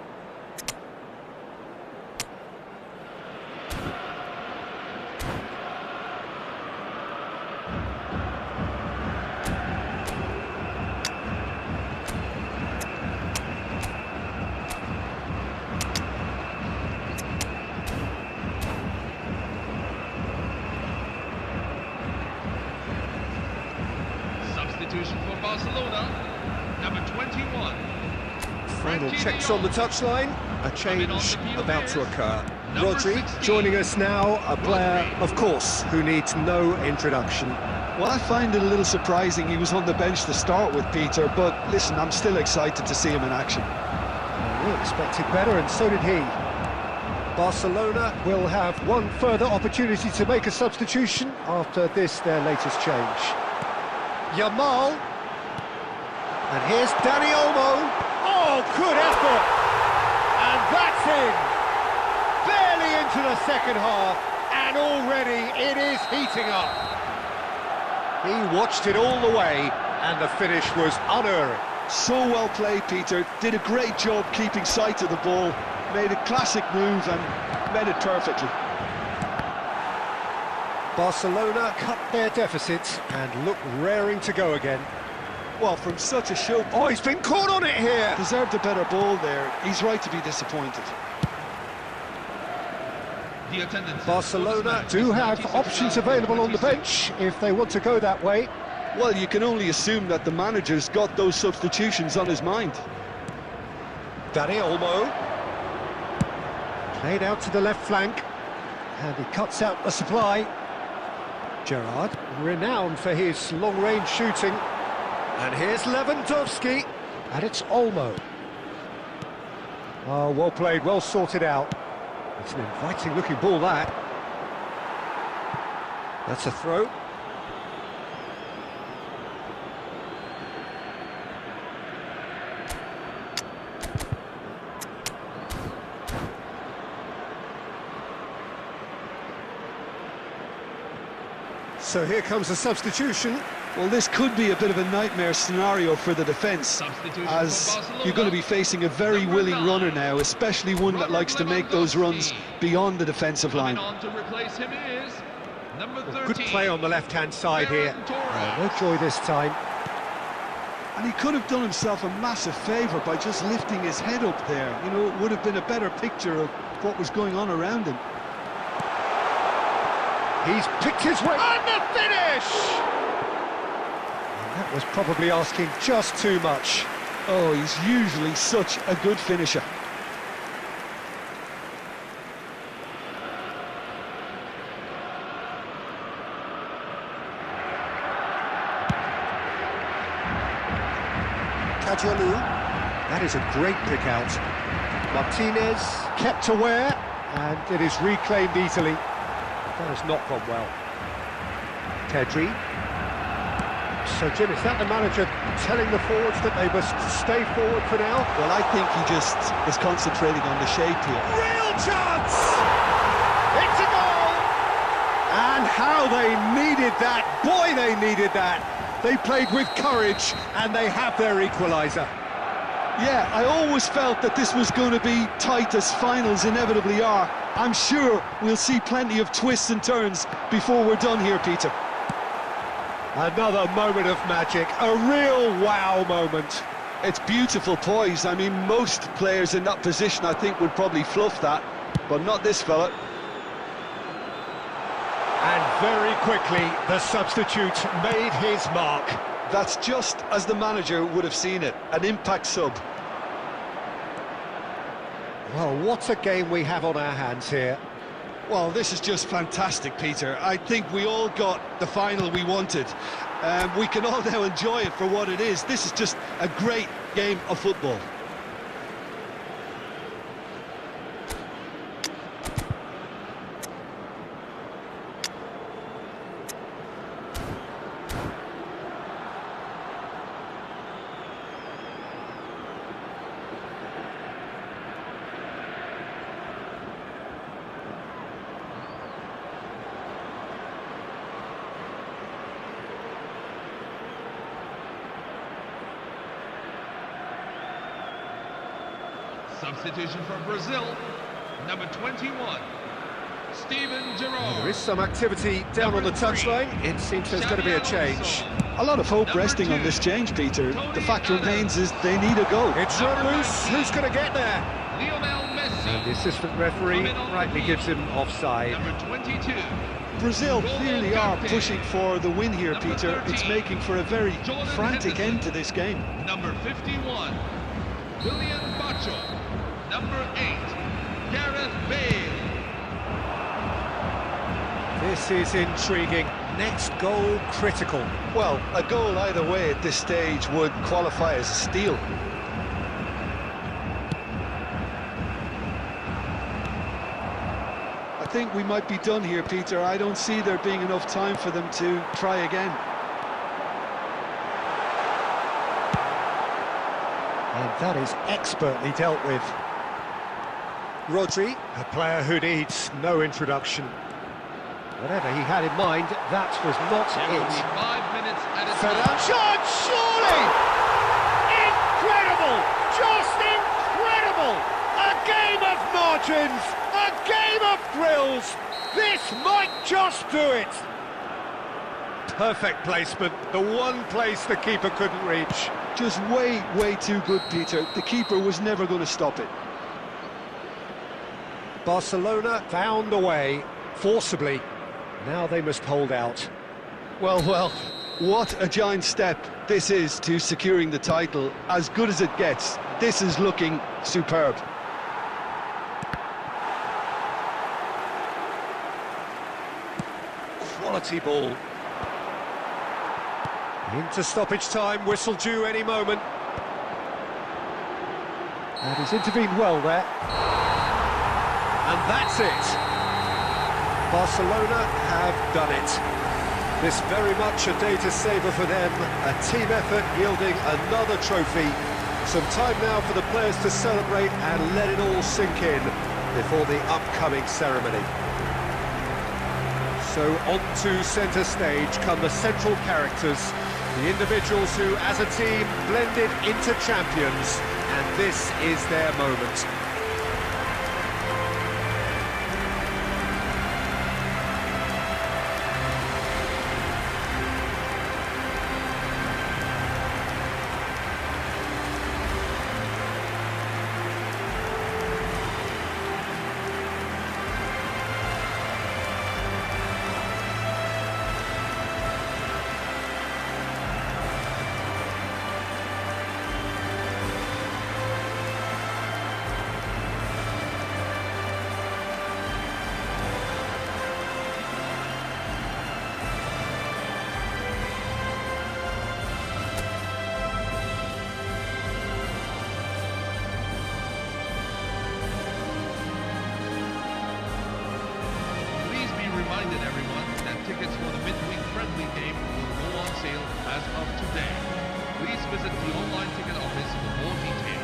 Substitution for Barcelona, number 21. Final checks on the touchline. A change about to occur. Rodri joining us now, a player, of course, who needs no introduction. Well, I find it a little surprising he was on the bench to start with, Peter, but listen, I'm still excited to see him in action. Well, we expected better, and so did he. Barcelona will have one further opportunity to make a substitution after this, their latest change. Yamal. And here's Dani Olmo. Oh, good effort! And that's in! Barely into the second half, and already it is heating up. He watched it all the way, and the finish was unerring. So well played, Peter. Did a great job keeping sight of the ball. Made a classic move and made it perfectly. Barcelona cut their deficit and look raring to go again. Well, from such a show... Oh, he's been caught on it here! Deserved a better ball there. He's right to be disappointed. The attendance Barcelona do have options available on the bench if they want to go that way. Well, you can only assume that the manager's got those substitutions on his mind. Dani Olmo. Played out to the left flank. And he cuts out the supply. Gerrard, renowned for his long-range shooting. And here's Lewandowski. And it's Olmo. Oh, well played, well sorted out. It's an inviting-looking ball, that. That's a throw. So here comes the substitution. Well, this could be a bit of a nightmare scenario for the defence, as you're going to be facing a very willing runner now, especially one that likes to make those runs beyond the defensive line. Good play on the left-hand side here. No joy this time. And he could have done himself a massive favour by just lifting his head up there. You know, it would have been a better picture of what was going on around him. He's picked his way on the finish! And that was probably asking just too much. Oh, he's usually such a good finisher. Kajalu. That is a great pick out. Martinez kept aware, and it is reclaimed easily. That has not gone well. Pedri. So, Jim, is that the manager telling the forwards that they must stay forward for now? Well, I think he just is concentrating on the shape here. Real chance! It's a goal! And how they needed that. Boy, they needed that. They played with courage, and they have their equaliser. Yeah, I always felt that this was going to be tight, as finals inevitably are. I'm sure we'll see plenty of twists and turns before we're done here, Peter. Another moment of magic, a real wow moment. It's beautiful poise. I mean, most players in that position, I think, would probably fluff that, but not this fella. And very quickly, the substitute made his mark. That's just as the manager would have seen it, an impact sub. Well, what a game we have on our hands here. Well, this is just fantastic, Peter. I think we all got the final we wanted. We can all now enjoy it for what it is. This is just a great game of football. Substitution for Brazil, number 21, Steven Gerrard. There is some activity down on the touchline. It seems there's going to be a change. A lot of hope resting on this change, Peter. The fact remains is they need a goal. It's run loose. Who's going to get there? Lionel Messi. And the assistant referee rightly gives him offside. Number 22. Brazil clearly are pushing for the win here, Peter. It's making for a very frantic end to this game. Number 51, William Bacho. Number 8, Gareth Bale. This is intriguing. Next goal critical. Well, a goal either way at this stage would qualify as a steal. I think we might be done here, Peter. I don't see there being enough time for them to try again. And that is expertly dealt with. Rodri, a player who needs no introduction. Whatever he had in mind, that was not There will it. be 5 minutes at a Ferran time. shot, surely! Incredible! Just incredible! A game of margins! A game of thrills! This might just do it! Perfect placement, the one place the keeper couldn't reach. Just way too good, Peter. The keeper was never going to stop it. Barcelona found a way, forcibly. Now they must hold out. Well, what a giant step this is to securing the title. As good as it gets. This is looking superb. Quality ball. Into stoppage time, whistle due any moment. And he's intervened well there. And that's it. Barcelona have done it. This very much a day to savour for them. A team effort yielding another trophy. Some time now for the players to celebrate and let it all sink in before the upcoming ceremony. So on to centre stage come the central characters, the individuals who, as a team, blended into champions, and this is their moment. Reminded everyone that tickets for the midweek friendly game will go on sale as of today. Please visit the online ticket office for more details.